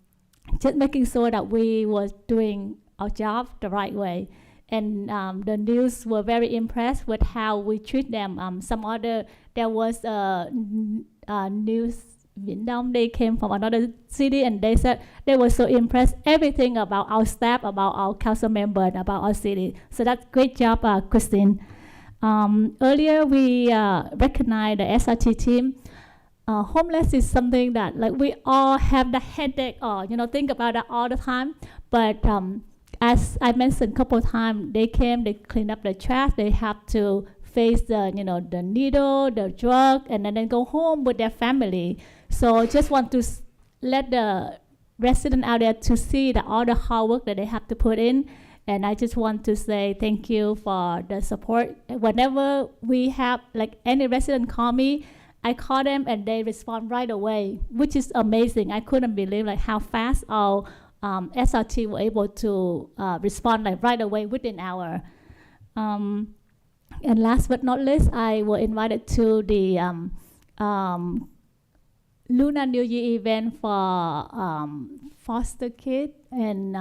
just making sure that we was doing our job the right way. And the news were very impressed with how we treat them. There was a news Vietnam, they came from another city, and they said they were so impressed everything about our staff, about our council member, and about our city. So that's great job, Christine. Earlier we recognized the SRT team. Homeless is something that like we all have the headache or think about that all the time. But as I mentioned a couple of times, they came, they clean up the trash, they have to face the the needle, the drug, and then go home with their family. So just want to let the resident out there to see that all the hard work that they have to put in. And I just want to say thank you for the support. Whenever we have like any resident call me, I call them and they respond right away, which is amazing. I couldn't believe like how fast our SRT were able to respond like right away within an hour. And last but not least, I was invited to the Lunar New Year event for foster kids, and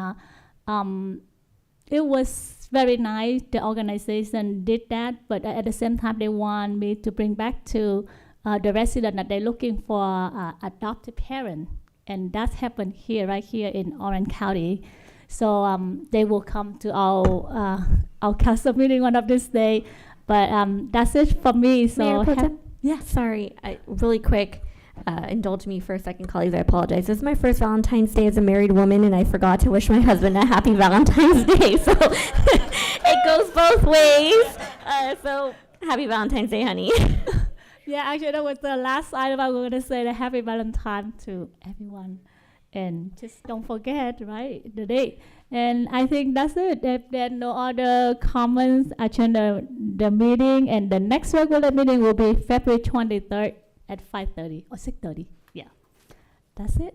it was very nice. The organization did that, but at the same time, they want me to bring back to the resident that they're looking for adopted parent, and that happened here, right here in Orange County. So they will come to our council meeting one of this day. But that's it for me. So Mayor Pro Tem? yeah, Sorry, really quick. Indulge me for a second, colleagues. I apologize. This is my first Valentine's Day as a married woman, and I forgot to wish my husband a happy Valentine's Day. So it goes both ways. So happy Valentine's Day, honey. Yeah, actually, that was the last item I was going to say. The happy Valentine to everyone. And just don't forget, right, the date. And I think that's it. If there are no other comments, attend the meeting. And the next regular meeting will be February 23rd at 5:30 or 6:30. Yeah, that's it.